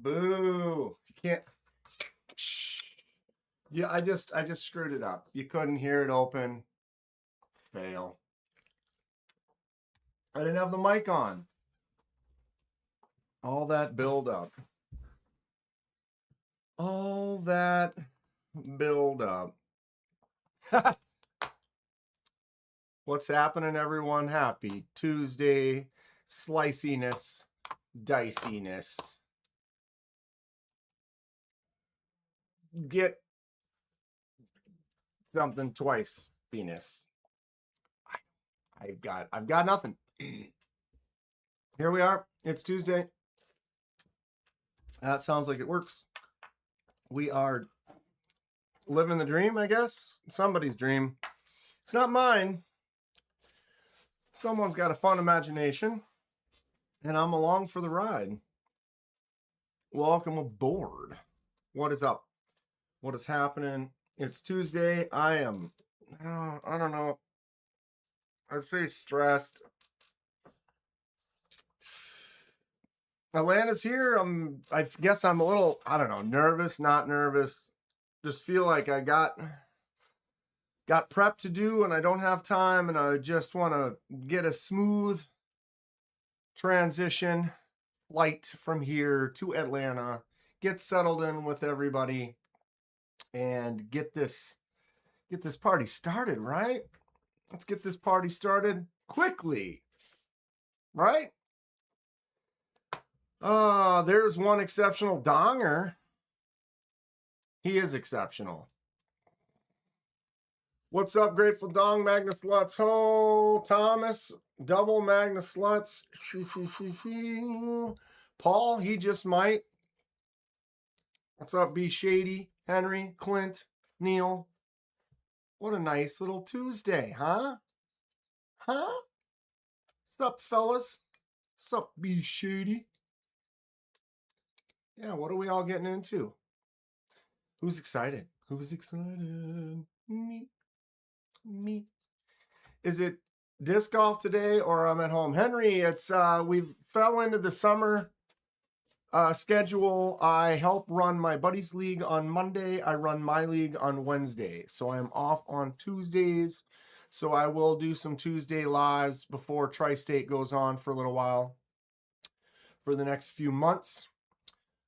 Boo. You can't. Yeah, I just screwed it up. You couldn't hear it open. Fail. I didn't have the mic on. All that build up. All that build up. What's happening, everyone? Happy Tuesday. Sliciness, diciness. Get something twice, penis. I've got nothing. Here we are. It's Tuesday. That sounds like it works. We are living the dream, I guess. Somebody's dream. It's not mine. Someone's got a fun imagination, and I'm along for the ride. Welcome aboard. What is up? What is happening? It's Tuesday. I am, I don't know. I'd say stressed. Atlanta's here. I guess I'm a little, I don't know, nervous, not nervous. Just feel like I got prep to do and I don't have time, and I just want to get a smooth transition flight from here to Atlanta, get settled in with everybody, and get this party started, right? Let's get this party started quickly, right? There's one exceptional donger. He is exceptional. What's up, Grateful Dong, Magnus Lutz, ho, Thomas, double Magnus Lutz, Paul, he just might. What's up, B Shady, Henry, Clint, Neil? What a nice little Tuesday, huh? Huh? What's up, fellas? What's up, B Shady? Yeah, what are we all getting into? Who's excited? Who's excited? Me. Is it disc golf today or I'm at home? Henry, it's we fell into the summer schedule. I help run my buddy's league on Monday. I run my league on Wednesday. So I'm off on Tuesdays. So I will do some Tuesday lives before Tri-State goes on for a little while for the next few months.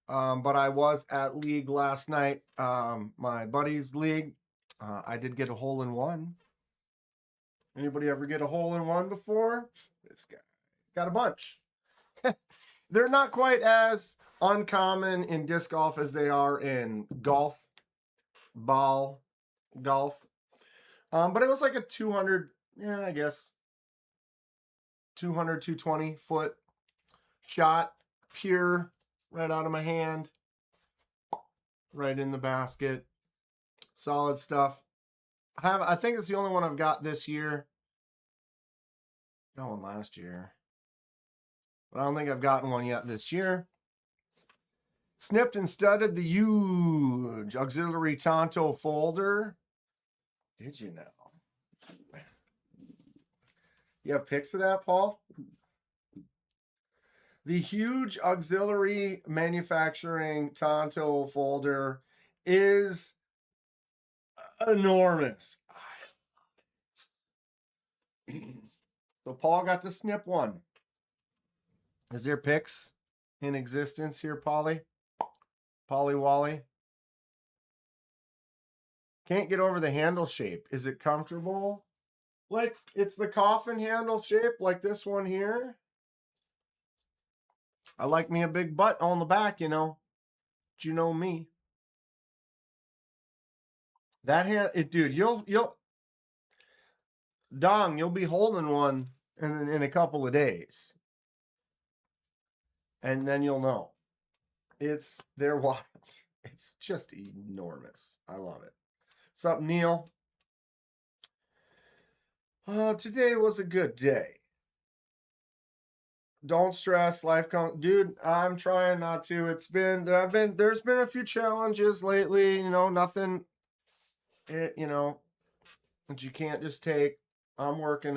But I was at league last night, my buddy's league. I did get a hole-in-one. Anybody ever get a hole-in-one before? This guy got a bunch. They're not quite as uncommon in disc golf as they are in golf, ball golf. But it was like a 200, yeah, I guess 200, 220 foot shot, pure, right out of my hand, right in the basket. Solid stuff. I think it's the only one I've got this year. Got one last year, but I don't think I've gotten one yet this year. Snipped and studded the huge auxiliary Tonto folder. Did you know? You have pics of that, Paul? The huge auxiliary manufacturing Tonto folder is enormous. So Paul got to snip one. Is there pics in existence here, Polly? Polly Wally? Can't get over the handle shape. Is it comfortable? Like, it's the coffin handle shape, like this one here. I like me a big butt on the back, you know. Do you know me? That hand, dude, you'll Dong, you'll be holding one in a couple of days. And then you'll know. They're wild. It's just enormous. I love it. What's up, Neil? Today was a good day. Don't stress, life comes. Dude, I'm trying not to. There's been a few challenges lately, you know, nothing, that you can't just take. I'm working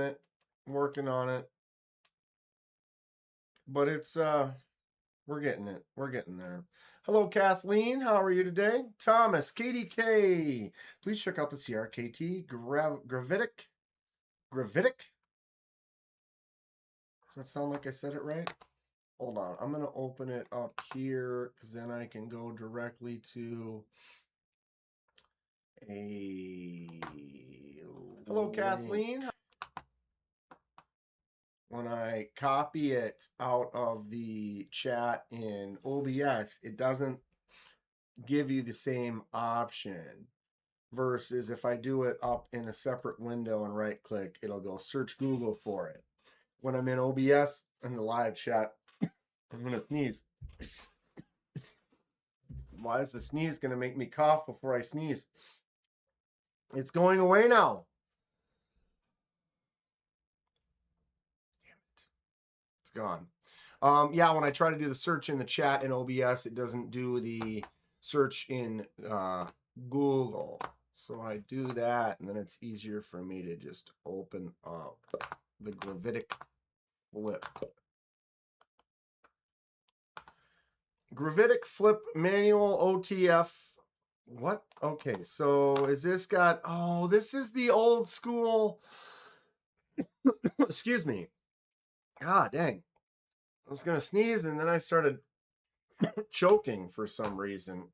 on it. But it's, We're getting it. We're getting there. Hello, Kathleen. How are you today? Thomas, KDK. Please check out the CRKT Gravitic. Gravitic? Does that sound like I said it right? Hold on. I'm going to open it up here because then I can go directly to a... Hello, Kathleen. When I copy it out of the chat in OBS, it doesn't give you the same option versus if I do it up in a separate window and right click, it'll go search Google for it. When I'm in OBS in the live chat, I'm going to sneeze. Why is the sneeze going to make me cough before I sneeze? It's going away now. Damn it. It's gone. Yeah, when I try to do the search in the chat in OBS, it doesn't do the search in Google. So I do that, and then it's easier for me to just open up the Gravitic Flip. Gravitic Flip Manual OTF. What? Okay, so is this got... Oh, this is the old school... Excuse me. Ah, dang. I was going to sneeze, and then I started choking for some reason.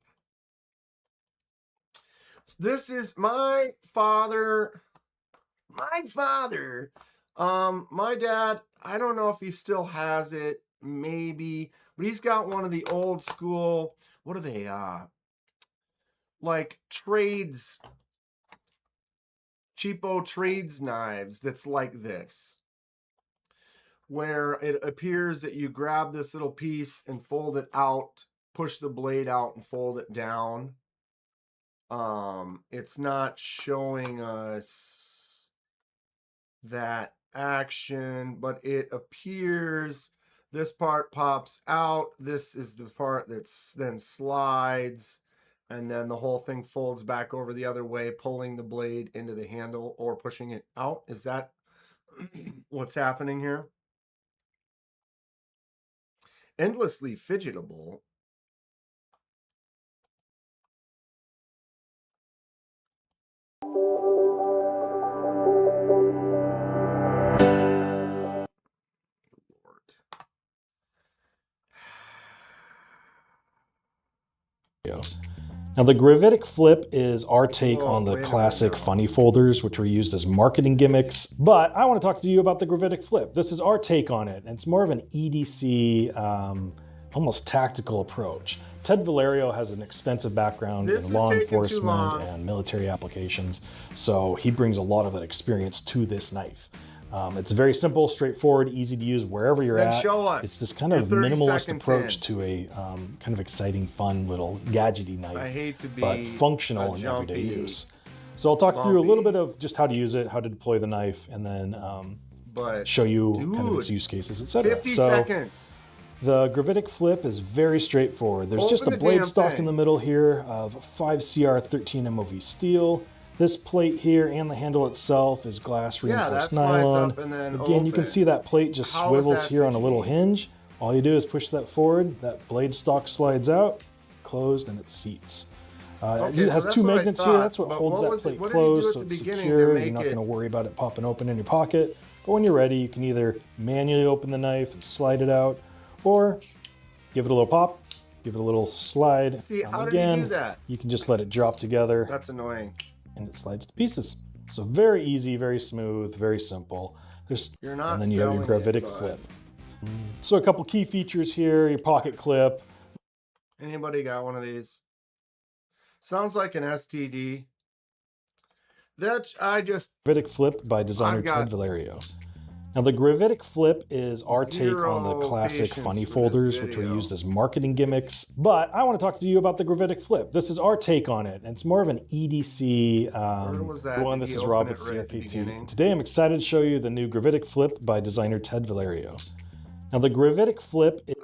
This is my father. My father. My dad, I don't know if he still has it. Maybe. But he's got one of the old school... What are they? Like trades... cheapo trades knives that's like this, where it appears that you grab this little piece and fold it out, push the blade out and fold it down. It's not showing us that action, but it appears this part pops out. This is the part that's then slides, and then the whole thing folds back over the other way, pulling the blade into the handle or pushing it out. Is that what's happening here? Endlessly fidgetable. Now the Gravitic Flip is our take on the classic funny folders, which were used as marketing gimmicks. But I want to talk to you about the Gravitic Flip. This is our take on it, and it's more of an EDC, almost tactical approach. Ted Valerio has an extensive background in law enforcement and military applications, so he brings a lot of that experience to this knife. It's very simple, straightforward, easy to use wherever you're at. It's this kind of minimalist approach to a kind of exciting, fun little gadgety knife, but functional in everyday use. So I'll talk through a little bit of just how to use it, how to deploy the knife, and then show you kind of its use cases, etc. 50 seconds. The Gravitic Flip is very straightforward. There's just a blade stock in the middle here of 5CR13 MOV steel. This plate here and the handle itself is glass reinforced nylon. Again, you can see that plate just swivels here on a little hinge. All you do is push that forward, that blade stock slides out, closed, and it seats. It has two magnets here. That's what holds that plate closed, so it's secure. You're not going to worry about it popping open in your pocket. But when you're ready, you can either manually open the knife and slide it out, or give it a little pop, give it a little slide. See, how did you do that? You can just let it drop together. That's annoying. And it slides to pieces. So very easy, very smooth, very simple. And then you have your Gravitic Flip. So a couple key features here, your pocket clip. Anybody got one of these? Sounds like an STD. Gravitic Flip by designer Ted Valerio. Now the Gravitic Flip is our take on the classic funny folders, which were used as marketing gimmicks. But I want to talk to you about the Gravitic Flip. This is our take on it, and it's more of an EDC. This is Rob at CRPT. Today I'm excited to show you the new Gravitic Flip by designer Ted Valerio. Now the Gravitic Flip is...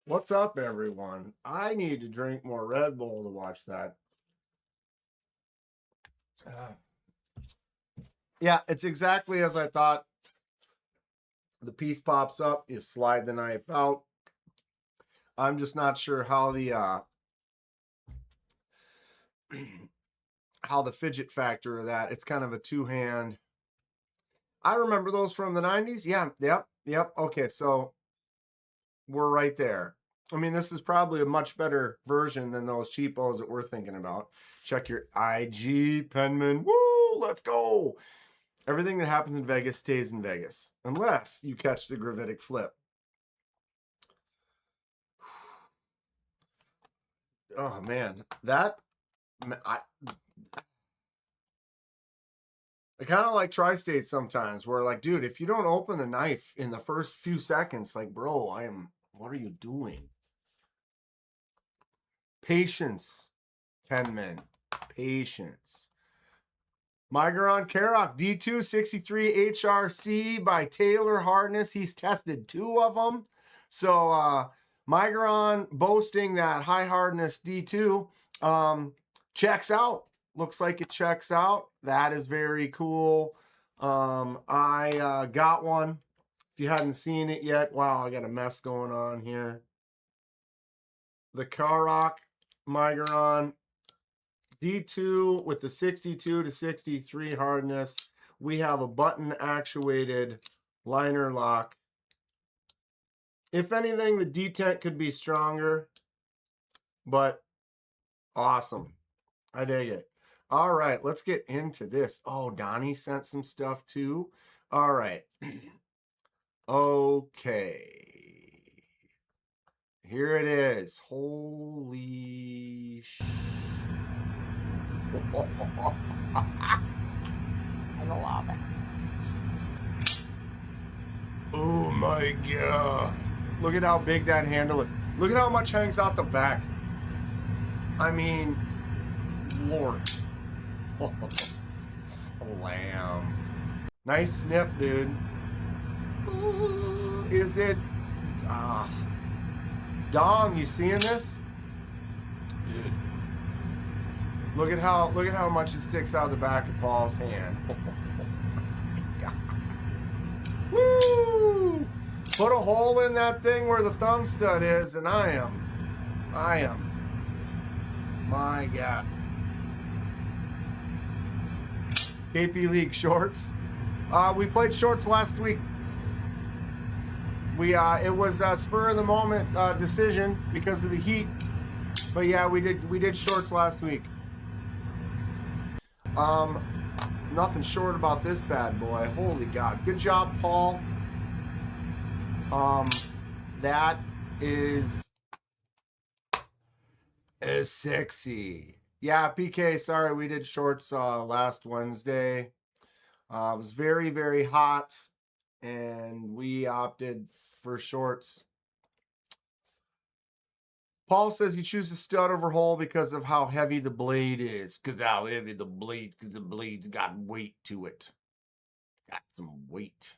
What's up, everyone? I need to drink more Red Bull to watch that. Yeah, it's exactly as I thought. The piece pops up, you slide the knife out. I'm just not sure how the how the fidget factor of that. It's kind of a two-hand. I remember those from the 90s. Yeah, yep. Okay, so we're right there. I mean, this is probably a much better version than those cheapos that we're thinking about. Check your IG, Penman. Woo, let's go. Everything that happens in Vegas stays in Vegas, unless you catch the gravitic flip. Oh, man. I kind of like tri-states sometimes where like, dude, if you don't open the knife in the first few seconds, like, bro, what are you doing? Patience, Kenman. Patience. Migron Karok, D2 63 HRC by Taylor Hardness. He's tested 2 of them. So Migron boasting that high hardness D2 checks out. Looks like it checks out. That is very cool. I got one. If you hadn't seen it yet, wow, I got a mess going on here. The Karok Migron D2 with the 62 to 63 hardness. We have a button actuated liner lock. If anything, the detent could be stronger, but awesome. I dig it. All right, let's get into this. Oh, Donnie sent some stuff too. All right. Okay. Here it is. Holy sh... I love it. Oh my God. Look at how big that handle is. Look at how much hangs out the back. I mean, Lord. Slam. Nice snip, dude. Ooh, is it? Dong, you seeing this? Dude. Look at how much it sticks out of the back of Paul's hand. Woo! Put a hole in that thing where the thumb stud is, and I am. My God. KP League shorts. We played shorts last week. It was a spur of the moment decision because of the heat. But yeah, we did shorts last week. Nothing short about this bad boy. Holy God. Good job, Paul. That is sexy. Yeah, PK, sorry, we did shorts last Wednesday. It was very, very hot, and we opted for shorts. Paul says you choose a stud over hole because of how heavy the blade is. Because the blade's got weight to it. Got some weight.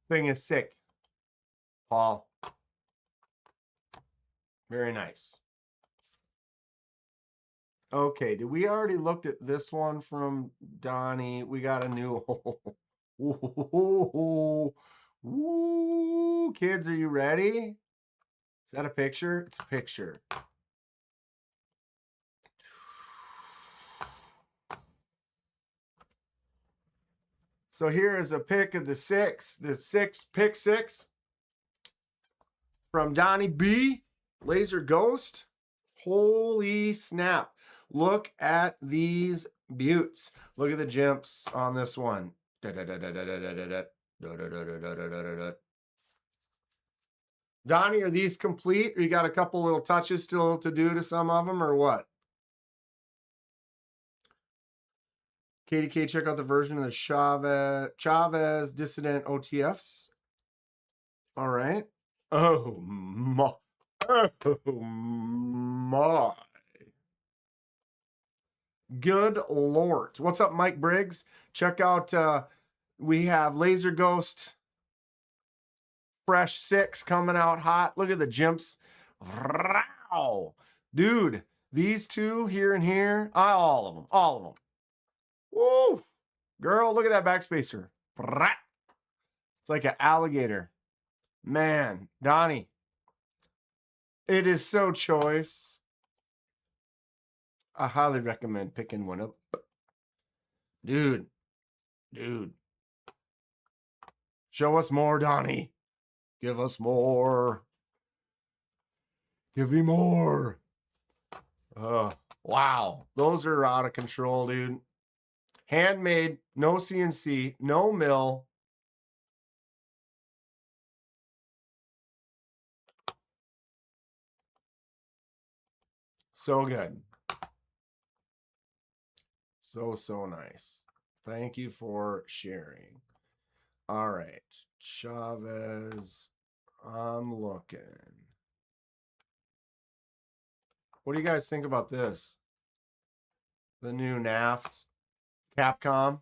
Thing is sick, Paul. Very nice. Okay, did we already looked at this one from Donnie? We got a new... Ooh, kids, are you ready? Is that a picture? It's a picture. So here is a pic of the pick six from Donnie B. Laser Ghost. Holy snap. Look at these buttes. Look at the jimps on this one. Donnie, are these complete? Or you got a couple little touches still to do to some of them, or what? KDK, check out the version of the Chavez Dissident OTFs. All right. Oh my. Oh my. Good Lord. What's up, Mike Briggs? Check out, we have Laser Ghost fresh 6 coming out hot. Look at the jimps. Wow. Dude, these two here and here, all of them, all of them. Woo! Girl, look at that backspacer. It's like an alligator. Man, Donnie, it is so choice. I highly recommend picking one up. Dude. Show us more, Donnie. Give us more. Give me more. Wow. Those are out of control, dude. Handmade, no CNC, no mill. So good. So nice. Thank you for sharing. All right. Chavez. I'm looking. What do you guys think about this? The new NAFTs. Capcom.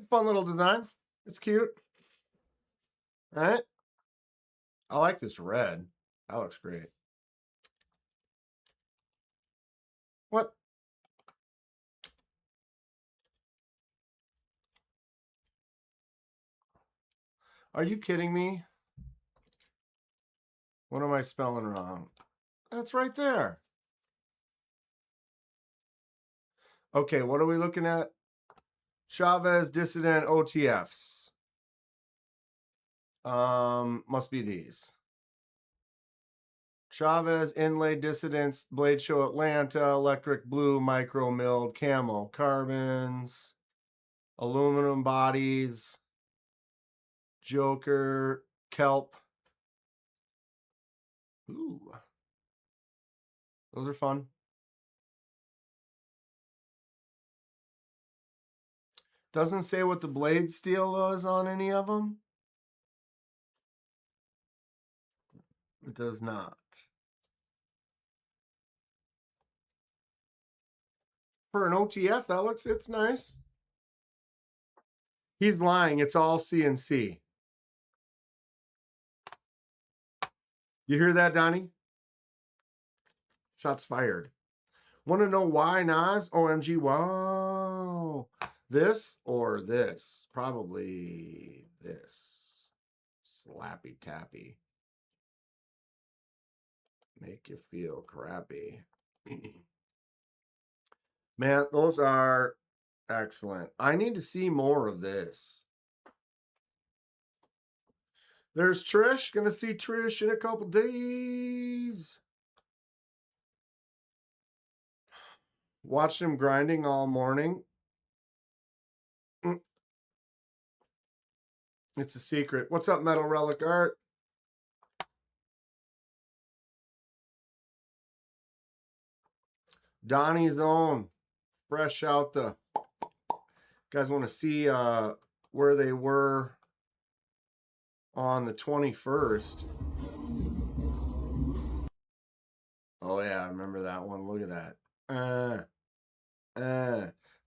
Fun little design. It's cute. Right? I like this red. That looks great. What? Are you kidding me? What am I spelling wrong? That's right there. Okay, what are we looking at? Chavez Dissident OTFs. Must be these. Chavez Inlay Dissidents Blade Show Atlanta Electric Blue Micro Milled Camo Carbons Aluminum Bodies Joker Kelp. Ooh. Those are fun. Doesn't say what the blade steel is on any of them. It does not. For an OTF, it's nice. He's lying. It's all CNC. You hear that, Donnie? Shots fired. Want to know why knives? OMG, wow. This or this? Probably this. Slappy tappy. Make you feel crappy. Man, those are excellent. I need to see more of this. There's Trish. Gonna see Trish in a couple days. Watched him grinding all morning. It's a secret. What's up, Metal Relic Art? Donnie's own. Fresh out the... Guys want to see where they were on the 21st. Oh, yeah, I remember that one. Look at that.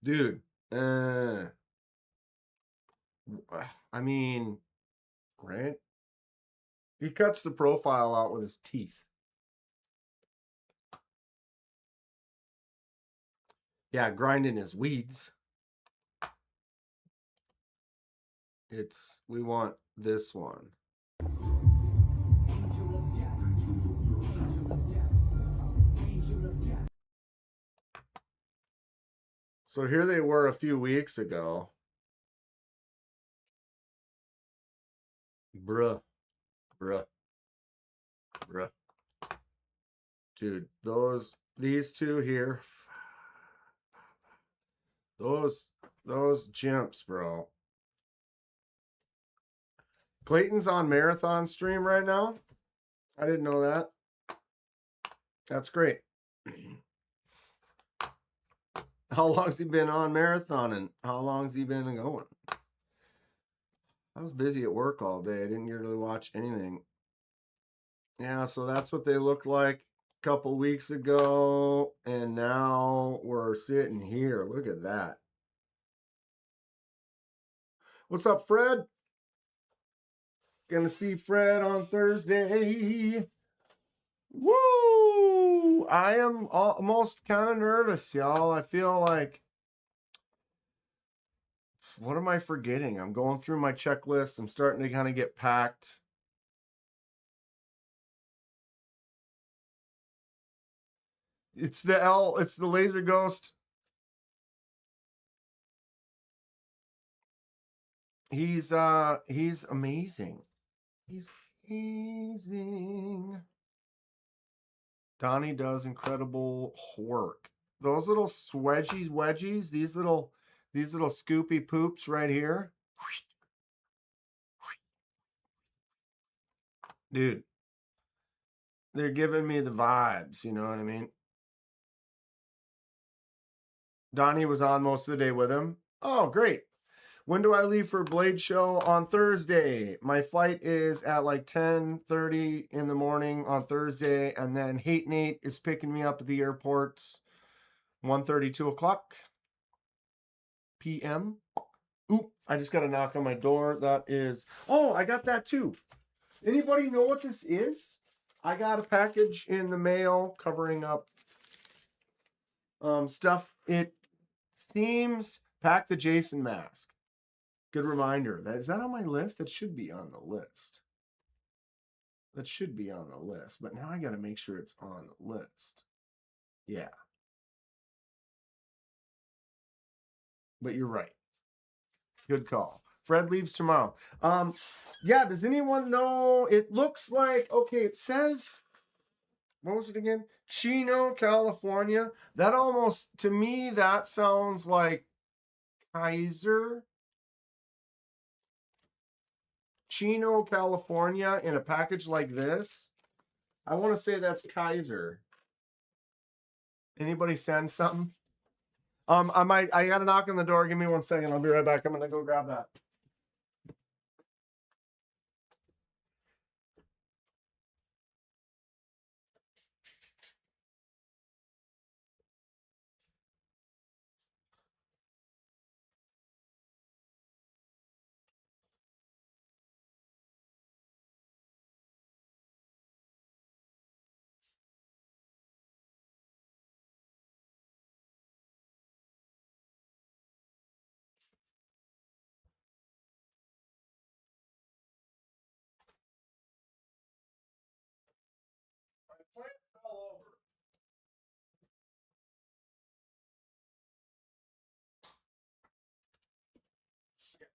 Dude. I mean, right? He cuts the profile out with his teeth. Yeah, grinding his weeds. We want this one. So here they were a few weeks ago. Bruh. Dude, these two here. Those chimps, bro. Clayton's on marathon stream right now. I didn't know that. That's great. How long's he been on marathon and how long's he been going? I was busy at work all day. I didn't get to watch anything. Yeah, so that's what they looked like a couple weeks ago. And now we're sitting here. Look at that. What's up, Fred? Gonna see Fred on Thursday. Woo! I am almost kind of nervous, y'all. I feel like, what am I forgetting? I'm going through my checklist. I'm starting to kind of get packed. It's the Laser Ghost. He's amazing. He's amazing. Donnie does incredible work. Those little wedgies, these little scoopy poops right here. Dude, they're giving me the vibes, you know what I mean? Donnie was on most of the day with him. Oh, great. When do I leave for Blade Show? On Thursday. My flight is at like 10:30 in the morning on Thursday, and then Hate Nate is picking me up at the airport 1:30, 2 o'clock p.m. Oop, I just got a knock on my door. That is... Oh, I got that too. Anybody know what this is? I got a package in the mail covering up stuff. It seems... Pack the Jason mask. Good reminder. Is that on my list? That should be on the list. That should be on the list. But now I got to make sure it's on the list. Yeah. But you're right. Good call. Fred leaves tomorrow. Yeah, does anyone know? It looks like, okay, it says, what was it again? Chino, California. That almost, to me, that sounds like Kizer. Chino, California, in a package like this. I want to say that's Kizer. Anybody send something? I got a knock on the door. Give me 1 second. I'll be right back. I'm gonna go grab that. My plant fell over. Shit.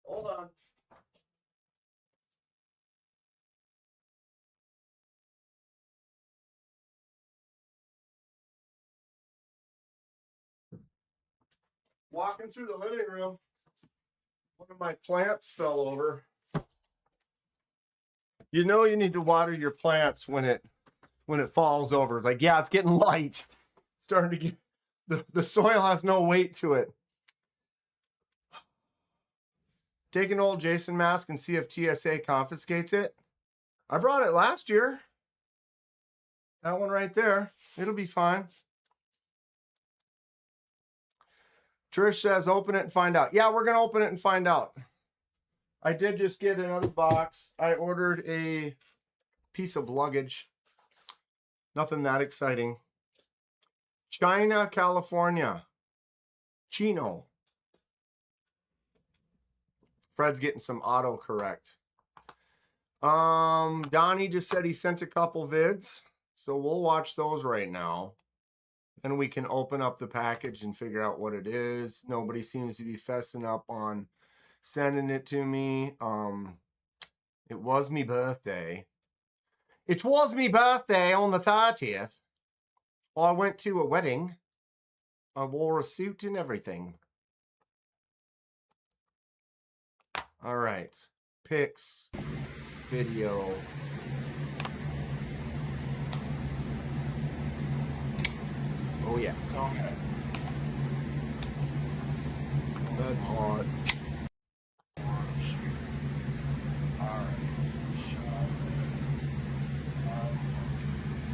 Hold on. Walking through the living room, one of my plants fell over. You know you need to water your plants when it falls over. It's like, yeah, it's getting light. It's starting to get, the soil has no weight to it. Take an old Jason mask and see if TSA confiscates it. I brought it last year. That one right there. It'll be fine. Trish says, open it and find out. Yeah, we're going to open it and find out. I did just get another box. I ordered a piece of luggage. Nothing that exciting. China, California. Chino. Fred's getting some autocorrect. Donnie just said he sent a couple vids. So we'll watch those right now. Then we can open up the package and figure out what it is. Nobody seems to be fessing up on sending it to me. It was me birthday. It was me birthday on the 30th. I went to a wedding. I wore a suit and everything. All right. Pics. Video. Oh yeah. So good. That's hard.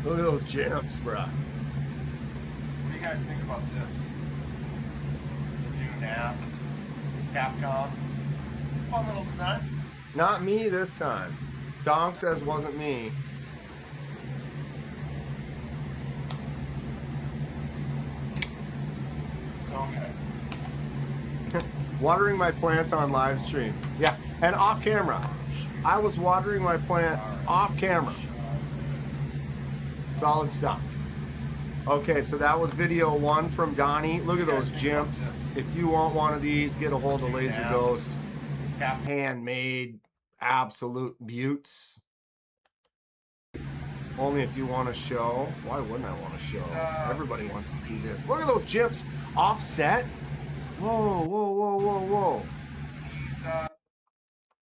Look at those jams, bruh. What do you guys think about this? The new NAPS, Capcom. Fun little design. Not me this time. Donk says wasn't me. So good. Watering my plant on live stream. Yeah, and off camera. I was watering my plant off camera. Solid stuff. Okay, so that was video 1 from Donnie. Look at those jimps. If you want one of these, get a hold of Laser Ghost. Handmade, absolute buttes. Only if you want to show. Why wouldn't I want to show? Everybody wants to see this. Look at those jimps offset. Whoa, whoa, whoa, whoa, whoa.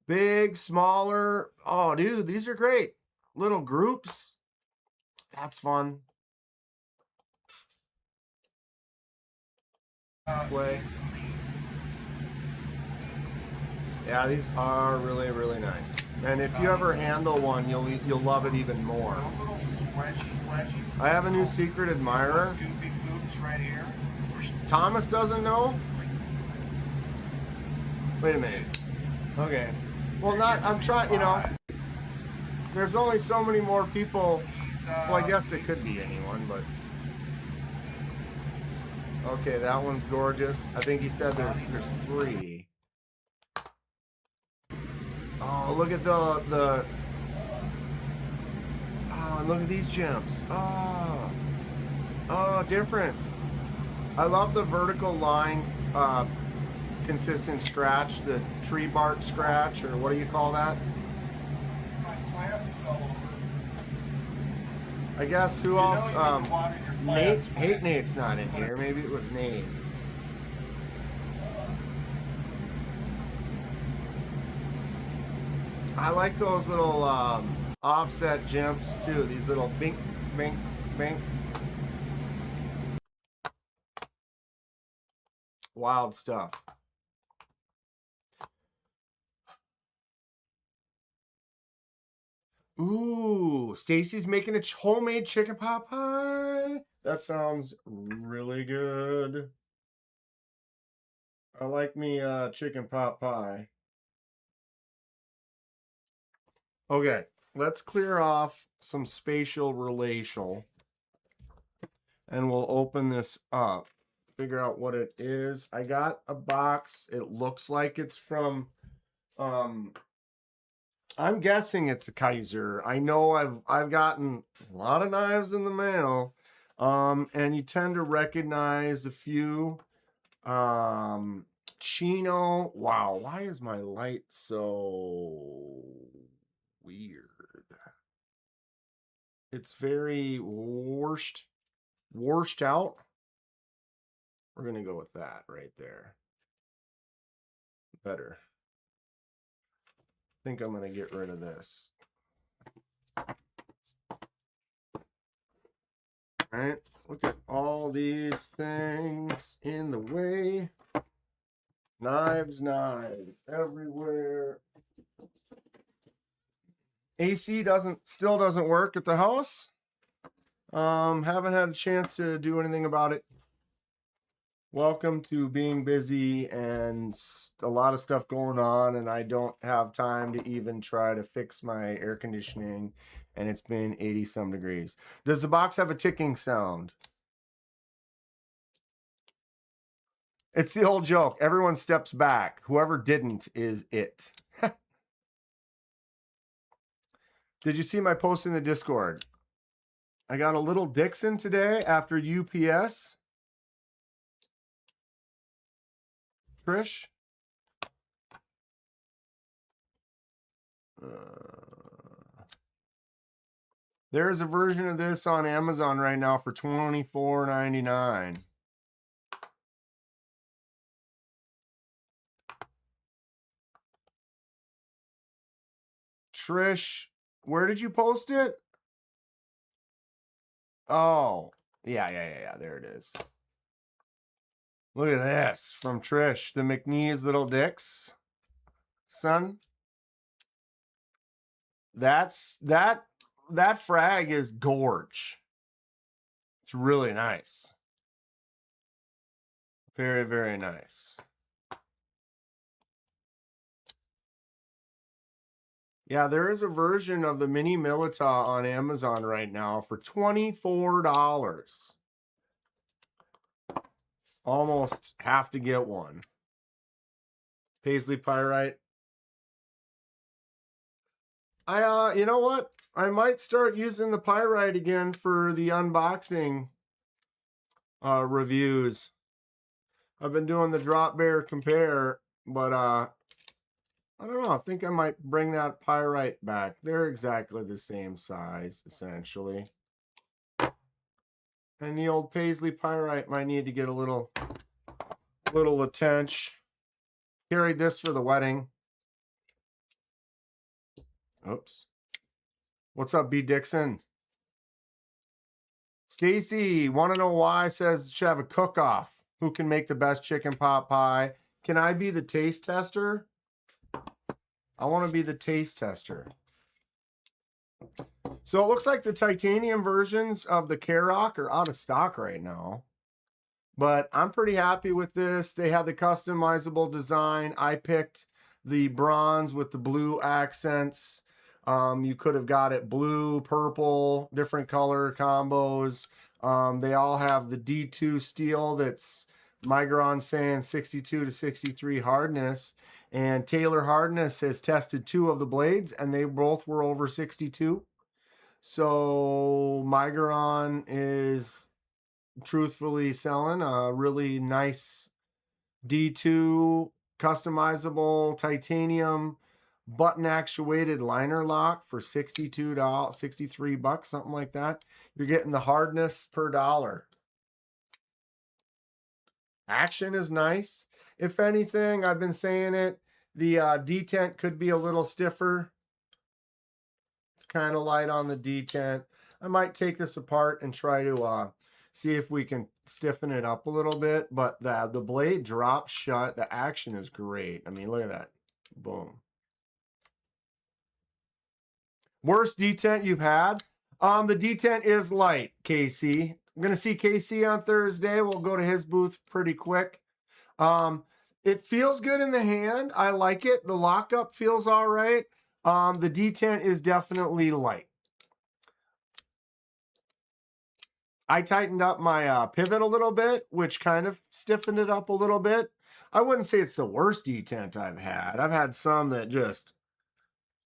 Big, smaller. Oh, dude, these are great. Little groups. That's fun. Play. Yeah, these are really, really nice. And if you ever handle one, you'll love it even more. I have a new secret admirer. Thomas doesn't know? Wait a minute. Okay. Well, I'm trying, you know, there's only so many more people. Well, I guess it could be anyone, but. Okay, that one's gorgeous. I think he said there's 3. Oh, look at the oh, and look at these gems. Oh, different. I love the vertical line, consistent scratch, the tree bark scratch, or what do you call that? My plants fell over. I guess who else? Nate. Hate Nate's not in here. Maybe it was Nate. I like those little offset jumps too. These little bink, bink, bink. Wild stuff. Ooh, Stacy's making a homemade chicken pot pie. That sounds really good. I like me chicken pot pie. Okay, let's clear off some spatial relational. And we'll open this up. Figure out what it is. I got a box. It looks like it's from I'm guessing it's a Kizer. I know I've gotten a lot of knives in the mail. And you tend to recognize a few. Chino. Wow, why is my light so weird? It's very washed out. We're gonna go with that right there. Better. I think I'm gonna get rid of this. All right, look at all these things in the way. Knives everywhere. AC still doesn't work at the house. Haven't had a chance to do anything about it. Welcome to being busy and a lot of stuff going on, and I don't have time to even try to fix my air conditioning, and it's been 80 some degrees. Does the box have a ticking sound? It's the old joke. Everyone steps back. Whoever didn't is it. Did you see my post in the Discord? I got a little Dixon today after UPS. Trish? There's a version of this on Amazon right now for $24.99. Trish, where did you post it? Oh, yeah. There it is. Look at this from Trish, the McNeese Little Dicks. Son, that frag is gorge. It's really nice. Very, very nice. Yeah, there is a version of the mini Milita on Amazon right now for $24. Almost have to get one. Paisley Pyrite. You know what? I might start using the Pyrite again for the unboxing reviews. I've been doing the Drop Bear Compare, but I don't know. I think I might bring that Pyrite back. They're exactly the same size, essentially. And the old Paisley Pyrite might need to get a little attention. Carried this for the wedding. Oops. What's up, B. Dixon? Stacy, want to know why? Says should have a cook-off. Who can make the best chicken pot pie? Can I be the taste tester? I want to be the taste tester. So it looks like the titanium versions of the Karoq are out of stock right now. But I'm pretty happy with this. They had the customizable design. I picked the bronze with the blue accents. You could have got it blue, purple, different color combos. They all have the D2 steel that's Migron saying 62 to 63 hardness. And Taylor Hardness has tested 2 of the blades, and they both were over 62. So Migron is truthfully selling a really nice D2 customizable titanium button actuated liner lock for $62, 63 bucks, something like that. You're getting the hardness per dollar. Action is nice. If anything, I've been saying it, the detent could be a little stiffer. It's kind of light on the detent. I might take this apart and try to see if we can stiffen it up a little bit, but the blade drops shut. The action is great. I mean, look at that. Boom. Worst detent you've had? The detent is light, KC. I'm going to see KC on Thursday. We'll go to his booth pretty quick. It feels good in the hand. I like it. The lockup feels all right. The detent is definitely light. I tightened up my pivot a little bit, which kind of stiffened it up a little bit. I wouldn't say it's the worst detent I've had. I've had some that just,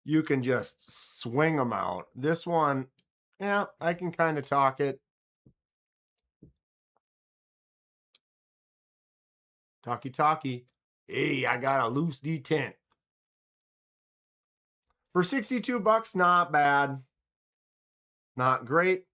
you can just swing them out. This one, yeah, I can kind of talk it. Talkie. Hey, I got a loose detent. For 62 bucks, not bad. Not great.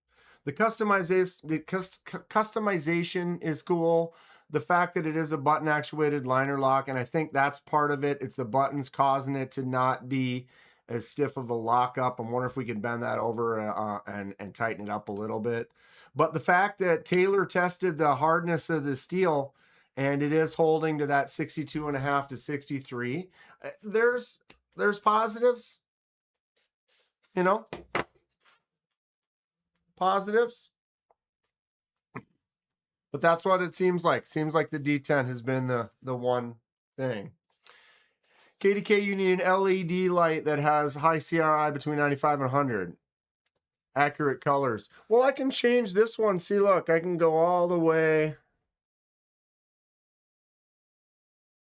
The customization is cool. The fact that it is a button actuated liner lock, and I think that's part of it. It's the buttons causing it to not be as stiff of a lockup. I wonder if we could bend that over and tighten it up a little bit. But the fact that Taylor tested the hardness of the steel and it is holding to that 62.5 to 63, there's positives, you know. Positives. But that's what it seems like. Seems like the D10 has been the one thing. KDK, you need an LED light that has high CRI between 95 and 100. Accurate colors. Well, I can change this one. See, look, I can go all the way.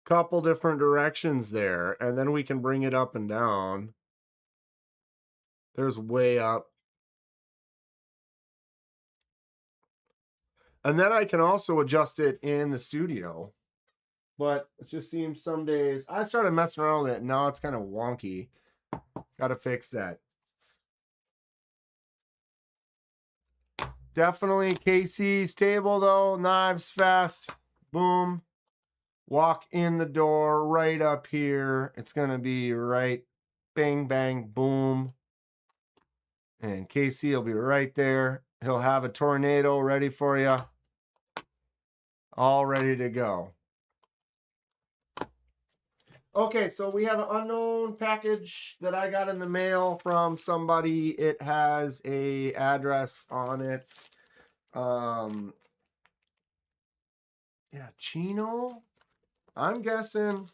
Couple different directions there. And then we can bring it up and down. There's way up. And then I can also adjust it in the studio. But it just seems some days, I started messing around with it. Now it's kind of wonky. Got to fix that. Definitely KC's table though. Knives fast. Boom. Walk in the door right up here. It's going to be right. Bang, bang, boom. And KC will be right there. He'll have a tornado ready for you. All ready to go. Okay, so we have an unknown package that I got in the mail from somebody. It has a address on it. Yeah, Chino. I'm guessing.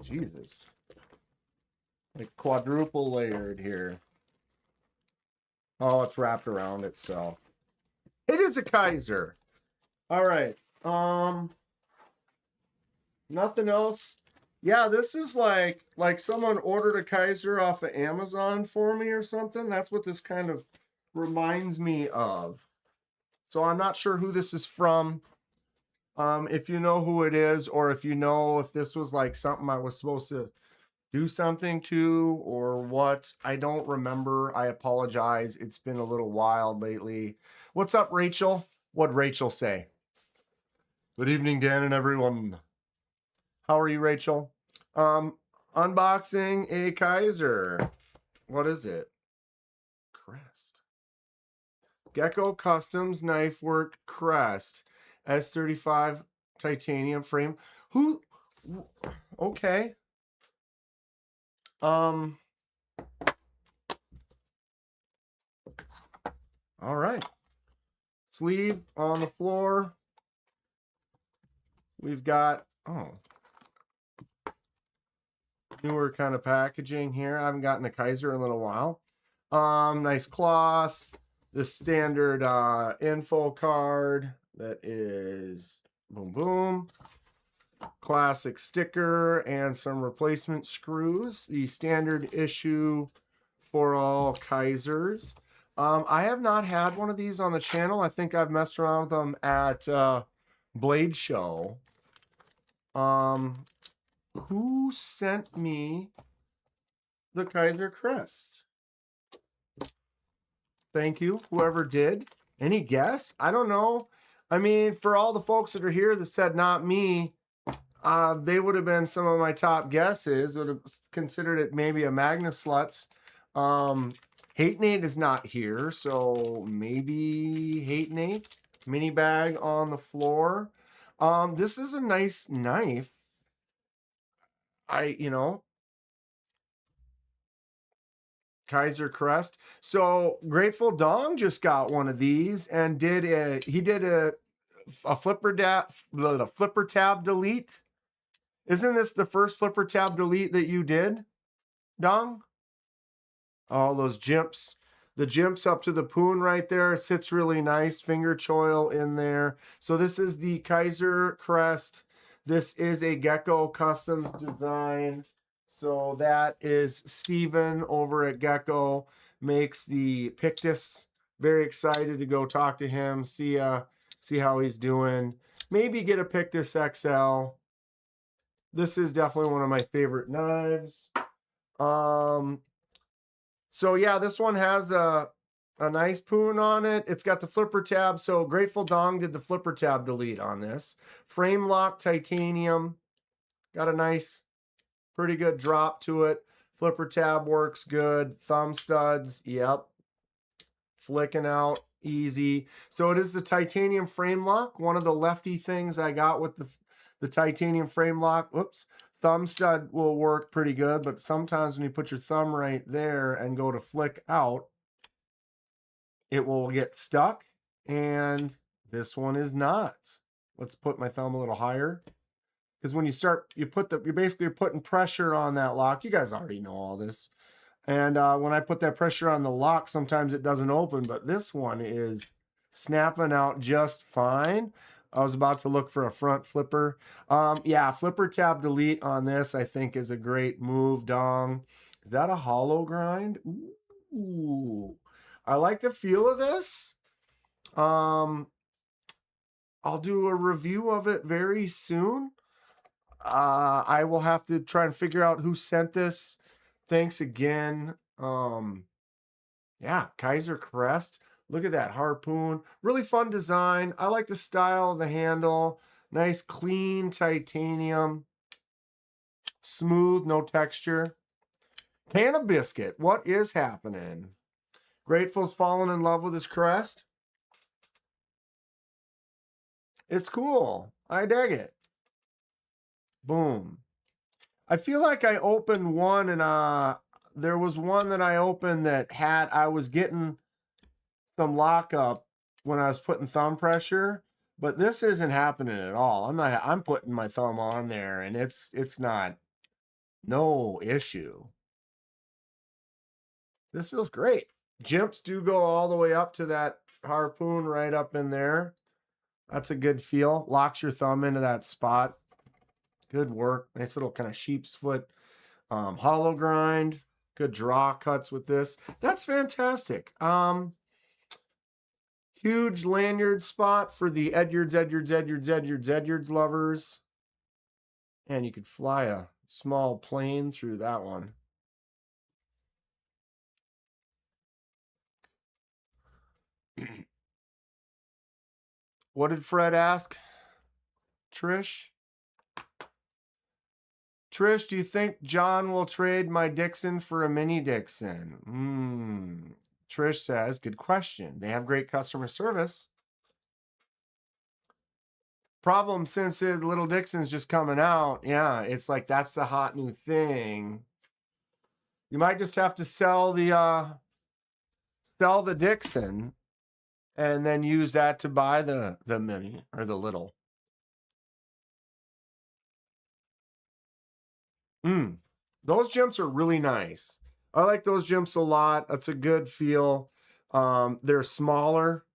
Jesus. Like quadruple layered here. Oh, it's wrapped around itself. It is a Kizer. All right. Nothing else. Yeah, this is like someone ordered a Kizer off of Amazon for me or something. That's what this kind of reminds me of. So I'm not sure who this is from. If you know who it is, or if you know if this was like something I was supposed to do something to or what, I don't remember. I apologize. It's been a little wild lately. What's up, Rachel? What'd Rachel say? Good evening, Dan and everyone. How are you, Rachel? Unboxing a Kizer. What is it? Crest. Gecko Customs Knife Work Crest. S35 titanium frame. Who? Okay. All right. Sleeve on the floor. We've got, newer kind of packaging here. I haven't gotten a Kizer in a little while. Nice cloth. The standard info card that is boom boom. Classic sticker and some replacement screws. The standard issue for all Kizers. I have not had one of these on the channel. I think I've messed around with them at Blade Show. Who sent me the Kizer Crest? Thank you, whoever did. Any guess? I don't know. I mean, for all the folks that are here that said not me, they would have been some of my top guesses. Would have considered it maybe a Magnus Sluts. Hate Nate is not here, so maybe Hate Nate. Mini bag on the floor. This is a nice knife. Kizer Crest. So Grateful Dong just got one of these and did a flipper tab delete. Isn't this the first flipper tab delete that you did, Dong? Oh, those jimps. The jimps up to the poon right there sits really nice. Finger choil in there. So this is the Kizer Crest. This is a Gecko Customs design. So that is Steven over at Gecko. Makes the Pictus. Very excited to go talk to him. See how he's doing. Maybe get a Pictus XL. This is definitely one of my favorite knives. So yeah, this one has a nice poon on it. It's got the flipper tab. So Grateful Dong did the flipper tab delete on this. Frame lock titanium. Got a nice, pretty good drop to it. Flipper tab works good. Thumb studs, yep. Flicking out easy. So it is the titanium frame lock. One of the lefty things I got with the titanium frame lock. Oops. Thumb stud will work pretty good, but sometimes when you put your thumb right there and go to flick out, it will get stuck, and this one is not. Let's put my thumb a little higher, because when you start, you're basically putting pressure on that lock. You guys already know all this. And when I put that pressure on the lock, sometimes it doesn't open, but this one is snapping out just fine. I was about to look for a front flipper. Yeah, flipper tab delete on this, I think, is a great move, Dong. Is that a hollow grind? Ooh. I like the feel of this. I'll do a review of it very soon. I will have to try and figure out who sent this. Thanks again. Yeah, Kizer Crest. Look at that harpoon. Really fun design. I like the style of the handle. Nice, clean titanium. Smooth, no texture. Can of biscuit. What is happening? Grateful's fallen in love with his crest. It's cool. I dig it. Boom. I feel like I opened one and there was one that I opened that I was getting some lockup when I was putting thumb pressure, but this isn't happening at all. I'm putting my thumb on there and it's not No issue. This feels great. Jimps do go all the way up to that harpoon right up in there. That's a good feel. Locks your thumb into that spot. Good work. Nice little kind of sheep's foot hollow grind. Good draw cuts with this. That's fantastic. Huge lanyard spot for the Edyards lovers. And you could fly a small plane through that one. What did Fred ask? Trish? Trish, do you think John will trade my Dixon for a mini Dixon? Trish says, good question. They have great customer service. Problem since the little Dixon's just coming out. Yeah, it's like that's the hot new thing. You might just have to sell the Dixon and then use that to buy the mini or the little. Those jumps are really nice. I like those jumps a lot. That's a good feel. They're smaller,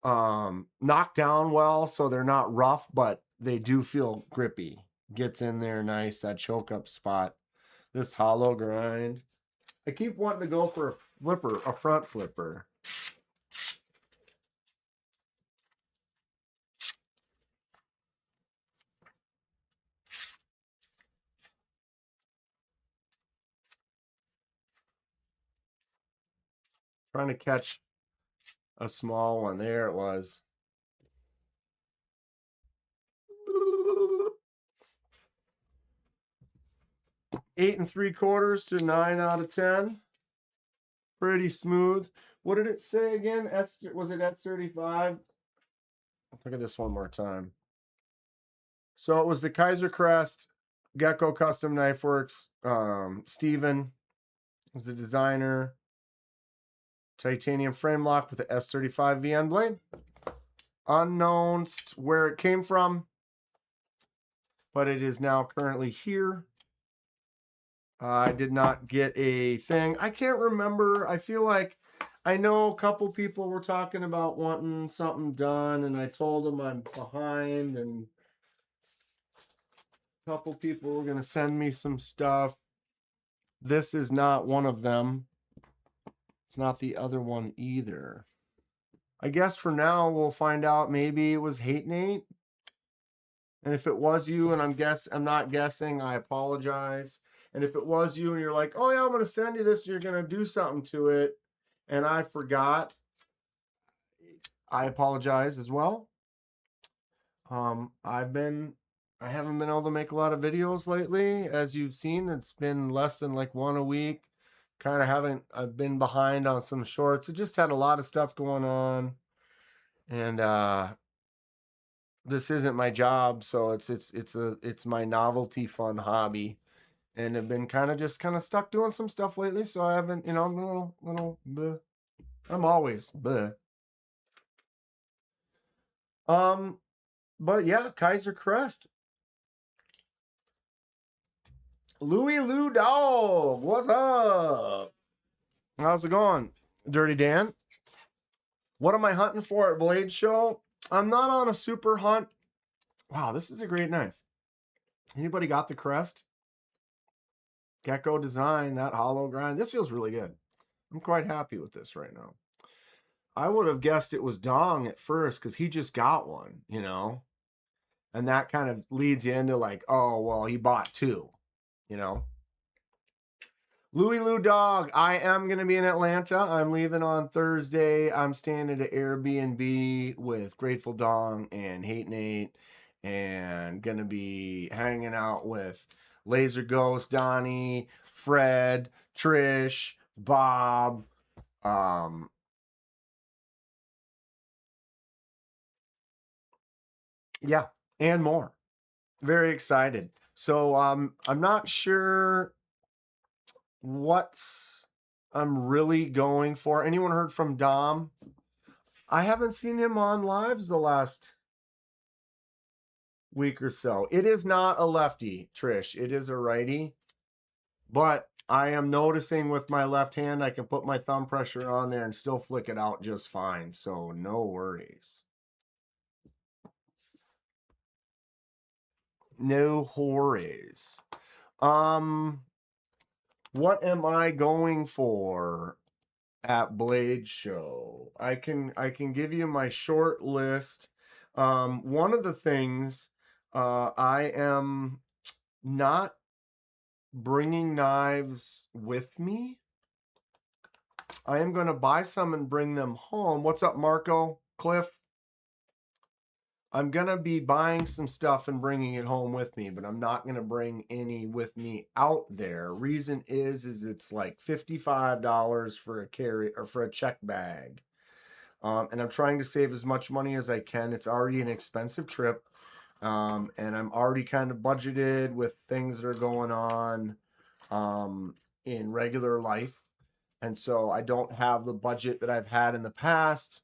knocked down well, so they're not rough, but they do feel grippy. Gets in there nice, that choke up spot. This hollow grind. I keep wanting to go for a flipper, a front flipper. Trying to catch a small one. There it was. $8 3/4 to 9 out of 10. Pretty smooth. What did it say again? Was it S35? Look at this one more time. So it was the Kizer Crest Gecko Custom Knife Works. Steven was the designer. Titanium frame lock with the S35 VN blade. Unknown where it came from, but it is now currently here. I did not get a thing. I can't remember. I feel like I know a couple people were talking about wanting something done, and I told them I'm behind, and a couple people were going to send me some stuff. This is not one of them. It's not the other one either. I guess for now we'll find out. Maybe it was Hate Nate. And if it was you, and I'm not guessing, I apologize. And if it was you and you're like, oh yeah, I'm going to send you this, and you're going to do something to it, and I forgot, I apologize as well. I haven't been able to make a lot of videos lately. As you've seen, it's been less than like one a week. I've been behind on some shorts. I just had a lot of stuff going on. And this isn't my job, so it's my novelty fun hobby. And I've been kind of stuck doing some stuff lately, so I haven't, I'm a little bleh. I'm always bleh. But yeah, Kizer Crest. Louie Lou Dog, what's up? How's it going, Dirty Dan? What am I hunting for at Blade Show? I'm not on a super hunt. Wow, this is a great knife. Anybody got the Crest? Gecko design, that hollow grind. This feels really good. I'm quite happy with this right now. I would have guessed it was Dong at first because he just got one, And that kind of leads you into like, oh, well, he bought two, Louie Lou Dog, I am going to be in Atlanta. I'm leaving on Thursday. I'm staying at an Airbnb with Grateful Dong and Hate Nate, and going to be hanging out with Laser Ghost, Donnie, Fred, Trish, Bob, yeah, and more. Very excited. So I'm not sure what I'm really going for. Anyone heard from Dom? I haven't seen him on lives the last week or so. It is not a lefty, Trish. It is a righty. But I am noticing with my left hand, I can put my thumb pressure on there and still flick it out just fine. So no worries. No worries. What am I going for at Blade Show? I can give you my short list. One of the things I am not bringing knives with me. I am going to buy some and bring them home. What's up, Marco? Cliff? I'm going to be buying some stuff and bringing it home with me, but I'm not going to bring any with me out there. Reason is it's like $55 for a carry or for a check bag. And I'm trying to save as much money as I can. It's already an expensive trip. And I'm already kind of budgeted with things that are going on in regular life. And so I don't have the budget that I've had in the past.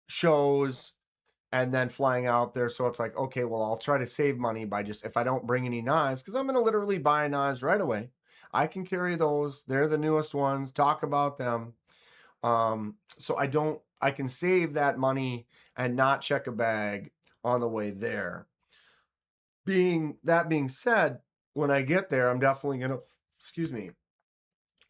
Shows and then flying out there. So it's like, okay, well, I'll try to save money by just, if I don't bring any knives, because I'm going to literally buy knives right away. I can carry those. They're the newest ones. Talk about them. So I can save that money and not check a bag on the way there. That being said, when I get there, I'm definitely going to,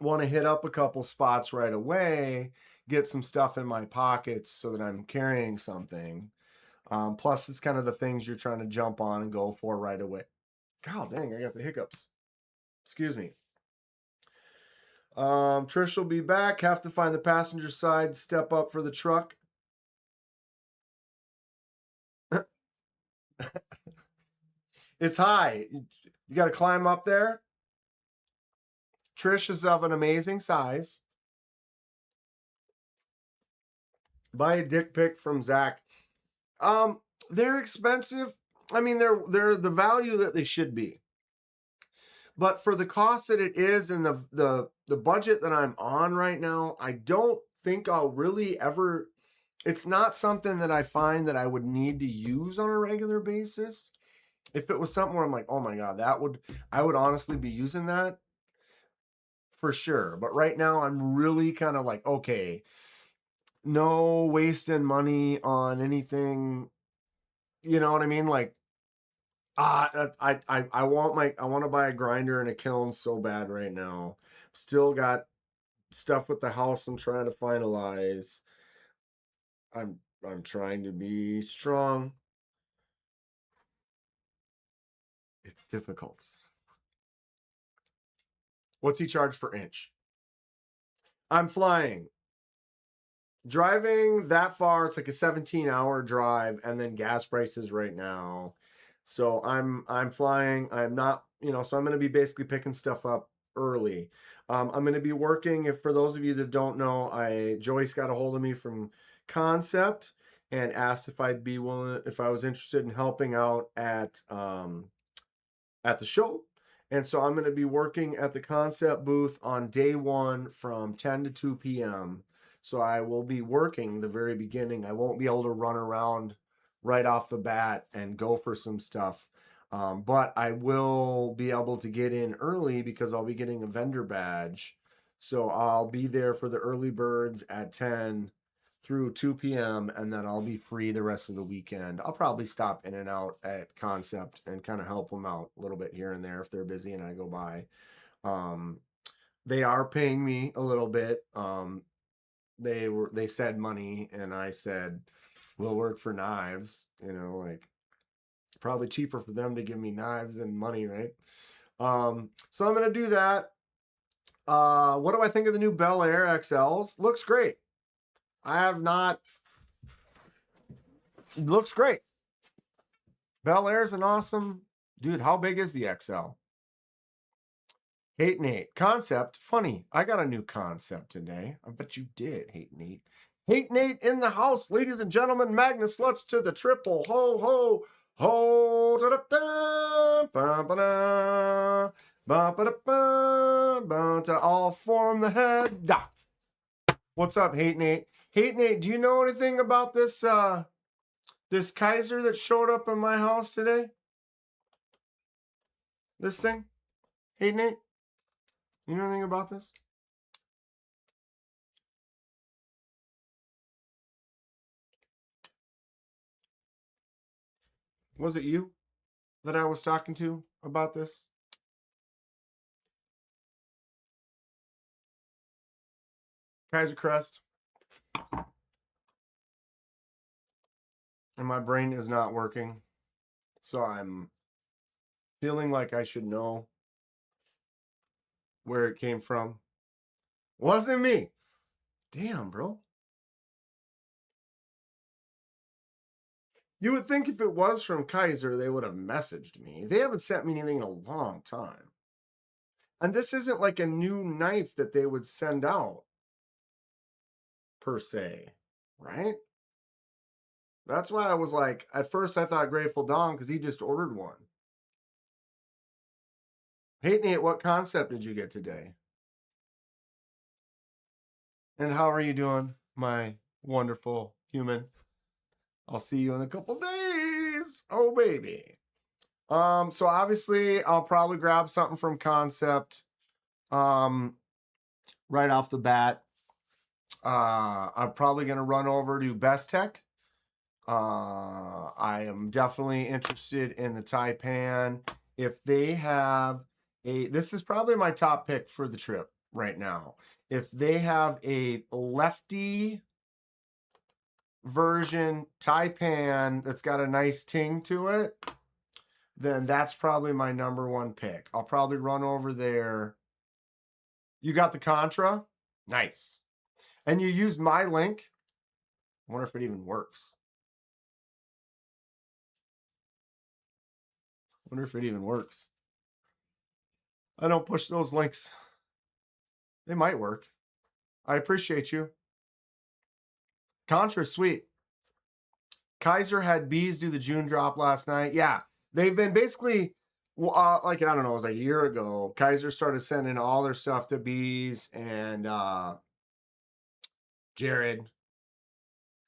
want to hit up a couple spots right away, get some stuff in my pockets so that I'm carrying something. Plus, it's kind of the things you're trying to jump on and go for right away. God dang, I got the hiccups. Excuse me. Trish will be back. Have to find the passenger side, step up for the truck. It's high. You got to climb up there. Trish is of an amazing size. Buy a dick pic from Zach. They're expensive. I mean, they're the value that they should be. But for the cost that it is and the budget that I'm on right now, I don't think I'll really ever. It's not something that I find that I would need to use on a regular basis. If it was something where I'm like, oh my God, I would honestly be using that for sure. But right now I'm really kind of like, okay, no wasting money on anything. You know what I mean? Like, I want to buy a grinder and a kiln so bad right now. Still got stuff with the house I'm trying to finalize. I'm trying to be strong. It's difficult. What's he charge per inch? I'm flying. Driving that far, it's like a 17-hour drive, and then gas prices right now. So I'm flying. I'm not, so I'm going to be basically picking stuff up early. I'm going to be working. If for those of you that don't know, Joyce got a hold of me from Kansept and asked if I was interested in helping out at the show. And so I'm going to be working at the Kansept booth on day one from 10 to 2 p.m. So I will be working the very beginning. I won't be able to run around right off the bat and go for some stuff. But I will be able to get in early because I'll be getting a vendor badge. So I'll be there for the early birds at 10 through 2 p.m. and then I'll be free the rest of the weekend. I'll probably stop in and out at Kansept and kind of help them out a little bit here and there if they're busy and I go by. They are paying me a little bit. They said money and I said, we'll work for knives, like probably cheaper for them to give me knives than money, right? So I'm going to do that. What do I think of the new Bel Air XLs? Looks great. Looks great. Bel Air's an awesome dude. How big is the XL? Hate Nate. Kansept. Funny. I got a new Kansept today. I bet you did, Hate Nate. Hate Nate in the house, ladies and gentlemen. Magnus Lutz to the triple. Ho, ho, ho. Da-da-da. Ba-ba-da. Ba-ba-da-ba. Ba, to all form the head. Da. What's up, Hate Nate? Hate Nate, do you know anything about this this Kizer that showed up in my house today? This thing? Hey, Nate? You know anything about this? Was it you that I was talking to about this? Kizer Crest. And my brain is not working. So I'm feeling like I should know where it came from. Wasn't me. Damn, bro. You would think if it was from Kizer, they would have messaged me. They haven't sent me anything in a long time. And this isn't like a new knife that they would send out, per se, right? That's why I was like, at first I thought Grateful Dawn because he just ordered one. Hey, Nate, what Kansept did you get today? And how are you doing, my wonderful human? I'll see you in a couple days. Oh, baby. So obviously I'll probably grab something from Kansept right off the bat. I'm probably going to run over to Best Tech. I am definitely interested in the Taipan. If they have this is probably my top pick for the trip right now. If they have a lefty version Taipan that's got a nice ting to it, then that's probably my number one pick. I'll probably run over there. You got the Contra? Nice. And you used my link? I wonder if it even works. I wonder if it even works. I don't push those links. They might work. I appreciate you. Contra, sweet. Kizer had bees do the June drop last night. Yeah, they've been basically, like, I don't know, it was a year ago. Kizer started sending all their stuff to bees and Jared,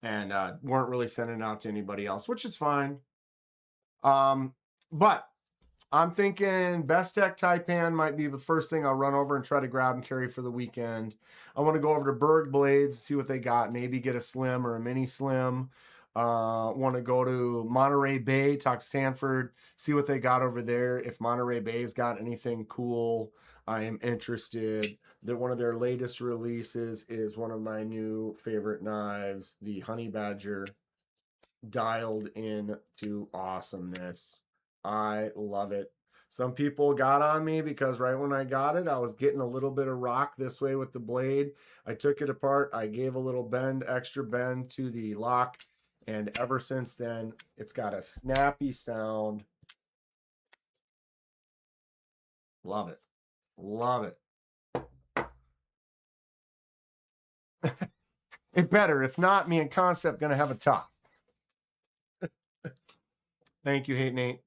and weren't really sending out to anybody else, which is fine. But I'm thinking Best Tech Taipan might be the first thing I'll run over and try to grab and carry for the weekend. I want to go over to Berg Blades, see what they got, maybe get a slim or a mini slim. Want to go to Monterey Bay, talk to Sanford, see what they got over there. If Monterey Bay's got anything cool, I am interested. That one of their latest releases is one of my new favorite knives, the Honey Badger, dialed in to awesomeness. I love it. Some people got on me because right when I got it, I was getting a little bit of rock this way with the blade. I took it apart. I gave a little bend, extra bend to the lock. And ever since then, it's got a snappy sound. Love it. Love it. It better. If not, me and Kansept going to have a talk. Thank you, Hate Nate.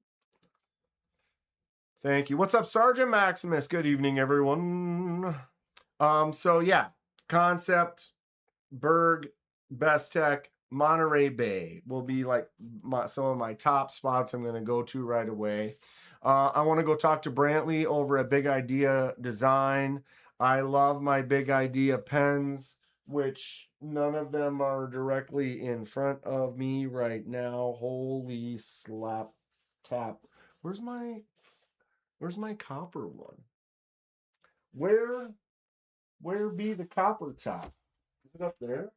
Thank you. What's up, Sergeant Maximus? Good evening, everyone. So yeah, Kansept, Berg, Best Tech, Monterey Bay will be like some of my top spots I'm going to go to right away. I want to go talk to Brantley over at Big Idea Design. I love my Big Idea pens, which none of them are directly in front of me right now. Holy slap tap. Where's my copper one? Where be the copper top? Is it up there?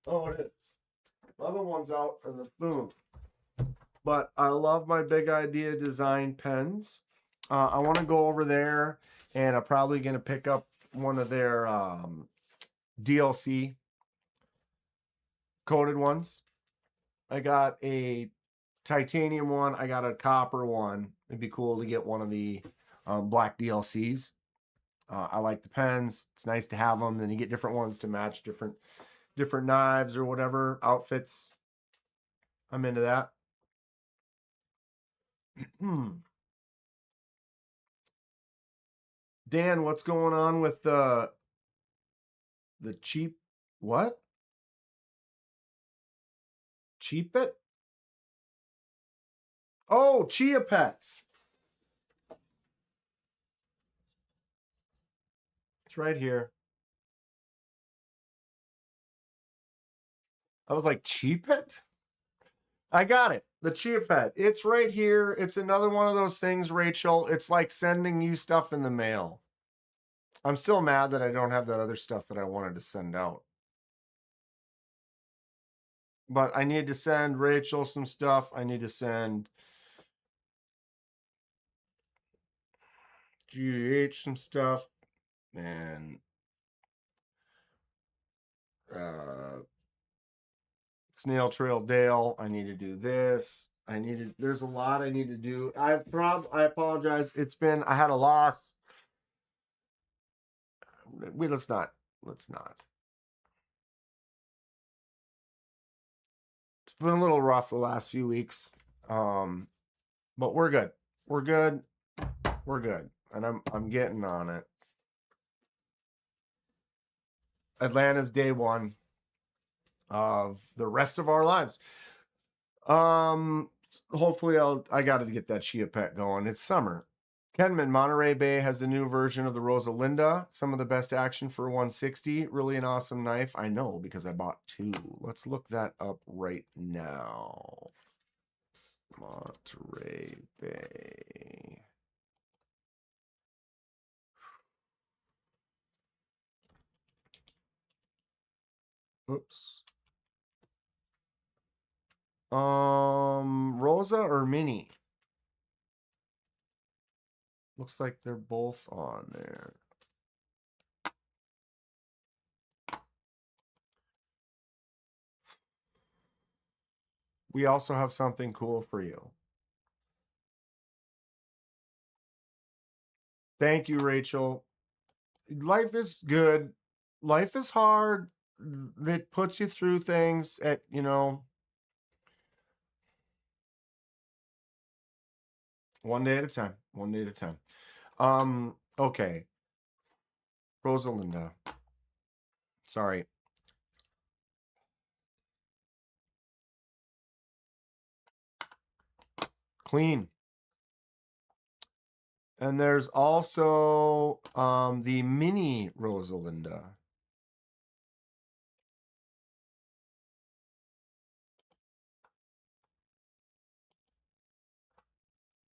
Oh, it is. The other one's out in the boom. But I love my Big Idea Design pens. I want to go over there, and I'm probably going to pick up one of their DLC coated ones. I got a titanium one. I got a copper one. It'd be cool to get one of the black DLCs. I like the pens. It's nice to have them. Then you get different ones to match different knives or whatever outfits. I'm into that. Dan, what's going on with the cheap what? Cheap it? Oh, Chia Pets. It's right here. I was like, cheap it? I got it. The Chia Pet. It's right here. It's another one of those things, Rachel. It's like sending you stuff in the mail. I'm still mad that I don't have that other stuff that I wanted to send out. But I need to send Rachel some stuff. I need to send GH some stuff. And Snail Trail Dale. I need to do this. There's a lot I need to do. I apologize. I had a loss. Let's not. It's been a little rough the last few weeks. But we're good. We're good. And I'm getting on it. Atlanta's day one of the rest of our lives. Hopefully I got to get that Chia Pet going. It's summer. Kenman, Monterey Bay has a new version of the Rosalinda. Some of the best action for 160. Really an awesome knife. I know because I bought two. Let's look that up right now. Monterey Bay. Oops. Rosa or Mini? Looks like they're both on there. We also have something cool for you. Thank you, Rachel. Life is good. Life is hard. That puts you through things at, one day at a time. Okay. Rosalinda. Sorry. Clean. And there's also the mini Rosalinda.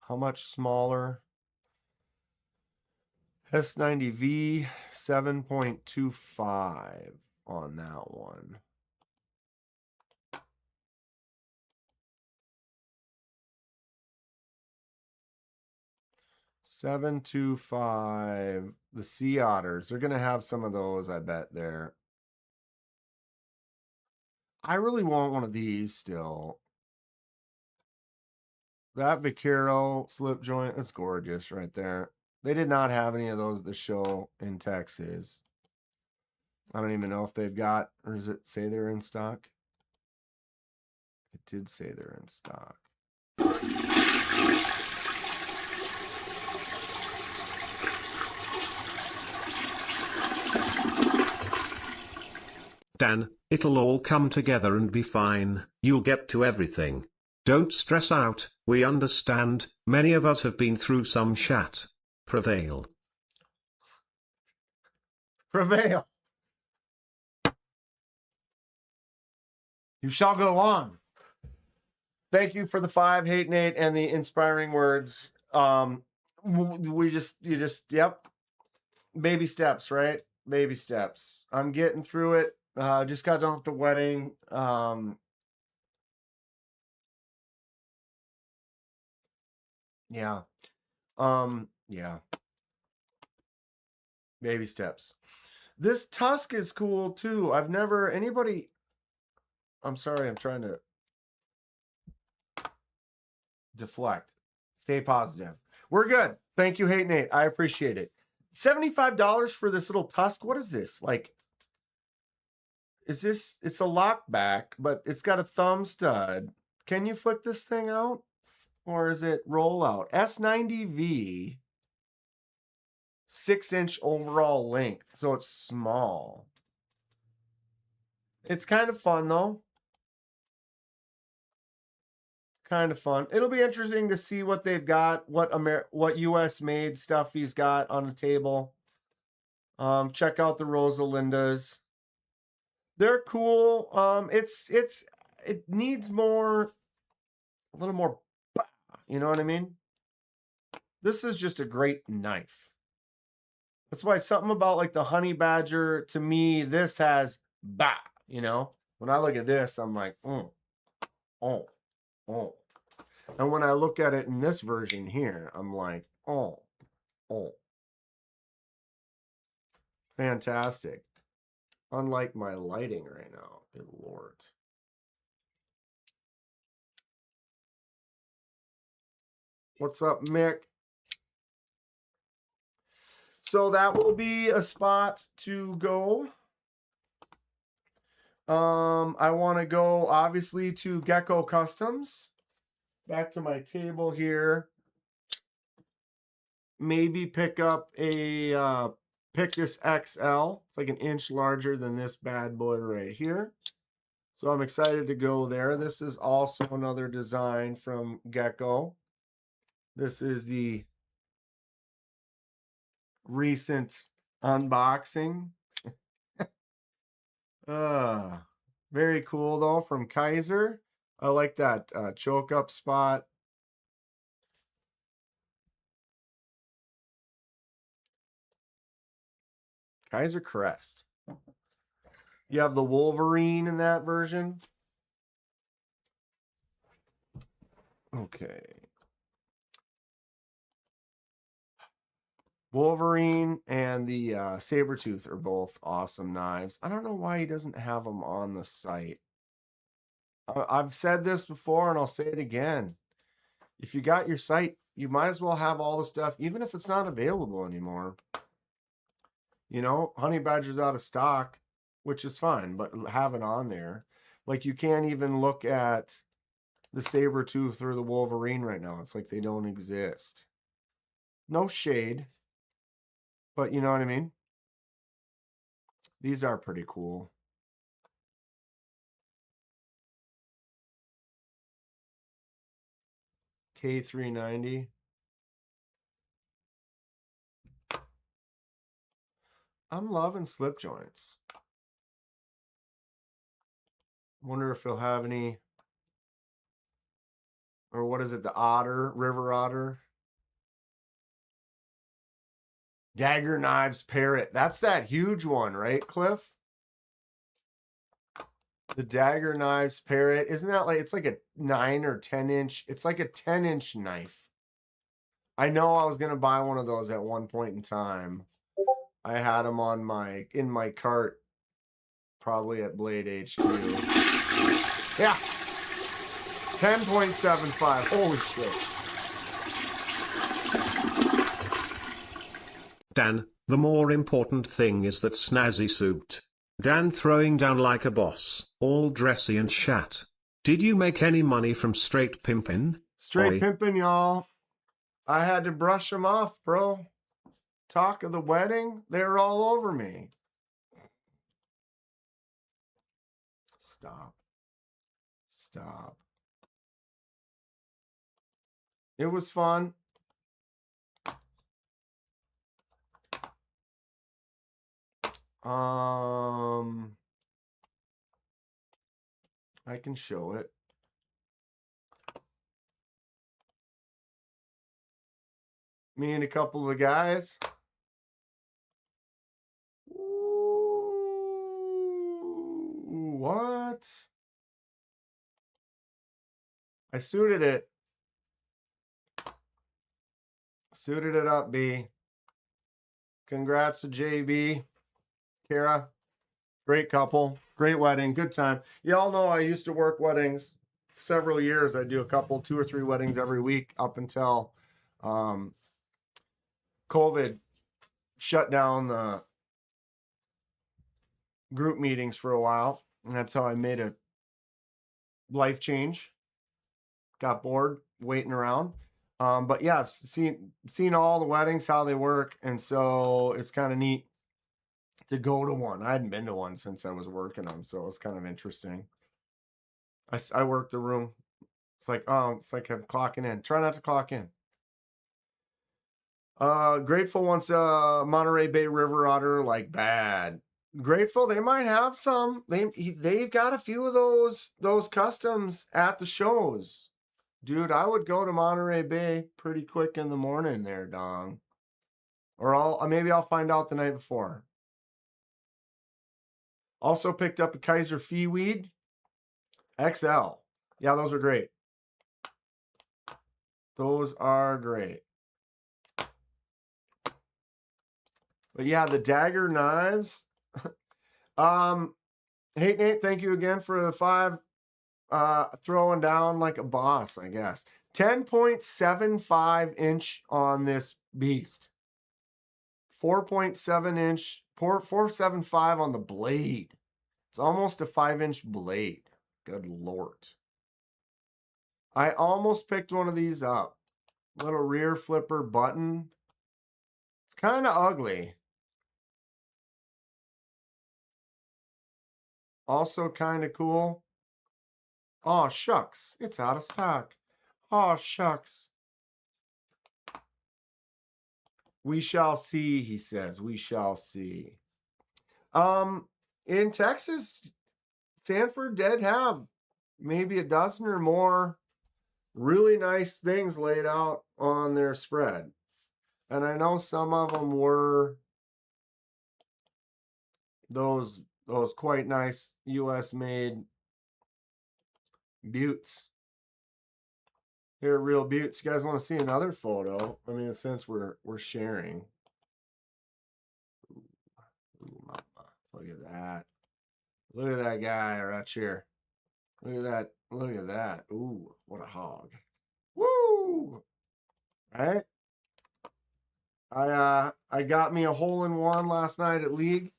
How much smaller? S90V 7.25 on that one. $725. The Sea Otters. They're gonna have some of those, I bet there. I really want one of these still. That Vaquero slip joint, that's gorgeous right there. They did not have any of those at the show in Texas. I don't even know if they've got, or does it say they're in stock? It did say they're in stock. Dan, it'll all come together and be fine. You'll get to everything. Don't stress out, we understand, many of us have been through some shat. Prevail. Prevail. You shall go on. Thank you for the 5, Hate Nate, and the inspiring words. Yep. Baby steps, right? Baby steps. I'm getting through it. Just got done with the wedding. Yeah. Yeah. Baby steps. This tusk is cool too. I'm sorry, I'm trying to deflect. Stay positive. We're good. Thank you, Hate Nate. I appreciate it. $75 for this little tusk. What is this? Like, it's a lockback, but it's got a thumb stud. Can you flick this thing out? Or is it roll out? S90V, 6-inch overall length. So it's small. It's kind of fun though. Kind of fun. It'll be interesting to see what they've got, what US made stuff he's got on the table. Check out the Rosalindas. They're cool. It needs more, a little more, you know what I mean? This is just a great knife. That's why something about like the Honey Badger, to me, this has bah, you know? When I look at this, I'm like, oh. And when I look at it in this version here, I'm like, oh. Fantastic. Unlike my lighting right now. Good Lord. What's up, Mick? So that will be a spot to go. I want to go obviously to Gecko Customs. Back to my table here. Maybe pick up a Pictus XL. It's like an inch larger than this bad boy right here. So I'm excited to go there. This is also another design from Gecko. This is the recent unboxing. Very cool though, from Kizer. I like that choke up spot. Kizer Crest. You have the Wolverine in that version. Okay. Wolverine and the Sabretooth are both awesome knives. I don't know why he doesn't have them on the site. I've said this before and I'll say it again. If you got your site, you might as well have all the stuff, even if it's not available anymore. You know, Honey Badger's out of stock, which is fine, but have it on there. Like you can't even look at the Sabretooth or the Wolverine right now. It's like they don't exist. No shade. But you know what I mean? These are pretty cool. K390. I'm loving slip joints. Wonder if he'll have any, or what is it, the Otter, River Otter? Dagger Knives Parrot. That's that huge one, right, Cliff? The Dagger Knives Parrot. Isn't that like, it's like a 9 or 10 inch, it's like a 10-inch knife. I know I was going to buy one of those at one point in time. I had them on in my cart, probably at Blade HQ. Yeah. 10.75. Holy shit. Dan, the more important thing is that snazzy suit. Dan throwing down like a boss, all dressy and shat. Did you make any money from straight pimpin'? Straight pimping, y'all. I had to brush them off, bro. Talk of the wedding, they were all over me. Stop. Stop. It was fun. I can show it. Me and a couple of the guys. Ooh, what? I suited it. Suited it up, B. Congrats to JB. Kara. Great couple. Great wedding. Good time. Y'all know I used to work weddings several years. I do a couple, 2 or 3 weddings every week up until COVID shut down the group meetings for a while. And that's how I made a life change. Got bored waiting around. But yeah, I've seen all the weddings, how they work. And so it's kind of neat to go to one. I hadn't been to one since I was working them. So it's kind of interesting. I work the room. It's like I'm clocking in. Try not to clock in. Grateful wants a Monterey Bay River Otter like bad. Grateful, they might have some. They've got a few of those customs at the shows. Dude, I would go to Monterey Bay pretty quick in the morning there, Dong. Or maybe I'll find out the night before. Also picked up a Kizer Feeweed XL. Yeah, those are great. Those are great. But yeah, the dagger knives. Hey Nate, thank you again for the 5. Throwing down like a boss, I guess. 10.75 inch on this beast. 4.7 inch, 4.75 on the blade. It's almost a 5-inch blade. Good Lord. I almost picked one of these up. Little rear flipper button. It's kind of ugly. Also kind of cool. Oh, shucks. It's out of stock. Oh, shucks. We shall see, he says. We shall see. In Texas, Sanford did have maybe a dozen or more really nice things laid out on their spread. And I know some of them were those quite nice US made buttes. They're real buttes. You guys want to see another photo? I mean, since we're sharing. Ooh, mama. Look at that. Look at that guy right here. Look at that. Look at that. Ooh, what a hog. Woo! Right? I got me a hole-in-one last night at League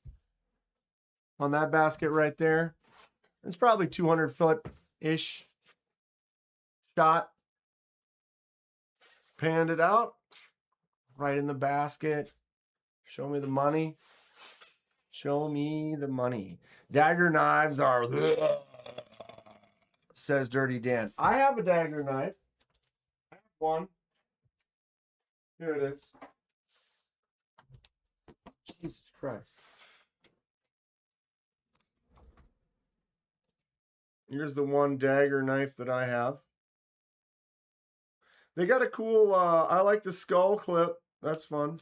on that basket right there. It's probably 200-foot-ish shot. Panned it out. Right in the basket. Show me the money. Show me the money. Dagger knives are... says Dirty Dan. I have a dagger knife. I have one. Here it is. Jesus Christ. Here's the one dagger knife that I have. They got a cool, I like the skull clip. That's fun.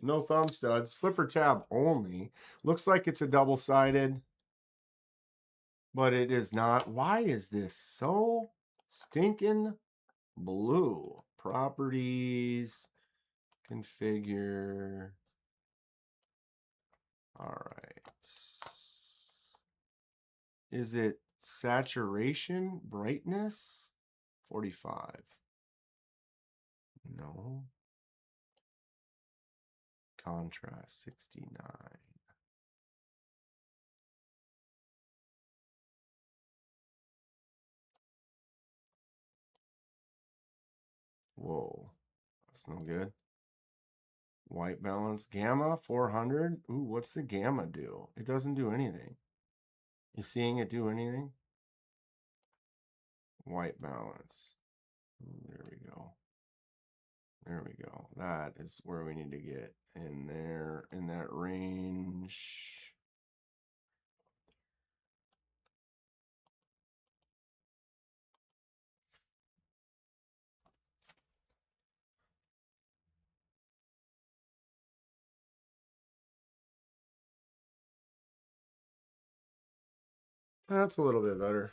No thumb studs. Flipper tab only. Looks like it's a double-sided, but it is not. Why is this so stinking blue? Properties. Configure. All right. Is it saturation? Brightness? 45. No. Contrast 69. Whoa. That's no good. White balance. Gamma 400. Ooh, what's the gamma do? It doesn't do anything. You seeing it do anything? White balance. Ooh, there we go. There we go. That is where we need to get in there, in that range. That's a little bit better.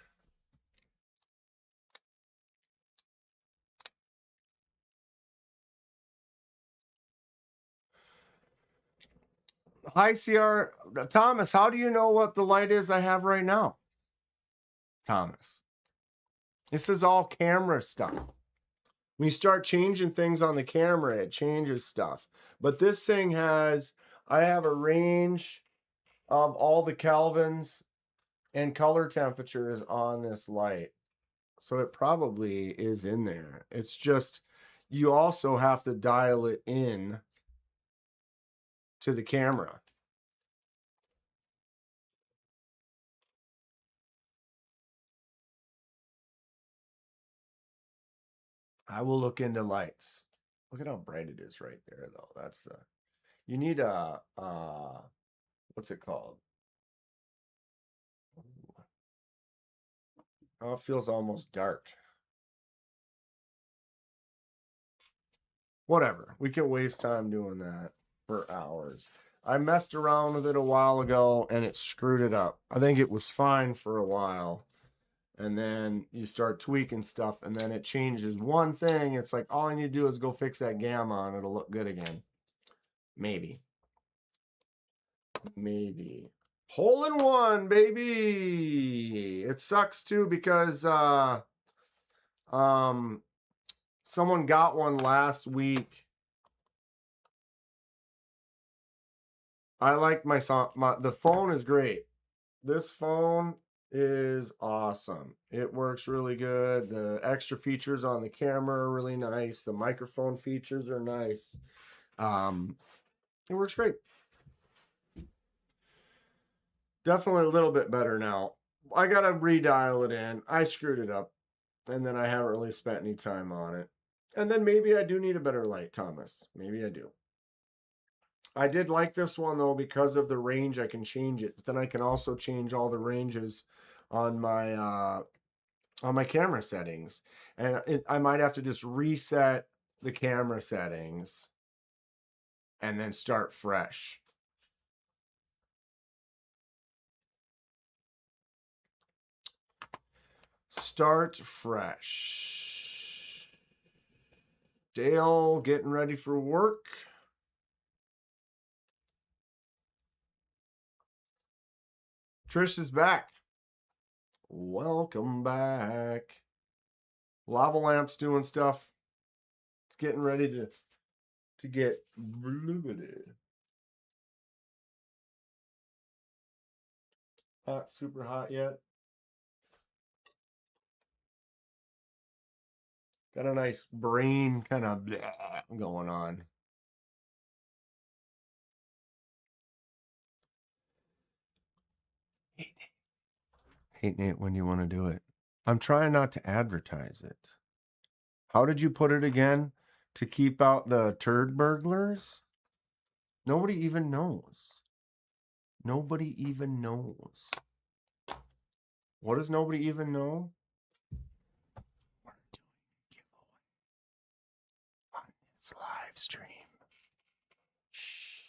Hi, CR. Thomas, how do you know what the light is I have right now? Thomas. This is all camera stuff. When you start changing things on the camera, it changes stuff. But this thing has, I have a range of all the kelvins and color temperatures on this light. So it probably is in there. It's just, you also have to dial it in to the camera. I will look into lights. Look at how bright it is right there, though. That's the. You need a what's it called? Oh, it feels almost dark. Whatever. We can waste time doing that for hours. I messed around with it a while ago and it screwed it up. I think it was fine for a while. And then you start tweaking stuff and then it changes one thing. It's like all I need to do is go fix that gamma and it'll look good again. Maybe. Maybe. Hole in one, baby. It sucks too because someone got one last week. I like my song. The phone is great. This phone is awesome. It works really good. The extra features on the camera are really nice. The microphone features are nice. It works great. Definitely a little bit better now. I gotta redial it in. I screwed it up, and then I haven't really spent any time on it. And then maybe I do need a better light, Thomas. Maybe I do. I did like this one though because of the range. I can change it, but then I can also change all the ranges on my camera settings, and I might have to just reset the camera settings and then start fresh. Start fresh. Dale getting ready for work. Trish is back. Welcome back. Lava Lamp's doing stuff. It's getting ready to get blue-booted. Not super hot yet. Got a nice brain kind of going on. Hey, Nate, when do you want to do it? I'm trying not to advertise it. How did you put it again? To keep out the turd burglars? Nobody even knows. Nobody even knows. What does nobody even know? We're doing a giveaway on this live stream. Shh.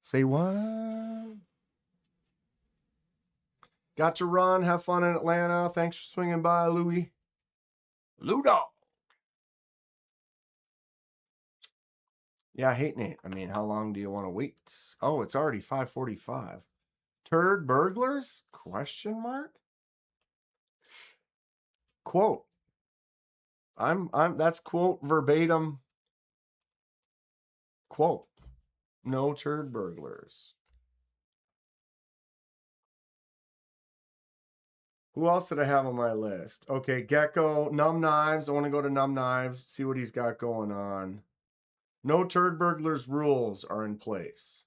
Say what? Got to run. Have fun in Atlanta. Thanks for swinging by, Louie. Ludo. Yeah, I hate Nate. I mean, how long do you want to wait? Oh, it's already 5:45. Turd burglars? Question mark? Quote. That's quote verbatim. Quote. No turd burglars. Who else did I have on my list? Okay, Gecko, Numb Knives. I want to go to Numb Knives, see what he's got going on. No turd burglars rules are in place.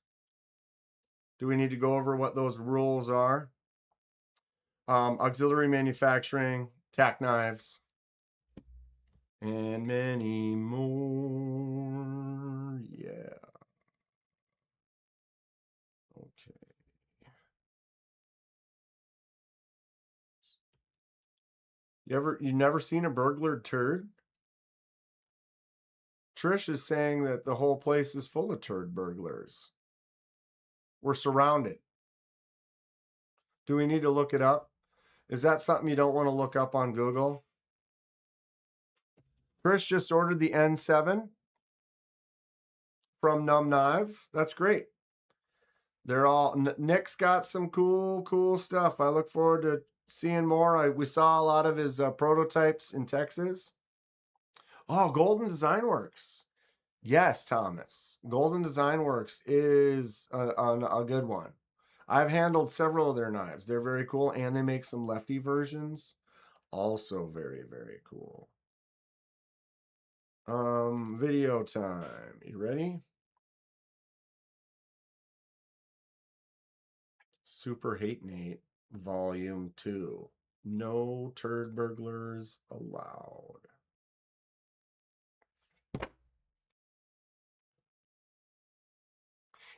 Do we need to go over what those rules are? Auxiliary manufacturing, tack knives, and many more. Yeah. Okay. You never seen a burglar turd? Trish is saying that the whole place is full of turd burglars. We're surrounded. Do we need to look it up? Is that something you don't want to look up on Google? Trish just ordered the N7 from Numb Knives. That's great. They're all, Nick's got some cool stuff. I look forward to seeing more. We saw a lot of his prototypes in Texas. Oh, Golden Design Works. Yes, Thomas. Golden Design Works is a good one. I've handled several of their knives. They're very cool, and they make some lefty versions. Also very, very cool. Video time. You ready? Super hate Nate. Volume 2. No turd burglars allowed.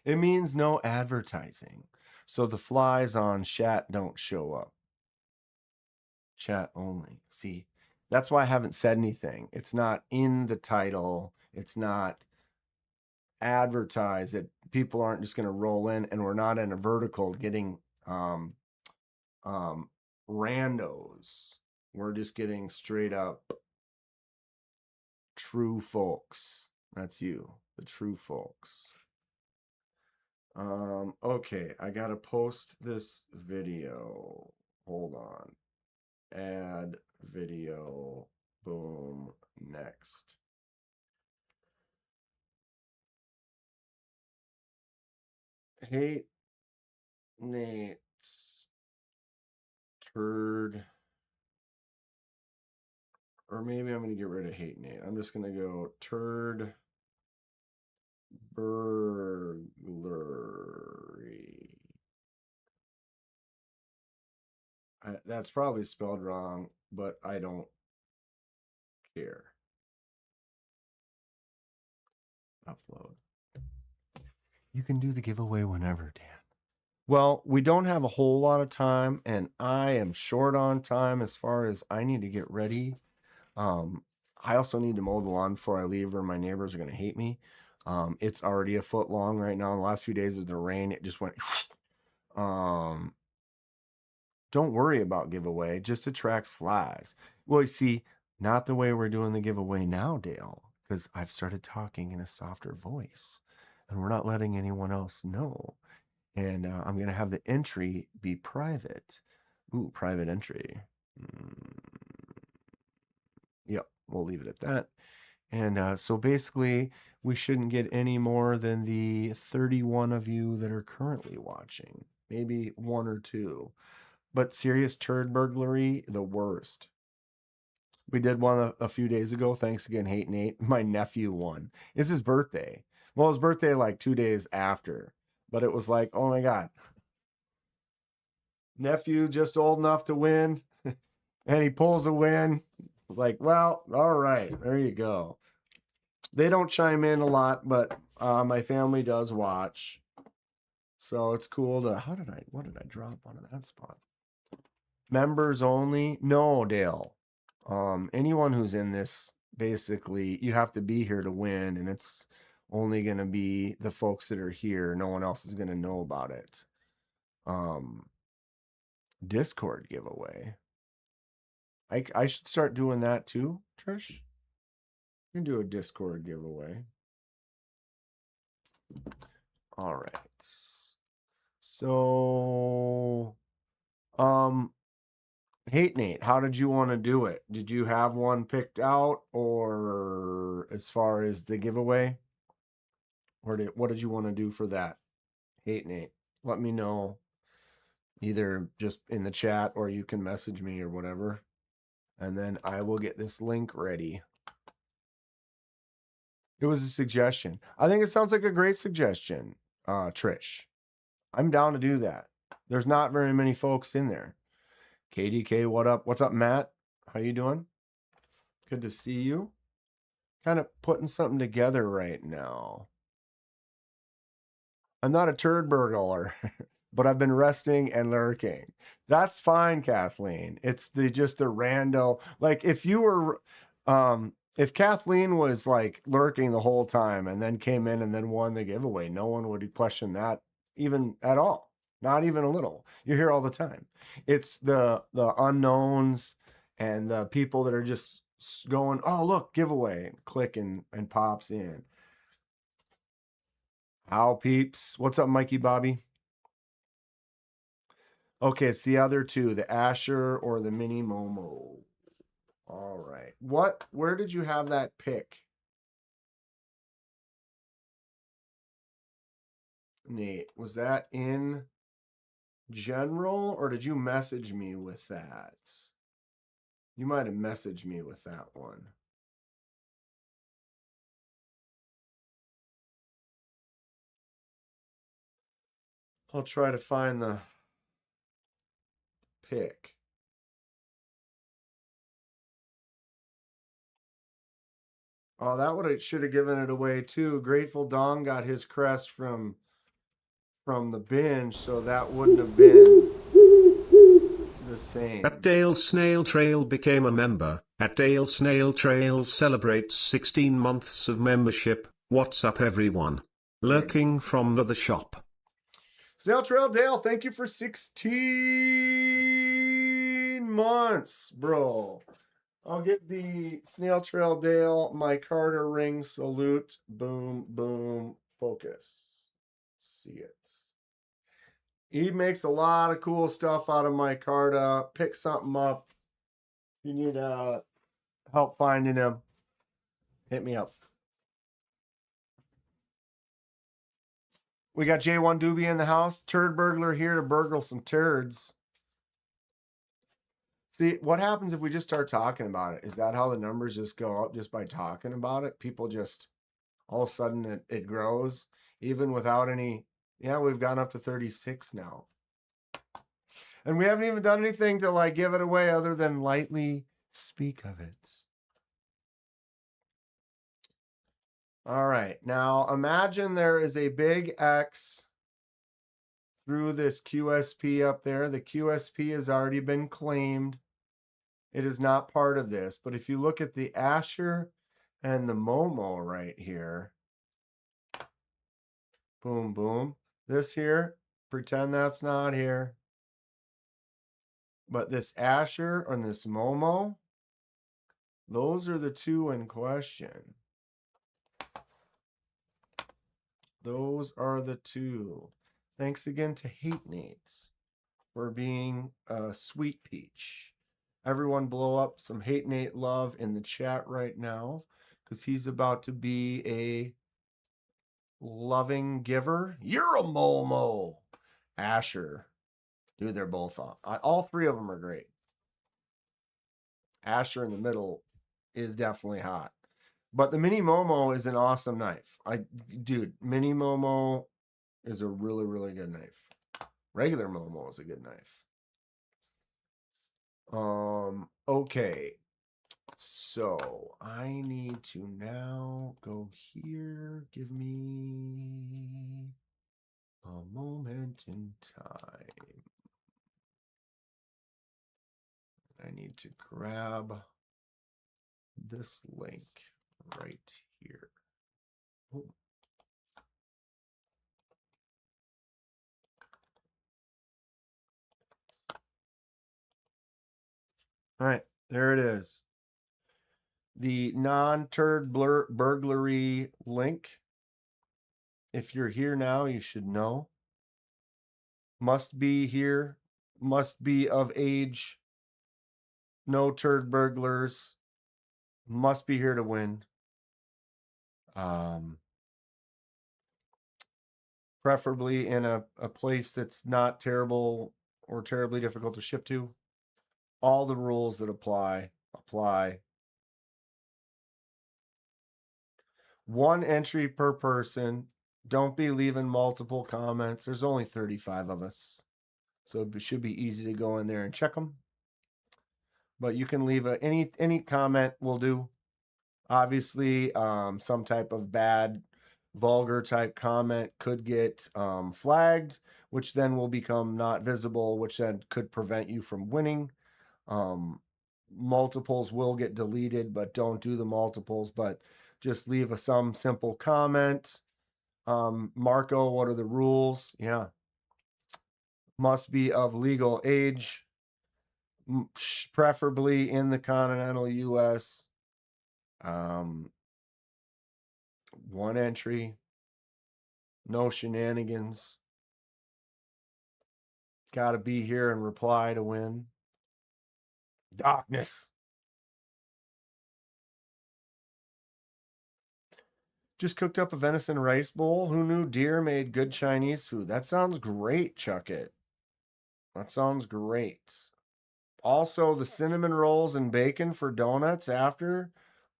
It means no advertising. So the flies on chat don't show up. Chat only. See, that's why I haven't said anything. It's not in the title. It's not advertised. That people aren't just going to roll in, and we're not in a vertical getting randos. We're just getting straight up true folks. That's you, the true folks. Okay, I gotta post this video. Hold on. Add video. Boom. Next. Hate Nate's turd. Or maybe I'm gonna get rid of Hate Nate. I'm just gonna go turd burglary. That's probably spelled wrong, but I don't care. Upload. You can do the giveaway whenever, Dan. Well, we don't have a whole lot of time, and I am short on time as far as I need to get ready. I also need to mow the lawn before I leave, or my neighbors are going to hate me. It's already a foot long right now. In the last few days of the rain, it just went. Don't worry about giveaway, just attracts flies. Well, you see, not the way we're doing the giveaway now, Dale, because I've started talking in a softer voice, and we're not letting anyone else know. And I'm going to have the entry be private. Ooh, private entry. Yep, we'll leave it at that. And so basically, we shouldn't get any more than the 31 of you that are currently watching. Maybe one or two. But serious turd burglary, the worst. We did one a few days ago. Thanks again, Hate Nate. My nephew won. It's his birthday. Well, his birthday like 2 days after. But it was like, oh my God. Nephew just old enough to win. And he pulls a win. Like, well, all right. There you go. They don't chime in a lot, but my family does watch. So it's cool to, what did I drop onto that spot? Members only? No, Dale. Anyone who's in this, basically, you have to be here to win, and it's only going to be the folks that are here. No one else is going to know about it. Discord giveaway. I should start doing that too, Trish. You can do a Discord giveaway. All right. So, Hate Nate, how did you want to do it? Did you have one picked out, or as far as the giveaway? Or what did you want to do for that? Hate Nate, let me know either just in the chat or you can message me or whatever. And then I will get this link ready. It was a suggestion. I think it sounds like a great suggestion, Trish. I'm down to do that. There's not very many folks in there. KDK, what up? What's up, Matt? How you doing? Good to see you. Kind of putting something together right now. I'm not a turd burglar, but I've been resting and lurking. That's fine, Kathleen. It's just the rando. Like if you were, if Kathleen was like lurking the whole time and then came in and then won the giveaway, no one would question that even at all. Not even a little. You hear all the time. It's the unknowns and the people that are just going, oh, look, giveaway, and click and pops in. How peeps? What's up, Mikey Bobby? Okay, it's the other two, the Asher or the Mini Momo. All right. Where did you have that pick? Nate, was that in general or did you message me with that? You might have messaged me with that one. I'll try to find the pick. Oh, that would have should have given it away too. Grateful Dawn got his crest from the binge, so that wouldn't have been the same. At Dale Snail Trail became a member. At Dale Snail Trail celebrates 16 months of membership. What's up, everyone? Lurking from the shop. Snail Trail Dale, thank you for 16 months, bro. I'll get the Snail Trail Dale, my Carter ring salute. Boom, boom, focus. See it. He makes a lot of cool stuff out of my Carta. Pick something up. If you need help finding him, hit me up. We got J1 Doobie in the house. Turd burglar here to burgle some turds. See, what happens if we just start talking about it? Is that how the numbers just go up just by talking about it? People just, all of a sudden it grows, even without any, yeah, we've gone up to 36 now. And we haven't even done anything to like give it away other than lightly speak of it. All right, now imagine there is a big X through this QSP up there. The QSP has already been claimed. It is not part of this, but if you look at the Asher and the Momo right here, boom, boom. This here, pretend that's not here. But this Asher and this Momo, those are the two in question. Those are the two. Thanks again to Hate Nates for being a sweet peach. Everyone blow up some Hate Nate love in the chat right now, because he's about to be a loving giver. You're a Momo. Asher. Dude, they're both on. All three of them are great. Asher in the middle is definitely hot. But the Mini Momo is an awesome knife. Dude, Mini Momo is a really, really good knife. Regular Momo is a good knife. Okay. So I need to now go here. Give me a moment in time. I need to grab this link right here. Oh. All right, there it is. The non-turd burglary link. If you're here now, you should know. Must be here. Must be of age. No turd burglars. Must be here to win. Preferably in a place that's not terrible or terribly difficult to ship to. All the rules that apply. One entry per person. Don't be leaving multiple comments. There's only 35 of us, so it should be easy to go in there and check them. But you can leave any comment will do. Obviously, some type of bad, vulgar type comment could get flagged, which then will become not visible, which then could prevent you from winning. Multiples will get deleted, but don't do the multiples, but just leave some simple comment. Marco, what are the rules? Yeah. Must be of legal age, preferably in the continental US. One entry, no shenanigans. Got to be here and reply to win. Darkness. Just cooked up a venison rice bowl. Who knew deer made good Chinese food? That sounds great, Chuck It. That sounds great. Also, the cinnamon rolls and bacon for donuts after.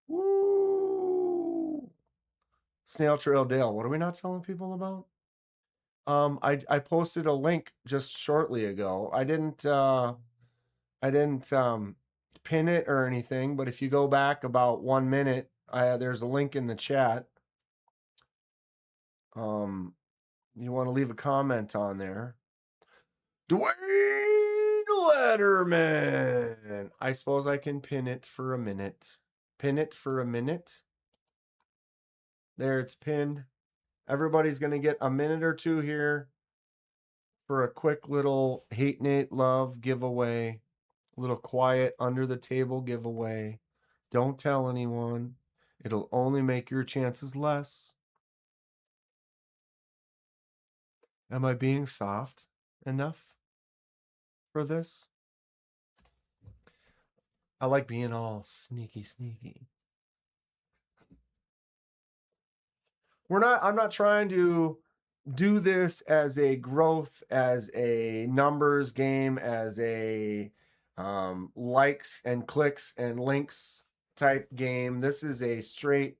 Woo! Snail Trail Dale. What are we not telling people about? I posted a link just shortly ago. I didn't I didn't pin it or anything, but if you go back about 1 minute, there's a link in the chat. You want to leave a comment on there. Dwayne Letterman. I suppose I can pin it for a minute. Pin it for a minute. There, it's pinned. Everybody's going to get a minute or two here for a quick little Hate Nate Love giveaway. A little quiet under the table giveaway. Don't tell anyone. It'll only make your chances less. Am I being soft enough for this? I like being all sneaky. I'm not trying to do this as a growth, as a numbers game, as a likes and clicks and links type game. This is a straight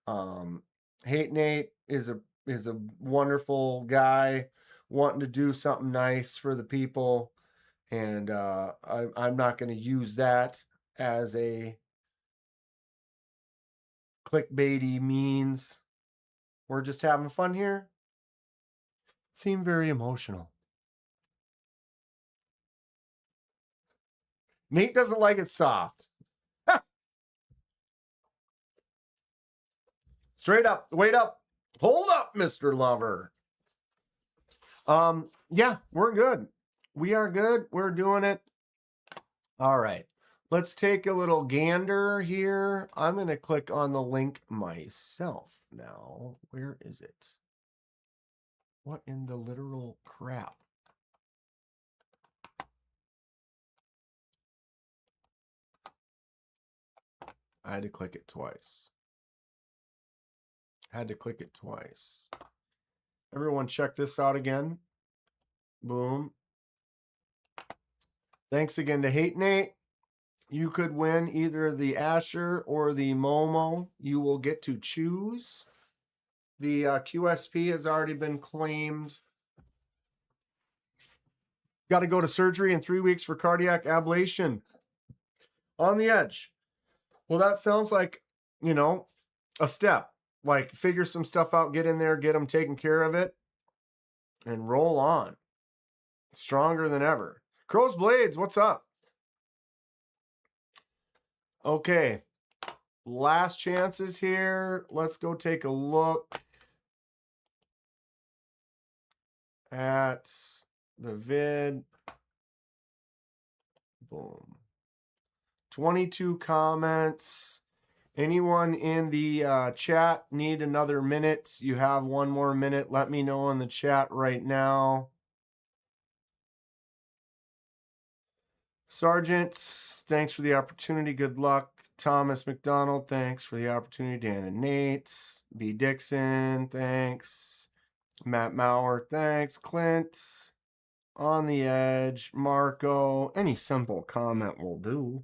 Hate Nate is a wonderful guy wanting to do something nice for the people, and I'm not going to use that as a clickbaity means. We're just having fun here. Seem very emotional. Nate doesn't like it soft. Straight up, wait up, hold up, Mr. Lover. Yeah, we're good. We are good. We're doing it. All right. Let's take a little gander here. I'm going to click on the link myself now. Where is it? What in the literal crap? I had to click it twice. Everyone check this out again. Boom. Thanks again to Hate Nate. You could win either the Asher or the Momo. You will get to choose. The QSP has already been claimed. Got to go to surgery in 3 weeks for cardiac ablation. On the edge. Well, that sounds like, a step. Like, figure some stuff out, get in there, get them taken care of it, and roll on. Stronger than ever. Crow's Blades, what's up? Okay. Last chances here. Let's go take a look at the vid. Boom. 22 comments. Anyone in the chat need another minute? You have 1 more minute. Let me know in the chat right now. Sergeant, thanks for the opportunity. Good luck. Thomas McDonald, thanks for the opportunity. Dan and Nate. B. Dixon, thanks. Matt Maurer, thanks. Clint, on the edge. Marco, any simple comment will do.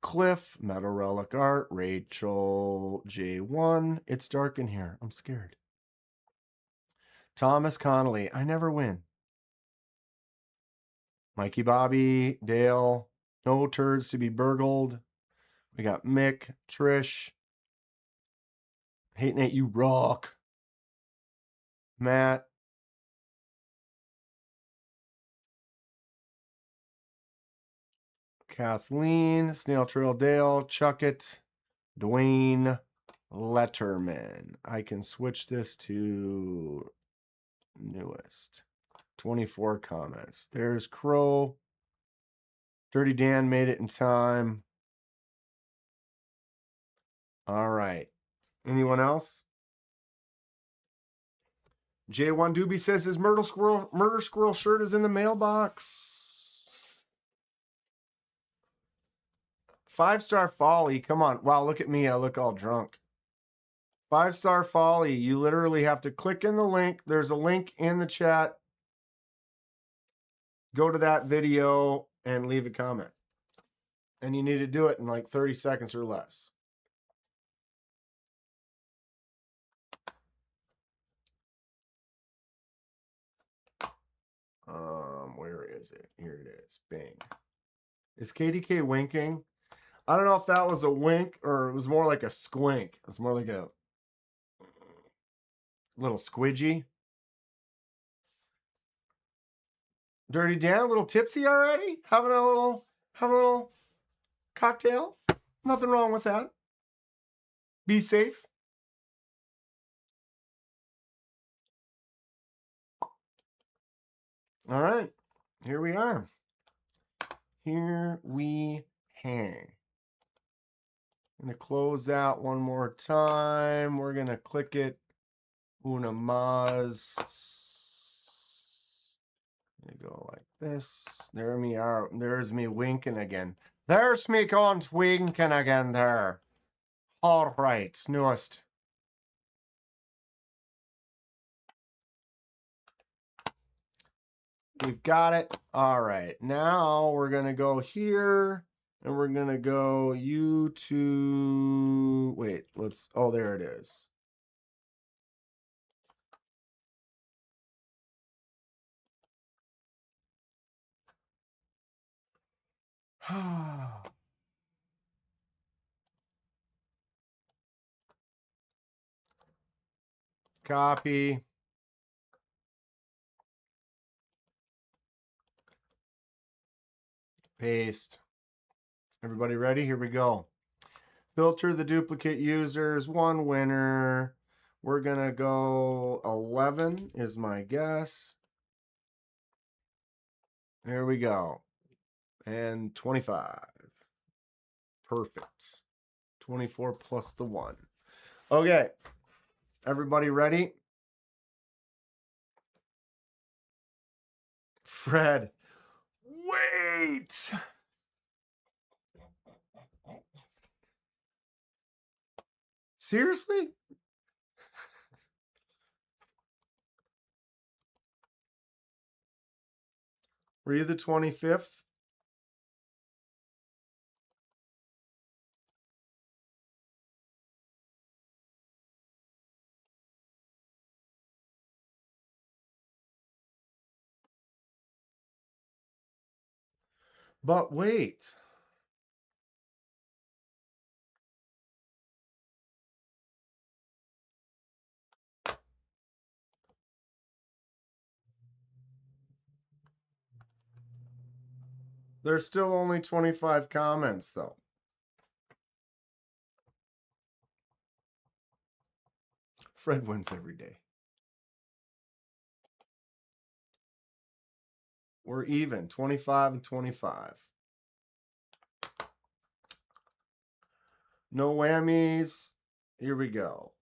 Cliff, Metal Relic Art, Rachel, J1. It's dark in here. I'm scared. Thomas Connolly, I never win. Mikey Bobby, Dale, no turds to be burgled. We got Mick, Trish. Hate Nate, you rock. Matt. Kathleen, Snail Trail Dale, Chuck It, Dwayne Letterman. I can switch this to newest. 24 comments. There's Crow. Dirty Dan made it in time. All right. Anyone else? J1 Doobie says his murder squirrel shirt is in the mailbox. 5-star folly. Come on. Wow, look at me. I look all drunk. 5-star folly. You literally have to click in the link. There's a link in the chat. Go to that video and leave a comment. And you need to do it in like 30 seconds or less. Where is it? Here it is. Bing. Is KDK winking? I don't know if that was a wink or it was more like a squink. It was more like a little squidgy. Dirty Dan, a little tipsy already? Having a little cocktail? Nothing wrong with that. Be safe. All right, here we are. Here we hang. I'm going to close out one more time. We're going to click it. Una mas. Let me go like this. There's me winking again. There's me going winking again there. All right, newest. We've got it. All right, now we're going to go here. And we're going to go YouTube. Wait, oh, there it is. Copy. Paste. Everybody ready? Here we go. Filter the duplicate users. One winner. We're going to go 11 is my guess. There we go. And 25. Perfect. 24 plus the 1. Okay. Everybody ready? Fred. Wait. Seriously? Were you the 25th? But wait. There's still only 25 comments, though. Fred wins every day. We're even, 25 and 25. No whammies. Here we go.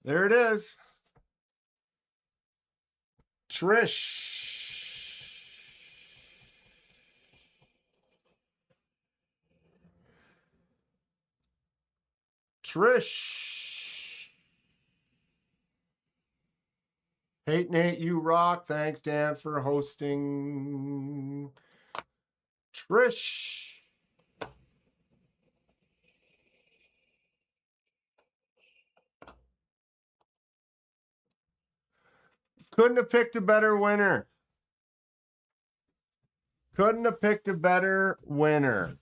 There it is. Trish. Hate Nate, you rock. Thanks, Dan, for hosting. Trish. Couldn't have picked a better winner. Couldn't have picked a better winner.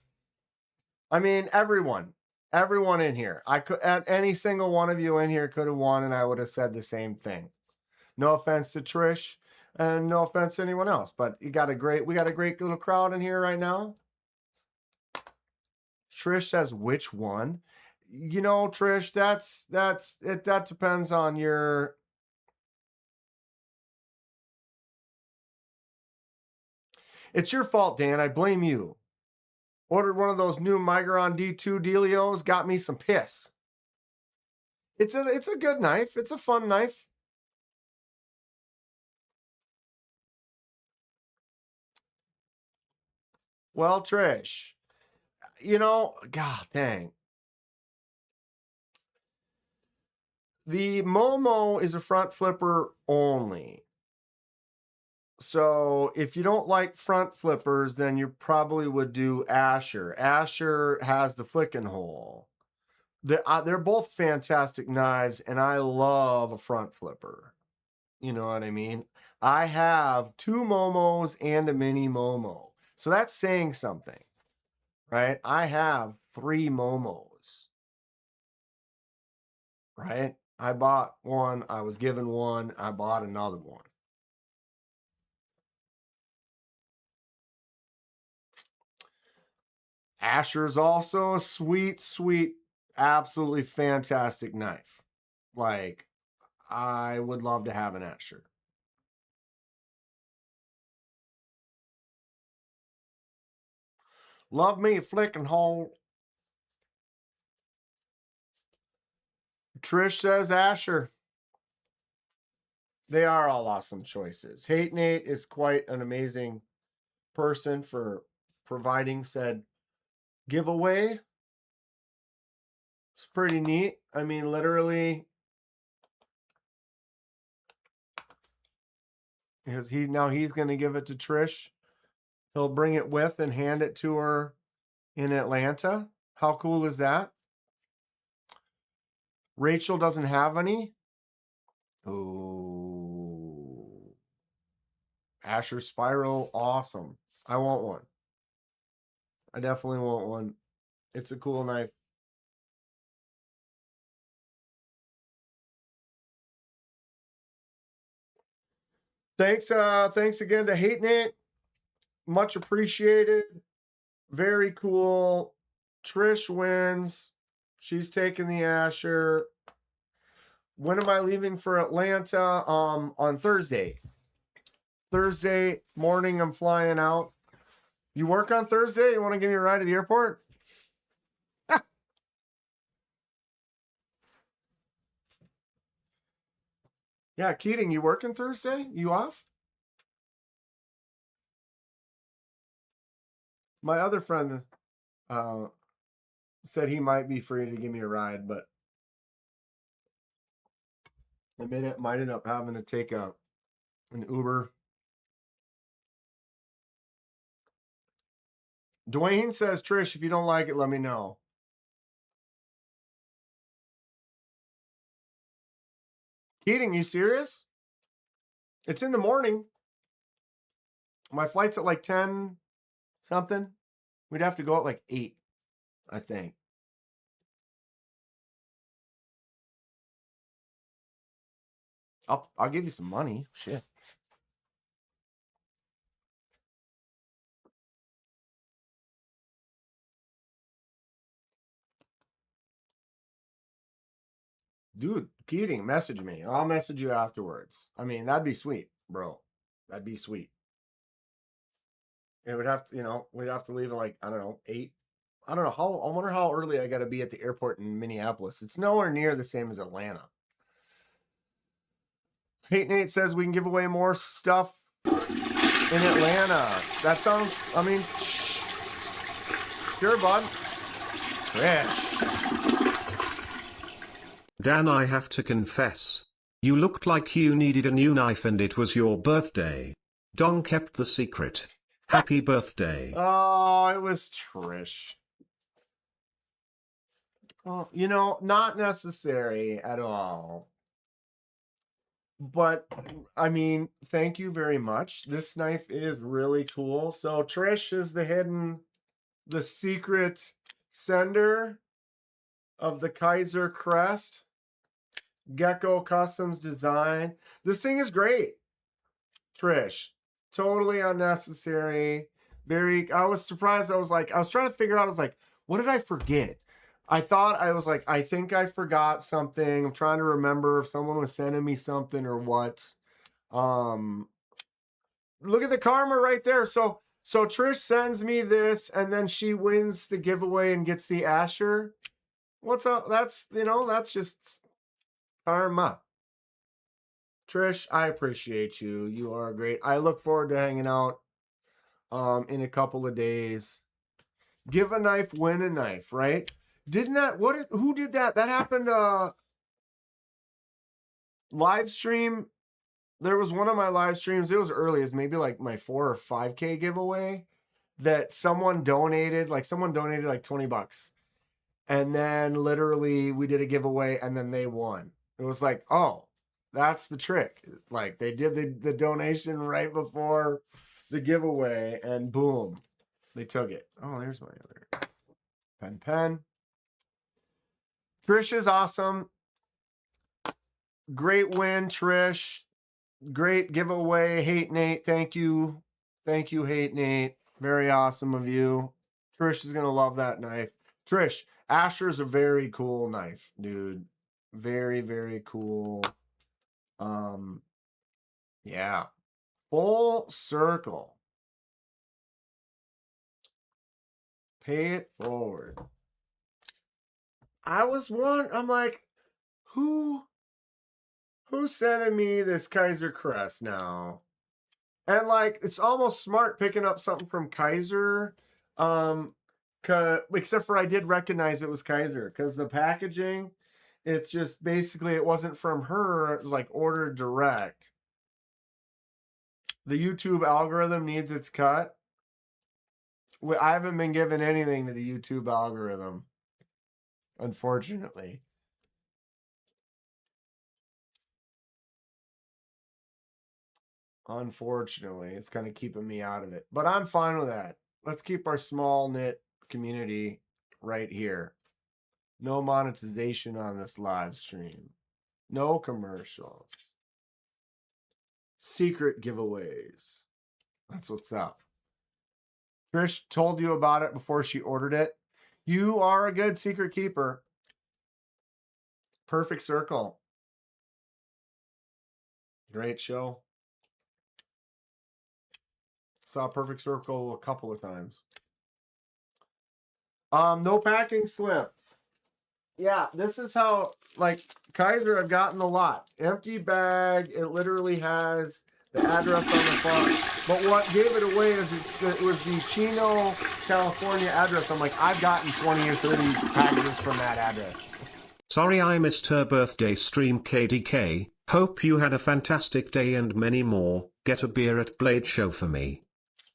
I mean, everyone in here. Any single one of you in here could have won, and I would have said the same thing. No offense to Trish, and no offense to anyone else, but we got a great little crowd in here right now. Trish says, which one? You know, Trish, that depends on your. It's your fault, Dan. I blame you. Ordered one of those new Migron D2 dealios. Got me some piss. It's a good knife. It's a fun knife. Well, Trish, you know, God dang. The Momo is a front flipper only. So if you don't like front flippers, then you probably would do Asher. Asher has the flicking hole. They're both fantastic knives, and I love a front flipper. You know what I mean? I have 2 Momos and a mini Momo. So that's saying something, right? I have 3 Momos, right? I bought one. I was given one. I bought another one. Asher's also a sweet, sweet, absolutely fantastic knife. Like, I would love to have an Asher. Love me a flicking hole. Trish says Asher. They are all awesome choices. Hate Nate is quite an amazing person for providing said giveaway. It's pretty neat. I mean, literally, because he's going to give it to Trish. He'll bring it with and hand it to her in Atlanta. How cool is that? Rachel doesn't have any. Oh, Asher Spiral, awesome. I want one. I definitely want one. It's a cool knife. Thanks again to Hate Nate. Much appreciated. Very cool. Trish wins. She's taking the Asher. When am I leaving for Atlanta? On Thursday. Thursday morning, I'm flying out. You work on Thursday? You want to give me a ride to the airport? Yeah, Keating, you working Thursday? You off? My other friend said he might be free to give me a ride, but I might end up having to take an Uber. Dwayne says, Trish, if you don't like it, let me know. Keating, you serious? It's in the morning. My flight's at like 10 something. We'd have to go at like 8, I think. I'll give you some money. Shit. Dude, Keating, message me. I'll message you afterwards. I mean, that'd be sweet, bro. That'd be sweet. It would have to, we'd have to leave at like, I don't know, 8. I don't know I wonder how early I got to be at the airport in Minneapolis. It's nowhere near the same as Atlanta. Hate Nate says we can give away more stuff in Atlanta. That sounds, I mean, sure, bud. Trish. Dan, I have to confess. You looked like you needed a new knife and it was your birthday. Don kept the secret. Happy birthday. Oh, it was Trish. Oh, not necessary at all. But, I mean, thank you very much. This knife is really cool. So, Trish is the secret sender of the Kizer crest. Gecko Customs design. This thing is great. Trish, totally unnecessary. I was surprised. I was trying to figure out, what did I forget? I think I forgot something. I'm trying to remember if someone was sending me something or what. Look at the karma right there. So Trish sends me this and then she wins the giveaway and gets the Asher. What's up? That's just karma. Trish, I appreciate you. You are great. I look forward to hanging out in a couple of days. Give a knife, win a knife, right? Who did that? That happened live stream there was one of my live streams, it was early, it was maybe like my 4 or 5K giveaway that someone donated like $20. And then literally we did a giveaway and then they won. It was like, oh, that's the trick. Like they did the donation right before the giveaway and boom, they took it. Oh, there's my other pen. Trish is awesome. Great win, Trish. Great giveaway. Hate Nate. Thank you. Thank you, Hate Nate. Very awesome of you. Trish is going to love that knife. Trish, Asher's a very cool knife, dude. Very, very cool. Yeah. Full circle. Pay it forward. I'm like, who's sending me this Kizer crest now? And like, it's almost smart picking up something from Kizer. Except for I did recognize it was Kizer because the packaging, it's just basically, it wasn't from her. It was like ordered direct. The YouTube algorithm needs its cut. I haven't been given anything to the YouTube algorithm, unfortunately. Unfortunately, it's kind of keeping me out of it. But I'm fine with that. Let's keep our small knit community right here. No monetization on this live stream. No commercials. Secret giveaways. That's what's up. Trish told you about it before she ordered it. You are a good secret keeper. Perfect Circle. Great show. Saw Perfect Circle a couple of times. No packing slip. Yeah, this is how, like, Kizer, I've gotten a lot. Empty bag. It literally has the address on the front. But what gave it away is it was the Chino, California address. I'm like, I've gotten 20 or 30 packages from that address. Sorry I missed her birthday stream, KDK. Hope you had a fantastic day and many more. Get a beer at Blade Show for me.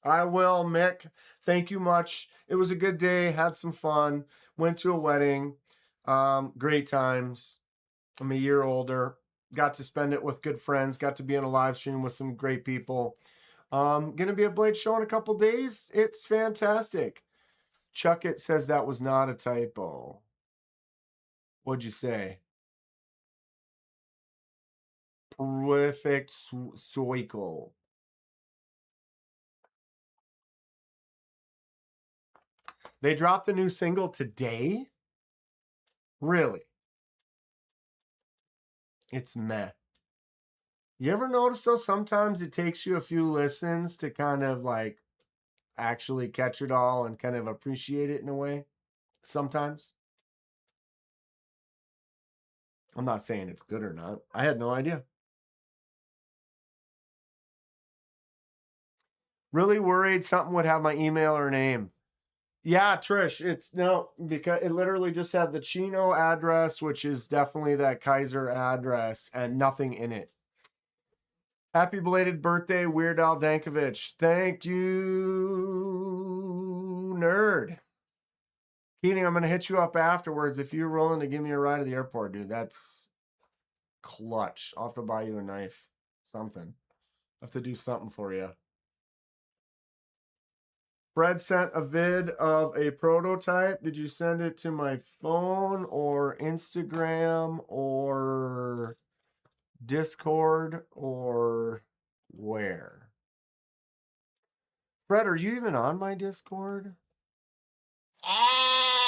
I will, Mick. Thank you much. It was a good day. Had some fun. Went to a wedding. Great times. I'm a year older. Got to spend it with good friends. Got to be on a live stream with some great people. Gonna be a Blade Show in a couple days. It's fantastic. Chuck It says that was not a typo. What'd you say? Perfect Circle. They dropped a new single today? Really? It's meh. You ever notice though, sometimes it takes you a few listens to kind of like actually catch it all and kind of appreciate it in a way? Sometimes. I'm not saying it's good or not. I had no idea. Really worried something would have my email or name. Yeah, Trish, it's no, because it literally just had the Chino address, which is definitely that Kizer address, and nothing in it. Happy belated birthday, Weird Al Dankovich. Thank you, nerd. Keating, I'm going to hit you up afterwards if you're willing to give me a ride to the airport, dude. That's clutch. I'll have to buy you a knife. Something. I'll have to do something for you. Fred sent a vid of a prototype. Did you send it to my phone or Instagram or Discord or where? Fred, are you even on my Discord?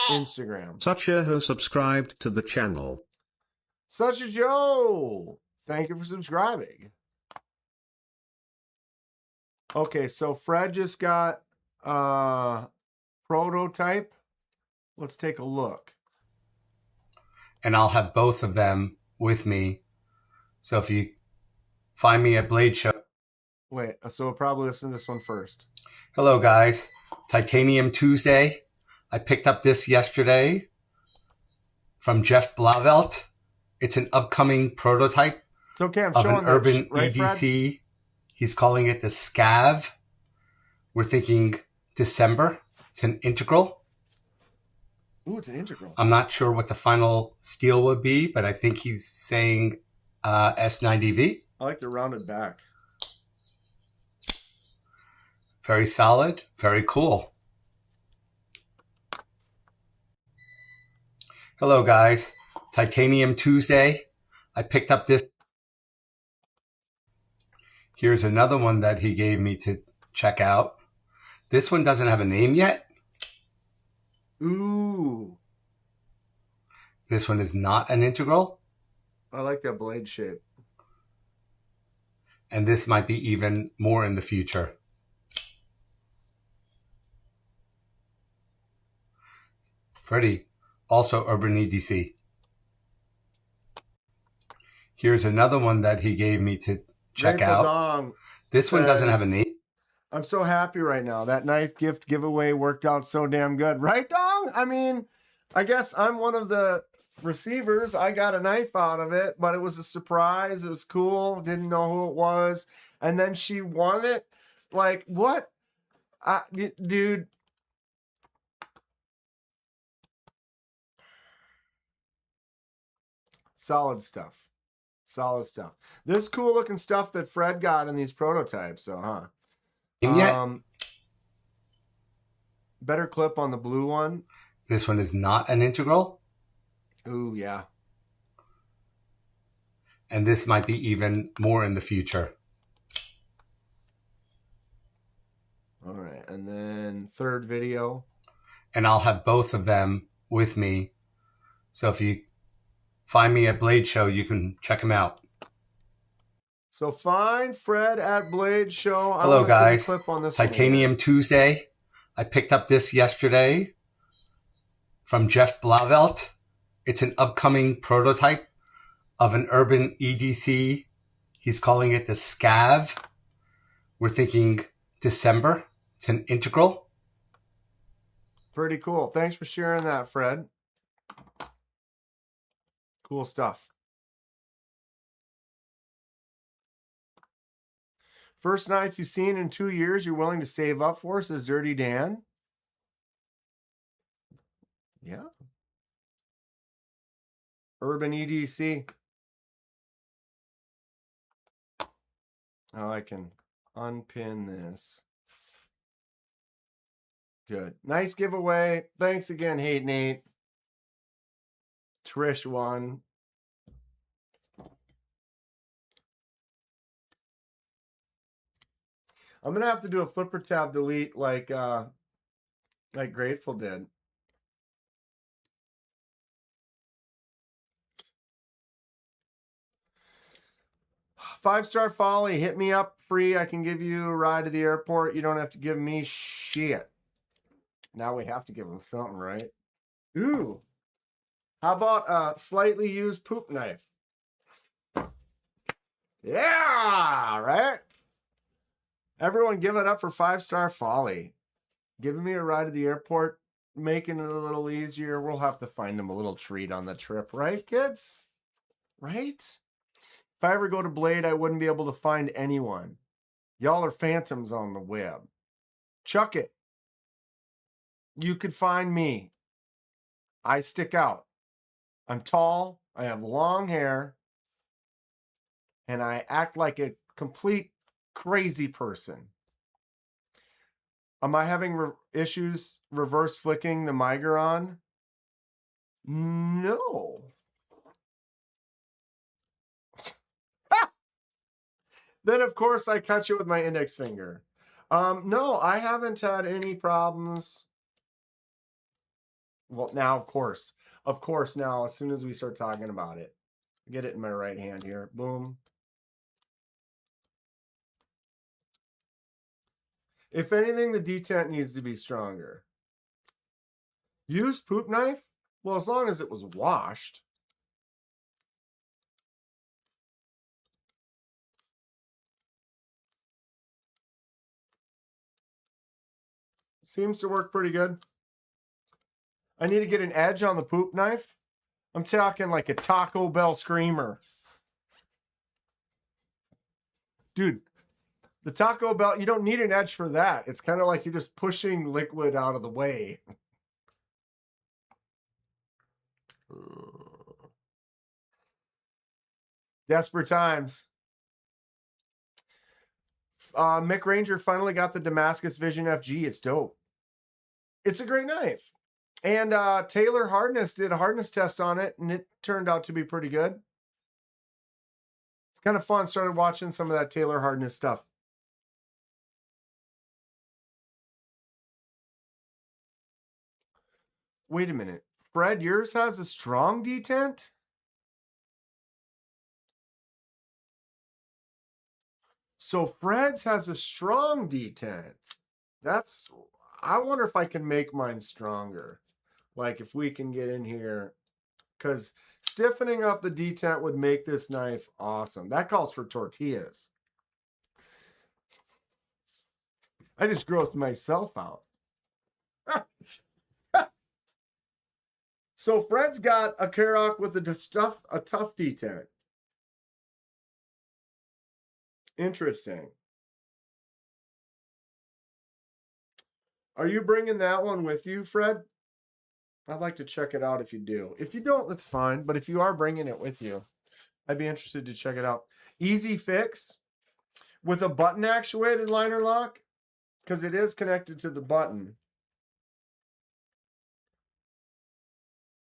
Instagram. Such a who subscribed to the channel. Such a Joe. Thank you for subscribing. Okay, so Fred just got prototype. Let's take a look. And I'll have both of them with me. So if you find me at Blade Show. Wait, so we'll probably listen to this one first. Hello, guys. Titanium Tuesday. I picked up this yesterday from Jeff Blavelt. It's an upcoming prototype. It's okay. I'm of showing an that, urban right, Fred? EDC. He's calling it the scav. We're thinking December. It's an integral. Ooh, it's an integral. I'm not sure what the final steel would be, but I think he's saying S90V. I like the rounded back. Very solid. Very cool. Hello, guys. Titanium Tuesday. I picked up this. Here's another one that he gave me to check out. This one doesn't have a name yet. Ooh. This one is not an integral. I like that blade shape. And this might be even more in the future. Pretty. Also urban EDC. Here's another one that he gave me to check Grateful out. Dong This one doesn't have a says, name. I'm so happy right now. That knife gift giveaway worked out so damn good. Right, Dong? I mean, I guess I'm one of the receivers. I got a knife out of it, but it was a surprise. It was cool. Didn't know who it was. And then she won it. Like, what? Dude. Solid stuff. Solid stuff. This cool looking stuff that Fred got in these prototypes. So, huh? Yet. Better clip on the blue one. This one is not an integral. Ooh, yeah. And this might be even more in the future. All right. And then third video. And I'll have both of them with me. So if you find me at Blade Show, you can check them out. So find Fred at Blade Show. Hello, guys. Clip on this Titanium Tuesday. I picked up this yesterday from Jeff Blavelt. It's an upcoming prototype of an urban EDC. He's calling it the scav. We're thinking December. It's an integral. Pretty cool. Thanks for sharing that, Fred. Cool stuff. First knife you've seen in 2 years you're willing to save up for, says Dirty Dan. Yeah. Urban EDC. Oh, I can unpin this. Good. Nice giveaway. Thanks again, Hate Nate. Trish won. I'm gonna have to do a flipper tab delete like Grateful did. Five-star Folly, hit me up free. I can give you a ride to the airport. You don't have to give me shit. Now we have to give him something, right? Ooh. How about a slightly used poop knife? Yeah, right? Everyone give it up for Five-star Folly. Giving me a ride to the airport, making it a little easier. We'll have to find him a little treat on the trip, right, kids? Right? If I ever go to Blade, I wouldn't be able to find anyone. Y'all are phantoms on the web. Chuck it. You could find me. I stick out. I'm tall. I have long hair. And I act like a complete crazy person. Am I having issues reverse flicking the Migron? No. Then, of course, I cut you with my index finger. No, I haven't had any problems. Well, now, of course, now, as soon as we start talking about it, get it in my right hand here. Boom. If anything, the detent needs to be stronger. Used poop knife? Well, as long as it was washed. Seems to work pretty good. I need to get an edge on the poop knife. I'm talking like a Taco Bell screamer. Dude, the Taco Bell, you don't need an edge for that. It's kind of like you're just pushing liquid out of the way. Desperate times. Mick Ranger finally got the Damascus Vision FG. It's dope. It's a great knife. And Taylor Hardness did a hardness test on it, and it turned out to be pretty good. It's kind of fun. Started watching some of that Taylor Hardness stuff. Wait a minute. Fred, yours has a strong detent? So Fred's has a strong detent. I wonder if I can make mine stronger. Like if we can get in here, because stiffening up the detent would make this knife awesome. That calls for tortillas. I just grossed myself out. So Fred's got a Karoq with a tough detent. Interesting. Are you bringing that one with you, Fred? I'd like to check it out if you do. If you don't, that's fine. But if you are bringing it with you, I'd be interested to check it out. Easy fix with a button actuated liner lock, because it is connected to the button.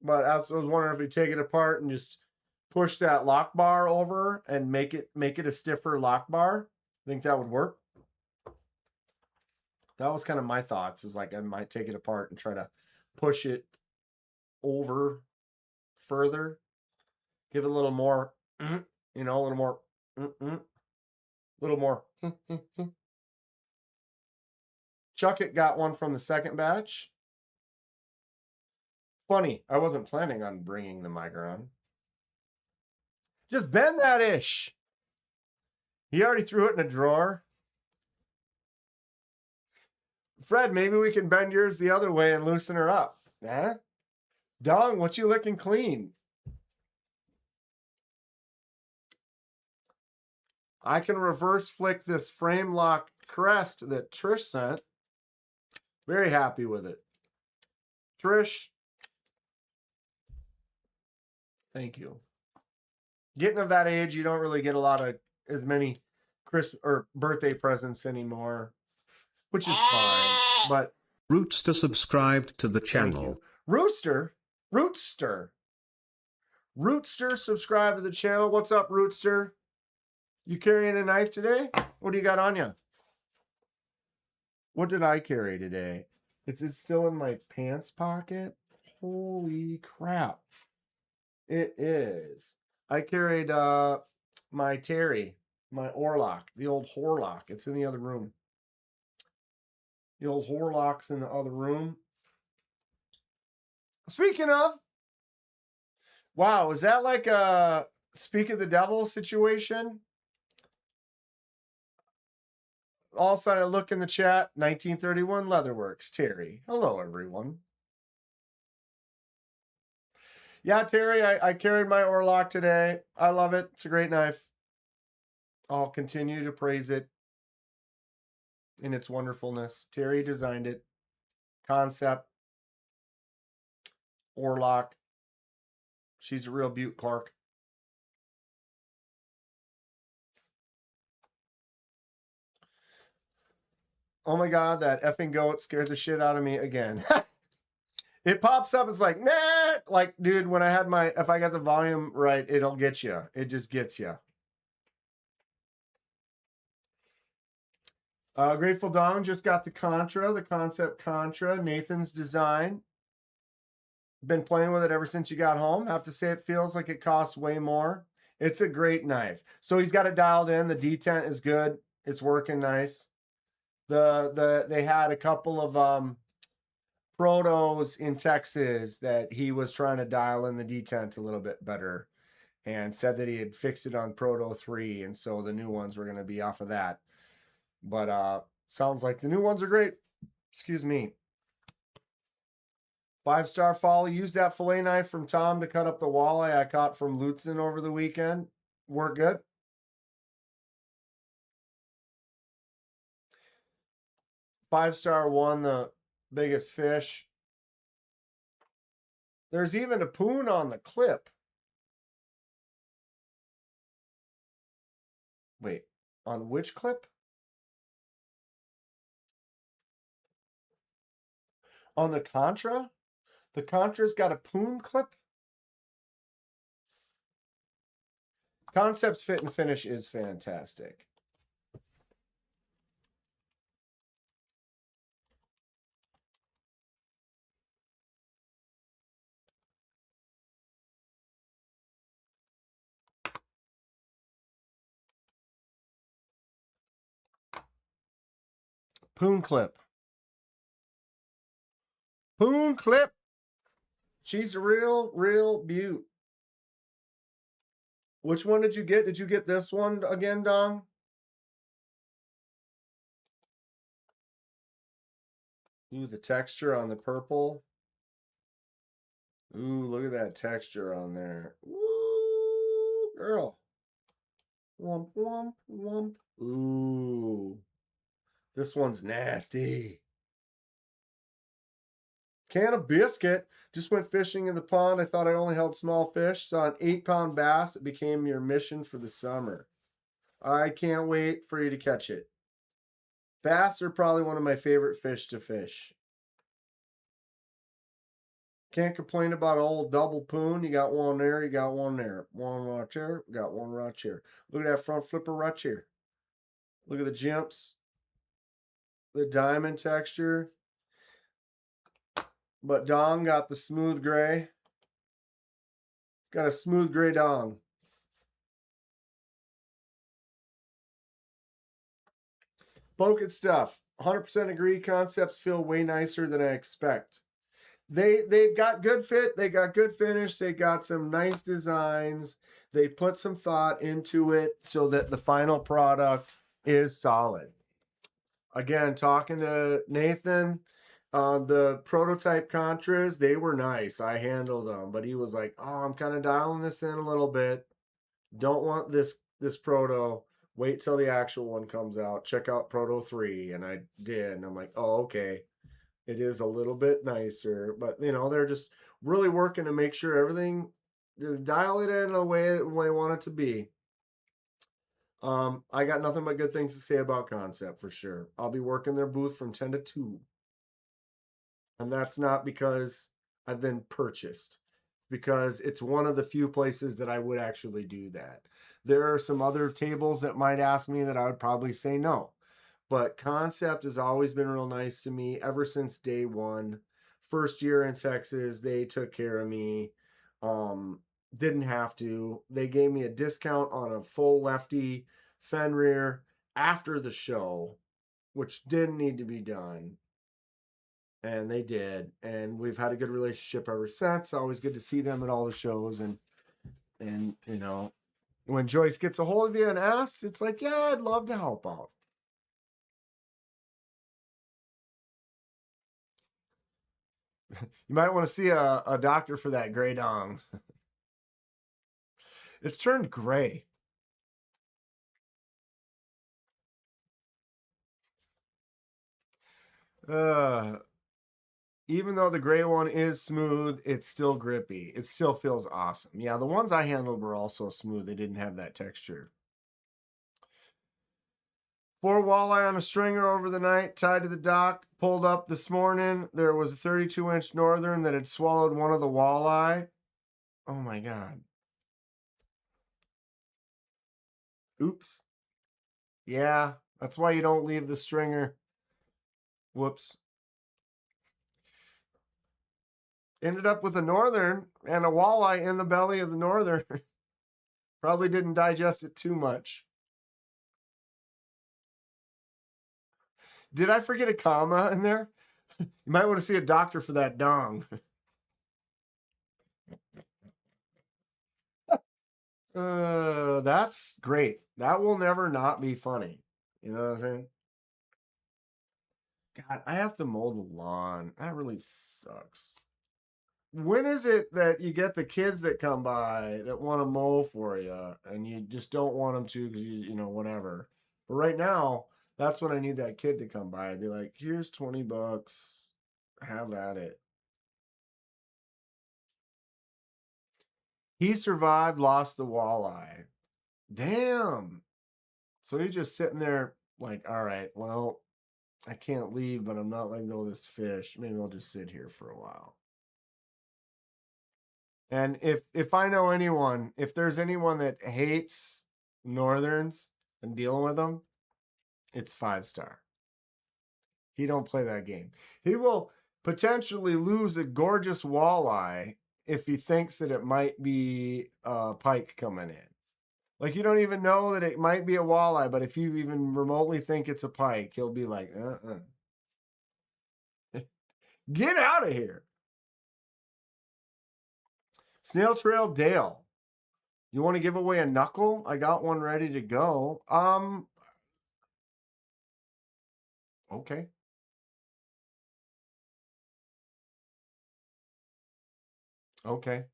But I was wondering if we take it apart and just push that lock bar over and make it a stiffer lock bar. I think that would work. That was kind of my thoughts. Is like I might take it apart and try to push it over further. Give it a little more, a little more, little more. Chuck It got one from the second batch. Funny, I wasn't planning on bringing the Migron. Just bend that ish. He already threw it in a drawer. Fred, maybe we can bend yours the other way and loosen her up. Huh? Dong, what you licking clean? I can reverse flick this frame lock crest that Trish sent. Very happy with it. Trish, thank you. Getting of that age, you don't really get a lot of as many Christmas or birthday presents anymore, which is fine. But Rootster subscribed to the channel. Rootster subscribe to the channel. What's up, Rootster? You carrying a knife today? What do you got on you? What did I carry today? Is it still in my pants pocket? Holy crap. It is. I carried my Terry, my Orlock, the old Horlock. It's in the other room. The old Horlock's in the other room. Speaking of, wow, is that like a Speak of the Devil situation? All of a sudden I look in the chat, 1931 Leatherworks, Terry. Hello, everyone. Yeah, Terry, I carried my Orlock today. I love it. It's a great knife. I'll continue to praise it in its wonderfulness. Terry designed it. Kansept. Orlock. She's a real beaut, Clark. Oh my God, that effing goat scared the shit out of me again. It pops up. It's like, nah. Like, dude, when I had if I got the volume right, it'll get you. It just gets you. Grateful Dawn just got the Contra, the Kansept Contra, Nathan's design. Been playing with it ever since you got home. Have to say it feels like it costs way more. It's a great knife. So he's got it dialed in. The detent is good. It's working nice. They had a couple of protos in Texas that he was trying to dial in the detent a little bit better, and said that he had fixed it on Proto 3, and so the new ones were going to be off of that. But sounds like the new ones are great. Excuse me. 5-star follow. Use that fillet knife from Tom to cut up the walleye I caught from Lutzen over the weekend. Worked good. 5-star won the biggest fish. There's even a poon on the clip. Wait, on which clip? On the Contra? The Contra's got a poon clip? Kansept's fit and finish is fantastic. Poon clip. Poon clip. She's a real beaut. Which one did you get? Did you get this one again, Dong? Ooh, the texture on the purple. Ooh, look at that texture on there. Ooh, girl. Womp, womp, womp. Ooh. This one's nasty. Can of biscuit. Just went fishing in the pond. I thought I only held small fish. Saw an 8-pound bass. It became your mission for the summer. I can't wait for you to catch it. Bass are probably one of my favorite fish to fish. Can't complain about an old double poon. You got one there, you got one there. One right there, got one right here. Look at that front flipper right here. Look at the jimps. The diamond texture. But Dong got the smooth gray. Got a smooth gray Dong. Bokeh stuff. 100% agree. Kansepts feel way nicer than I expect. They've got good fit. They got good finish. They got some nice designs. They put some thought into it so that the final product is solid. Again, talking to Nathan, the prototype Contras, they were nice. I handled them, but he was like, "Oh, I'm kind of dialing this in a little bit. Don't want this proto. Wait till the actual one comes out. Check out Proto 3." And I did. And I'm like, "Oh, okay. It is a little bit nicer." But, you know, they're just really working to make sure everything, dial it in the way they want it to be. I got nothing but good things to say about Kansept for sure. I'll be working their booth from 10 to 2. And that's not because I've been purchased. Because it's one of the few places that I would actually do that. There are some other tables that might ask me that I would probably say no. But Kansept has always been real nice to me ever since day one. First year in Texas, they took care of me. Didn't have to. They gave me a discount on a full lefty Fenrir after the show, which didn't need to be done. And they did. And we've had a good relationship ever since. Always good to see them at all the shows. And you know, when Joyce gets a hold of you and asks, it's like, yeah, I'd love to help out. You might want to see a doctor for that gray Dong. It's turned gray. Even though the gray one is smooth, it's still grippy. It still feels awesome. Yeah, the ones I handled were also smooth. They didn't have that texture. 4 walleye on a stringer over the night, tied to the dock, pulled up this morning. There was a 32-inch northern that had swallowed one of the walleye. Oh my God. Oops. Yeah, that's why you don't leave the stringer. Whoops. Ended up with a northern and a walleye in the belly of the northern. Probably didn't digest it too much. Did I forget a comma in there? You might want to see a doctor for that Dong. That's great. That will never not be funny. You know what I'm saying? God, I have to mow the lawn. That really sucks. When is it that you get the kids that come by that want to mow for you and you just don't want them to because you know, whatever. But right now, That's when I need that kid to come by. I'd be like, here's $20. Have at it. He survived, lost the walleye. Damn. So he's just sitting there like, all right, well, I can't leave, but I'm not letting go of this fish. Maybe I'll just sit here for a while. And if I know anyone, if there's anyone that hates Northerns and dealing with them, it's 5-star. He don't play that game. He will potentially lose a gorgeous walleye if he thinks that it might be a pike coming in. Like, you don't even know that it might be a walleye, but if you even remotely think it's a pike, he'll be like, get out of here. Snail Trail Dale. You want to give away a knuckle? I got one ready to go. Okay. Okay.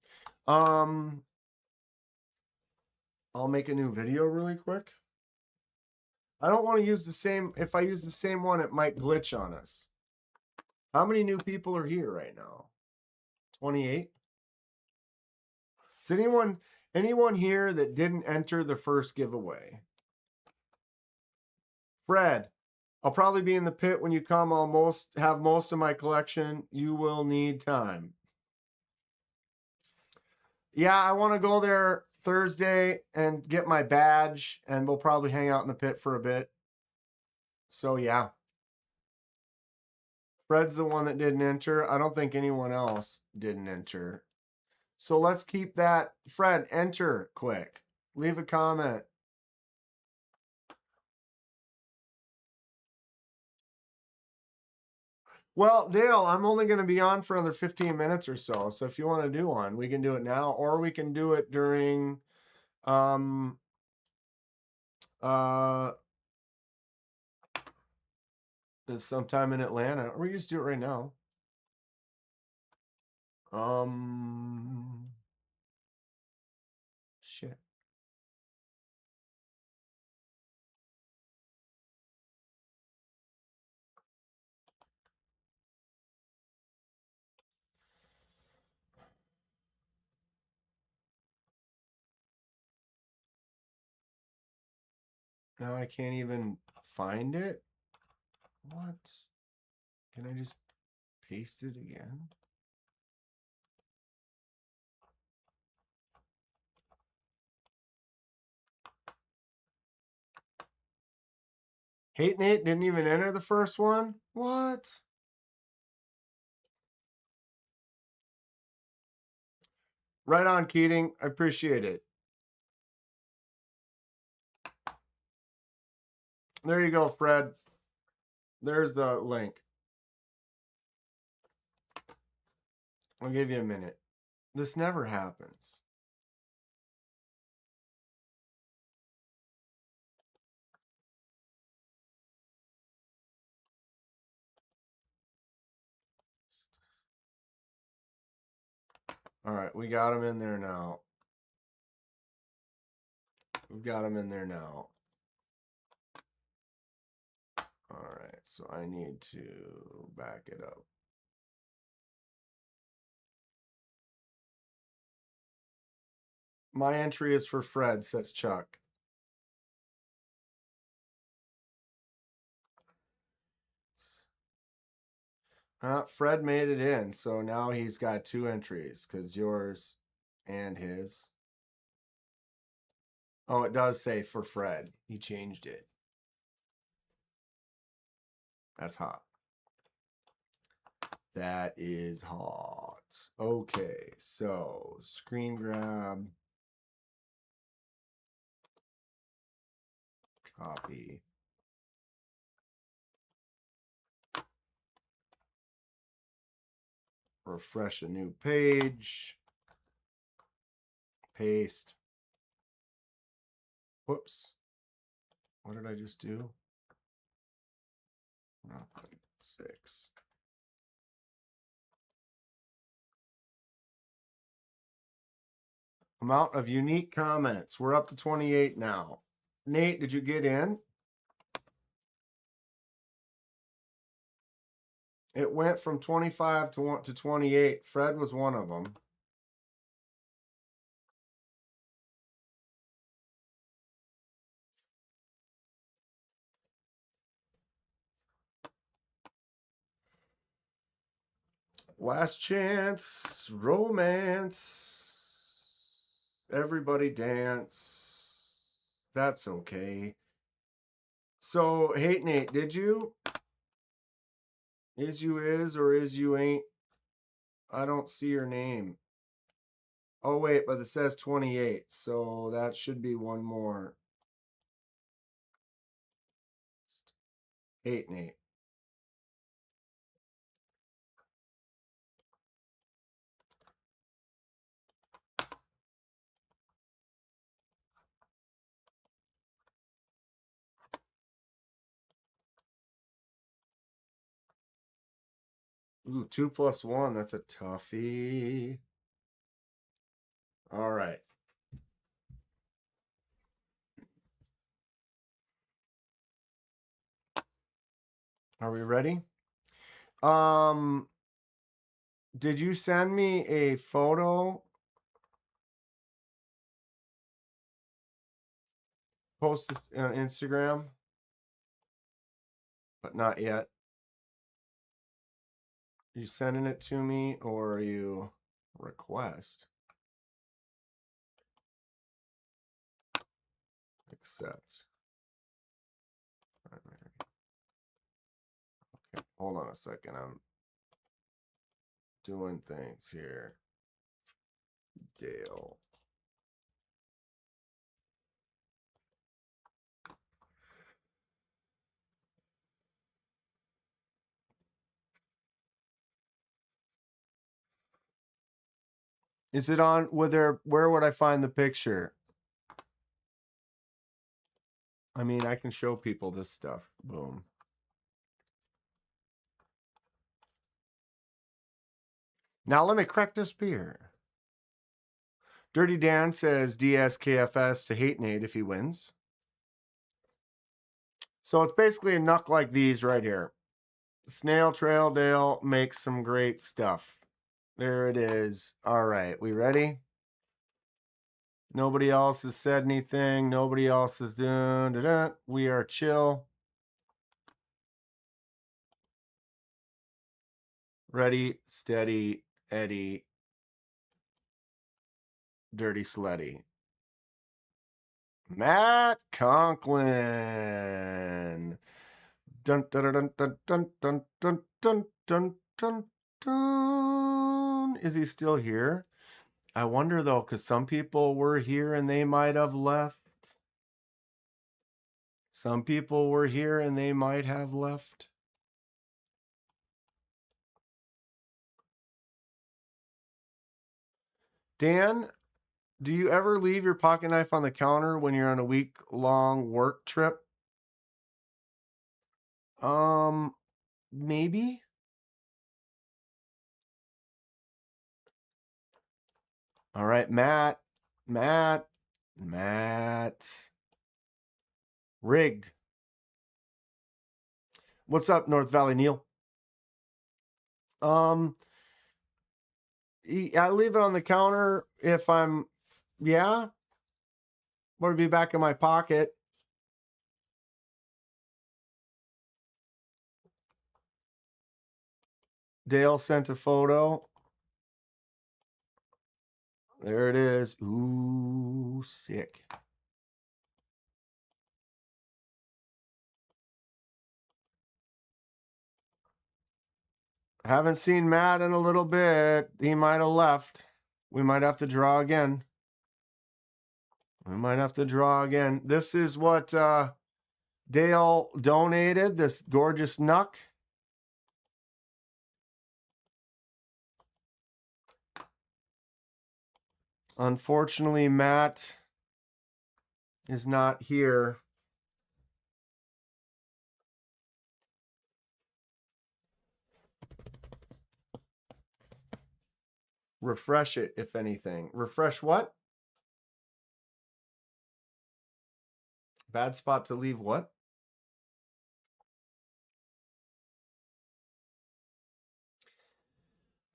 I'll make a new video really quick. I don't want to use the same. If I use the same one, it might glitch on us. How many new people are here right now? 28? Is anyone here that didn't enter the first giveaway? Fred, I'll probably be in the pit when you come. I'll have most of my collection. You will need time. Yeah, I want to go there Thursday and get my badge, and we'll probably hang out in the pit for a bit. So, yeah. Fred's the one that didn't enter. I don't think anyone else didn't enter. So let's keep that. Fred, enter quick. Leave a comment. Well, Dale, I'm only going to be on for another 15 minutes or so. So if you want to do one, we can do it now, or we can do it during sometime in Atlanta, or we can just do it right now. Shit. Now I can't even find it. What? Can I just paste it again? Hate Nate didn't even enter the first one? What? Right on, Keating. I appreciate it. There you go, Fred. There's the link. I'll give you a minute. This never happens. All right, we got him in there now. We've got him in there now. All right, so I need to back it up. My entry is for Fred, says Chuck. Fred made it in, so now he's got 2 entries, because yours and his. Oh, it does say for Fred. He changed it. That's hot. That is hot. Okay, so screen grab. Copy. Refresh a new page. Paste. Whoops. What did I just do? Nothing. 6. Amount of unique comments. We're up to 28 now. Nate, did you get in? It went from 25 to 28. Fred was one of them. Last chance, romance. Everybody dance. That's okay. So, Hate Nate, did you? Is you is or is you ain't? I don't see your name. Oh, wait, but it says 28. So that should be one more. Hate Nate. Ooh, 2 plus 1. That's a toughie. All right. Are we ready? Did you send me a photo? Post it on Instagram? But not yet. You sending it to me or are you request? Accept. Okay, hold on a second. I'm doing things here. Dale. Is it on where would I find the picture? I mean, I can show people this stuff. Boom. Now let me crack this beer. Dirty Dan says DSKFS to Hate Nate if he wins. So it's basically a knuck like these right here. Snail Trail Dale makes some great stuff. There it is. All right, we ready? Nobody else has said anything. Nobody else is doing. Da-da. We are chill. Ready, steady, Eddie. Dirty Sleddy. Matt Conklin. Dun dun dun dun dun dun dun dun dun dun dun. Is he still here? I wonder though, because some people were here and they might have left. Some people were here and they might have left. Dan, do you ever leave your pocket knife on the counter when you're on a week-long work trip? Maybe. All right, Matt. Rigged. What's up, North Valley Neil? I leave it on the counter if I'm, yeah. Want to be back in my pocket. Dale sent a photo. There it is. Ooh, sick. Haven't seen Matt in a little bit. He might have left. We might have to draw again. This is what Dale donated, this gorgeous knuck. Unfortunately, Matt is not here. Refresh it, if anything. Refresh what? Bad spot to leave what?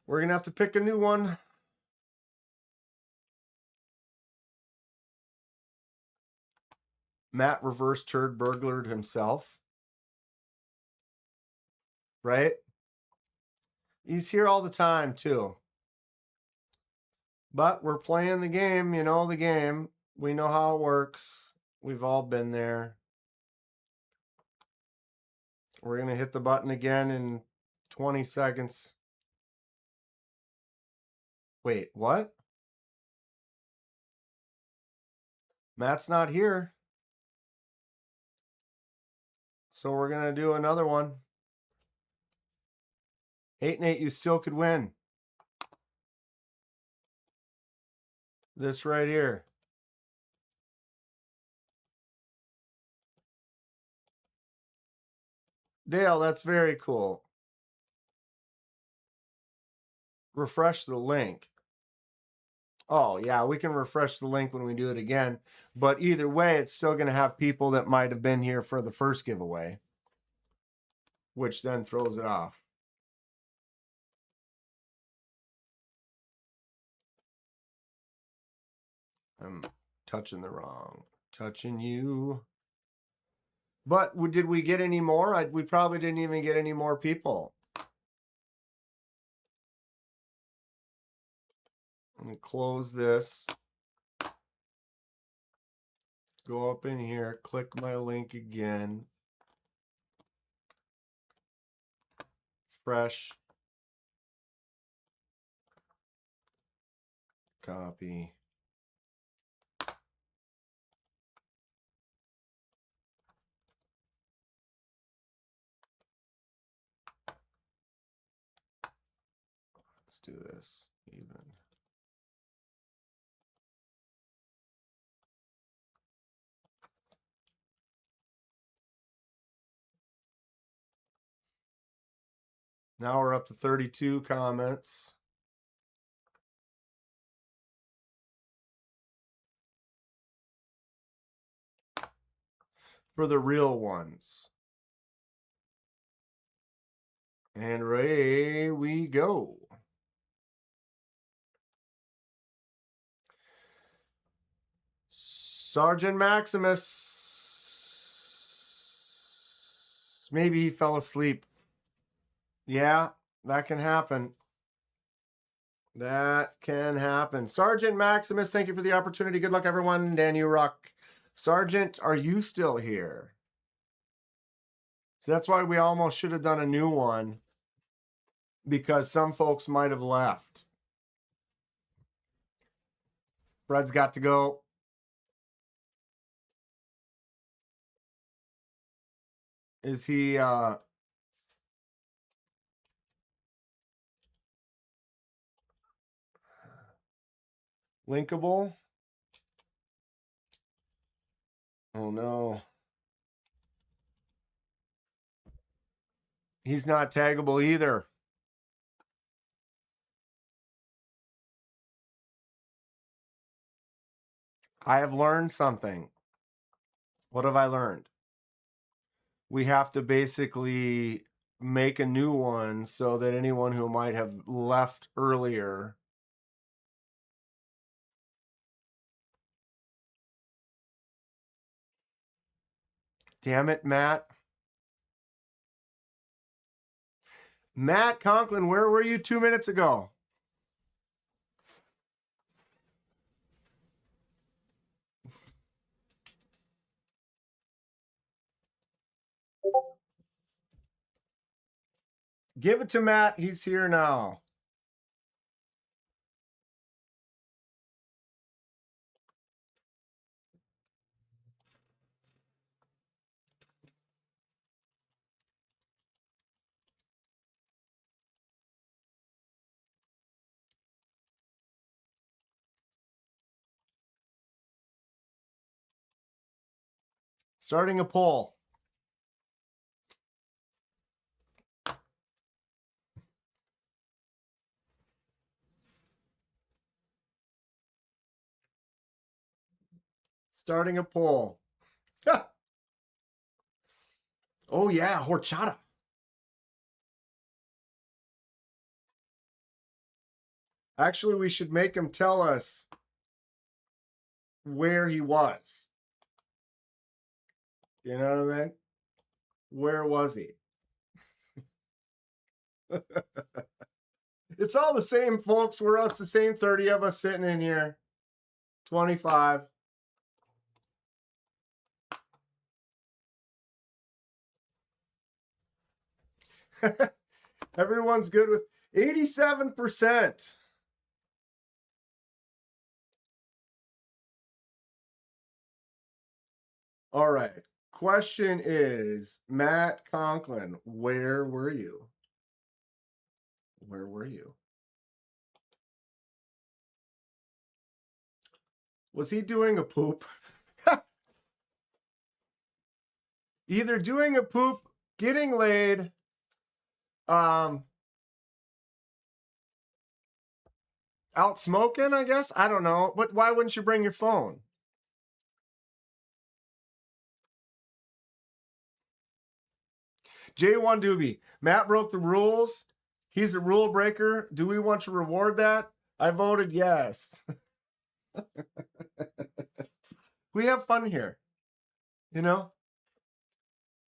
We're going to have to pick a new one. Matt reverse turd burglared himself. Right? He's here all the time, too. But we're playing the game. You know the game. We know how it works. We've all been there. We're going to hit the button again in 20 seconds. Wait, what? Matt's not here. So we're going to do another one. 8 and 8, you still could win. This right here. Dale, that's very cool. Refresh the link. Oh, yeah, we can refresh the link when we do it again. But either way, it's still going to have people that might have been here for the first giveaway, which then throws it off. I'm touching you. But did we get any more? We probably didn't even get any more people. I'm going to close this. Go up in here, click my link again. Fresh. Copy. Let's do this even. Now we're up to 32 comments. For the real ones. And away we go. Sergeant Maximus. Maybe he fell asleep. Yeah, that can happen. That can happen. Sergeant Maximus, thank you for the opportunity. Good luck, everyone. Dan, you rock. Sergeant, are you still here? So that's why we almost should have done a new one, because some folks might have left. Fred's got to go. Is he linkable? Oh no. He's not taggable either. I have learned something. What have I learned? We have to basically make a new one so that anyone who might have left earlier damn it, Matt. Matt Conklin, where were you 2 minutes ago? Give it to Matt. He's here now. Starting a poll. Starting a poll. Oh, yeah, horchata. Actually, we should make him tell us where he was. You know what I mean? Where was he? It's all the same, folks. We're us, the same 30 of us sitting in here. 25. Everyone's good with 87%. All right. Question is, Matt Conklin, where were you? Where were you? Was he doing a poop? Either doing a poop, getting laid, out smoking, I guess. I don't know. But why wouldn't you bring your phone? J1 Doobie, Matt broke the rules. He's a rule breaker. Do we want to reward that? I voted yes. We have fun here. You know?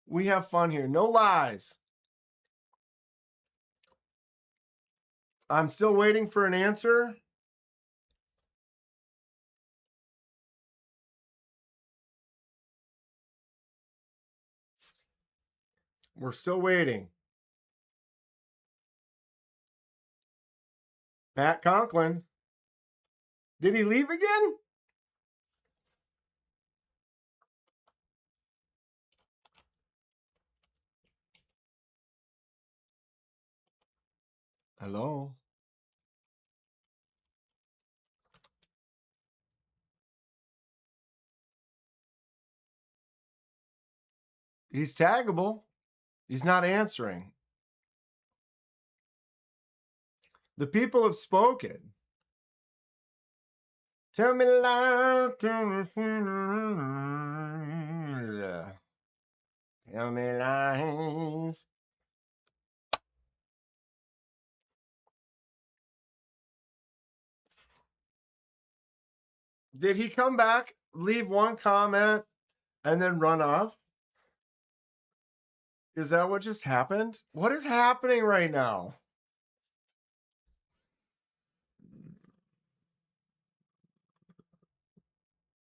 We have fun here. No lies. I'm still waiting for an answer. We're still waiting. Matt Conklin. Did he leave again? Hello? He's taggable. He's not answering. The people have spoken. Tell me lies, tell me lies. Tell me lies. Did he come back, leave one comment, and then run off? Is that what just happened? What is happening right now?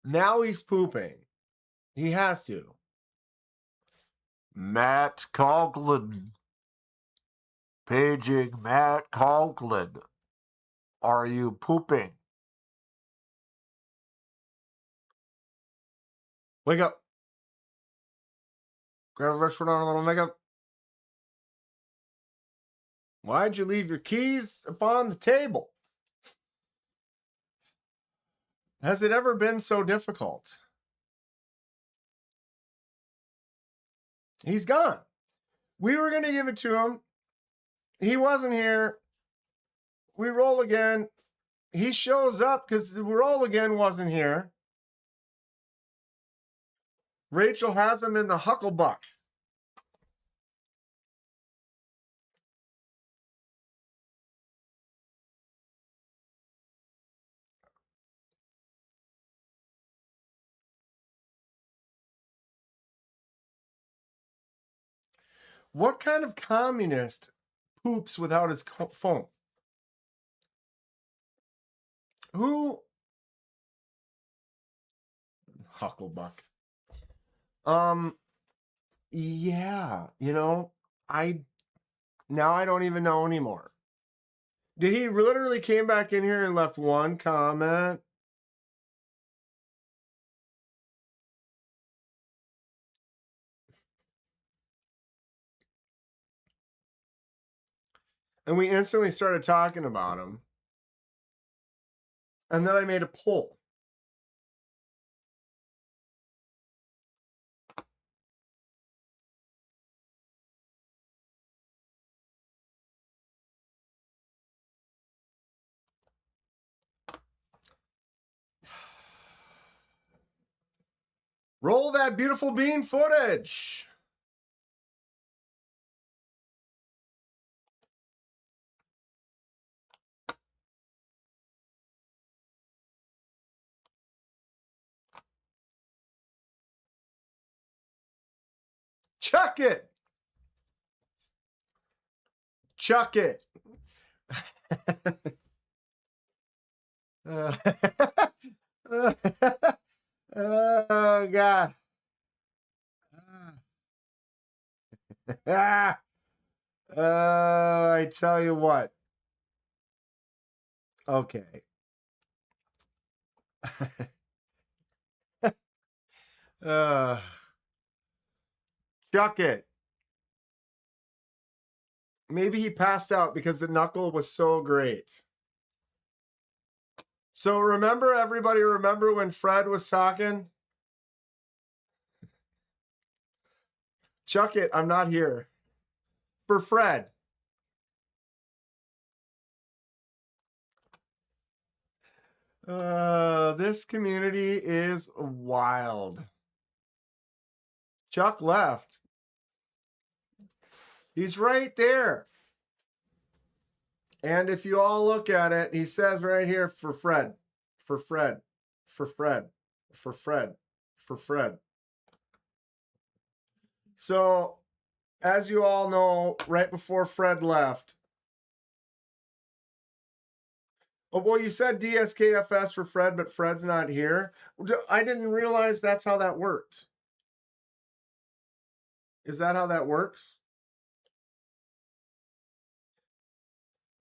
Now he's pooping. He has to. Matt Conklin. Paging Matt Conklin. Are you pooping? Wake up. Grab a brush, put on a little makeup. Why'd you leave your keys upon the table? Has it ever been so difficult? He's gone. We were going to give it to him. He wasn't here. We roll again. He shows up because the roll again wasn't here. Rachel has him in the hucklebuck. What kind of communist poops without his phone? Who? Hucklebuck. Yeah, you know, now I don't even know anymore. Did he literally came back in here and left one comment? And we instantly started talking about him. And then I made a poll. Roll that beautiful bean footage. Chuck it. Chuck it. Oh, God. I tell you what. Okay. Chuck it. Maybe he passed out because the knuckle was so great. So remember, everybody, remember when Fred was talking? Chuck it. I'm not here. For Fred. This community is wild. Chuck left. He's right there. And if you all look at it, he says right here, for Fred, for Fred, for Fred, for Fred, for Fred. So, as you all know, right before Fred left, oh, well, you said DSKFS for Fred, but Fred's not here. I didn't realize that's how that worked. Is that how that works?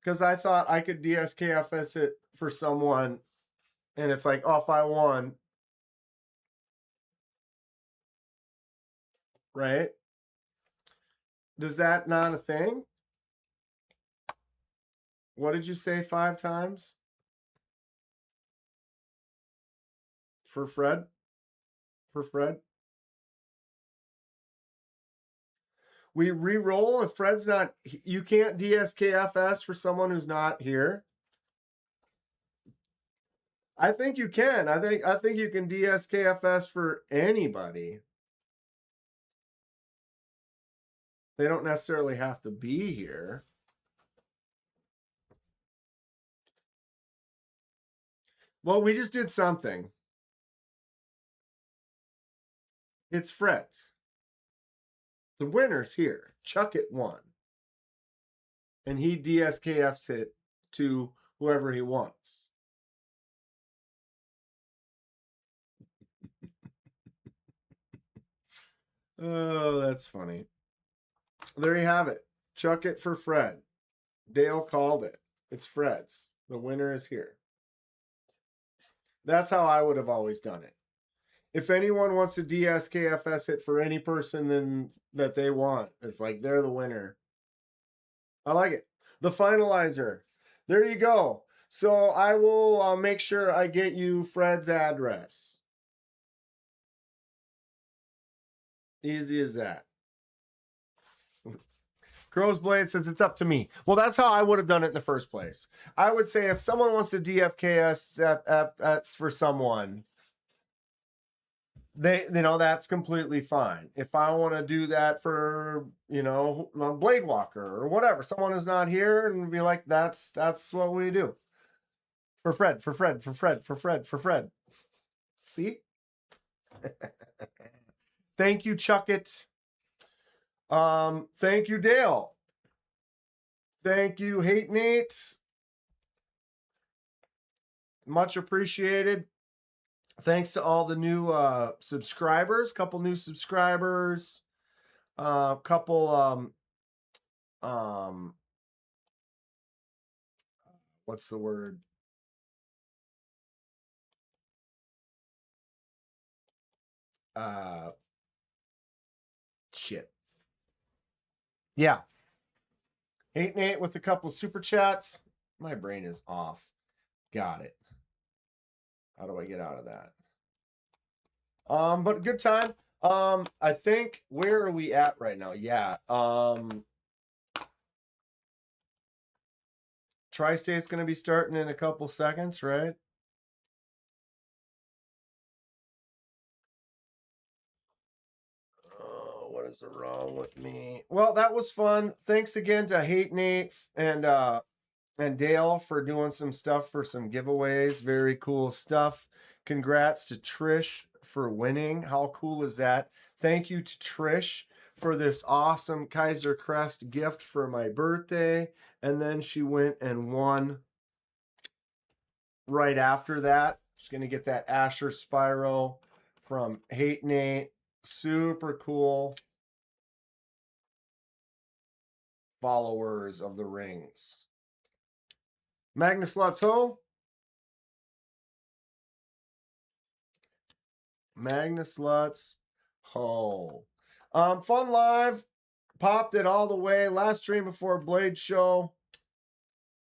Because I thought I could DSKFS it for someone, and it's like, oh, if I won, right? Is that not a thing? What did you say 5 times? For Fred? For Fred? We re-roll if Fred's not, you can't DSKFS for someone who's not here. I think you can. I think you can DSKFS for anybody. They don't necessarily have to be here. Well, we just did something. It's Fred's. The winner's here. Chuck it won. And he DSKFs it to whoever he wants. Oh, that's funny. There you have it. Chuck it for Fred. Dale called it. It's Fred's. The winner is here. That's how I would have always done it. If anyone wants to DSKFS it for any person that they want, it's like they're the winner. I like it. The finalizer. There you go. So I will make sure I get you Fred's address. Easy as that. Crow's Blade says it's up to me. Well, that's how I would have done it in the first place. I would say if someone wants to DFKS for someone, that's completely fine. If I want to do that for, Blade Walker or whatever, someone is not here and be like, that's what we do. For Fred, for Fred, for Fred, for Fred, for Fred. See? Thank you, Chuck It. Thank you, Dale. Thank you, Hate Nate. Much appreciated. Thanks to all the new subscribers, couple new subscribers, couple what's the word? Shit. Yeah. 8 and 8 with a couple super chats. My brain is off. Got it. How do I get out of that? But good time. I think, where are we at right now? Yeah. Tri-State's going to be starting in a couple seconds, right? What is wrong with me? Well, that was fun. Thanks again to Hate Nate and Dale for doing some stuff for some giveaways. Very cool stuff. Congrats to Trish for winning. How cool is that? Thank you to Trish for this awesome Kizer Crest gift for my birthday. And then she went and won right after that. She's going to get that Asher Spyro from Hate Nate. Super cool. Followers of the rings. Magnus Lutz Ho. Magnus Lutz Ho. Fun Live. Popped it all the way. Last stream before Blade Show.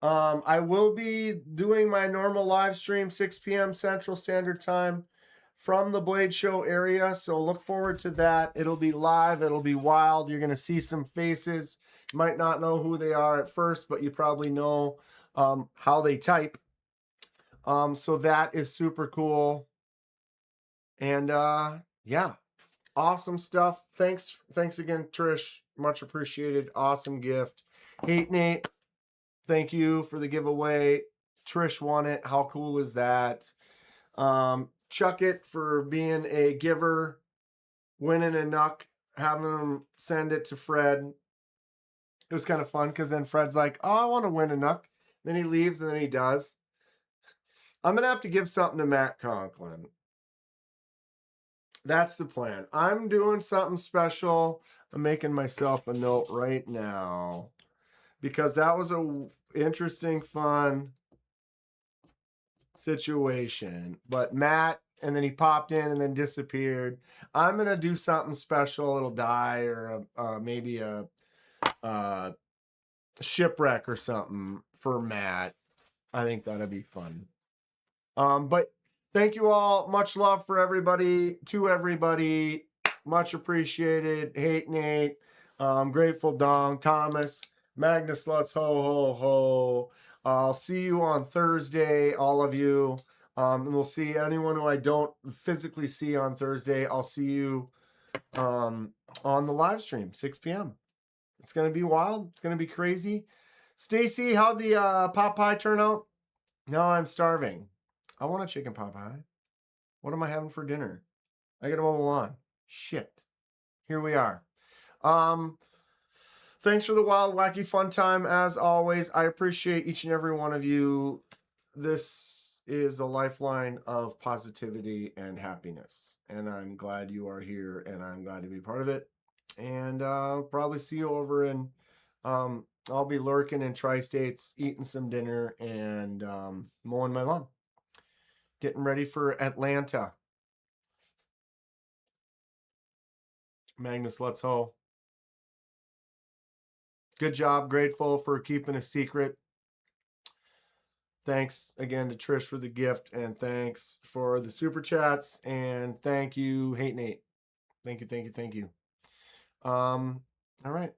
I will be doing my normal live stream 6 p.m. Central Standard Time from the Blade Show area. So look forward to that. It'll be live. It'll be wild. You're going to see some faces. You might not know who they are at first, but you probably know how they type. So that is super cool. And yeah, awesome stuff. Thanks again, Trish. Much appreciated. Awesome gift. Hate Nate, thank you for the giveaway. Trish won it. How cool is that? Chuck It for being a giver, winning a Nuck, having him send it to Fred. It was kind of fun because then Fred's like, oh, I want to win a Nuck. Then he leaves and then he does. I'm going to have to give something to Matt Conklin. That's the plan. I'm doing something special. I'm making myself a note right now because that was a interesting, fun situation. But Matt, and then he popped in and then disappeared. I'm going to do something special. It'll die or maybe a shipwreck or something for Matt. I think that'd be fun. But thank you all. Much love for everybody, to everybody. Much appreciated. Hate Nate. Grateful Dong. Thomas. Magnus Lutz. Ho, ho, ho. I'll see you on Thursday, all of you. And we'll see anyone who I don't physically see on Thursday. I'll see you on the live stream, 6 p.m. It's going to be wild. It's going to be crazy. Stacy, how'd the pot pie turn out? No, I'm starving. I want a chicken pot pie. What am I having for dinner? I got to mow the lawn. Shit. Here we are. Thanks for the wild, wacky, fun time. As always, I appreciate each and every one of you. This is a lifeline of positivity and happiness. And I'm glad you are here, and I'm glad to be part of it. And probably see you over in, I'll be lurking in Tri-States, eating some dinner and mowing my lawn. Getting ready for Atlanta. Magnus Let's Ho. Good job. Grateful for keeping a secret. Thanks again to Trish for the gift, and thanks for the super chats, and thank you, Hate Nate. Thank you. All right.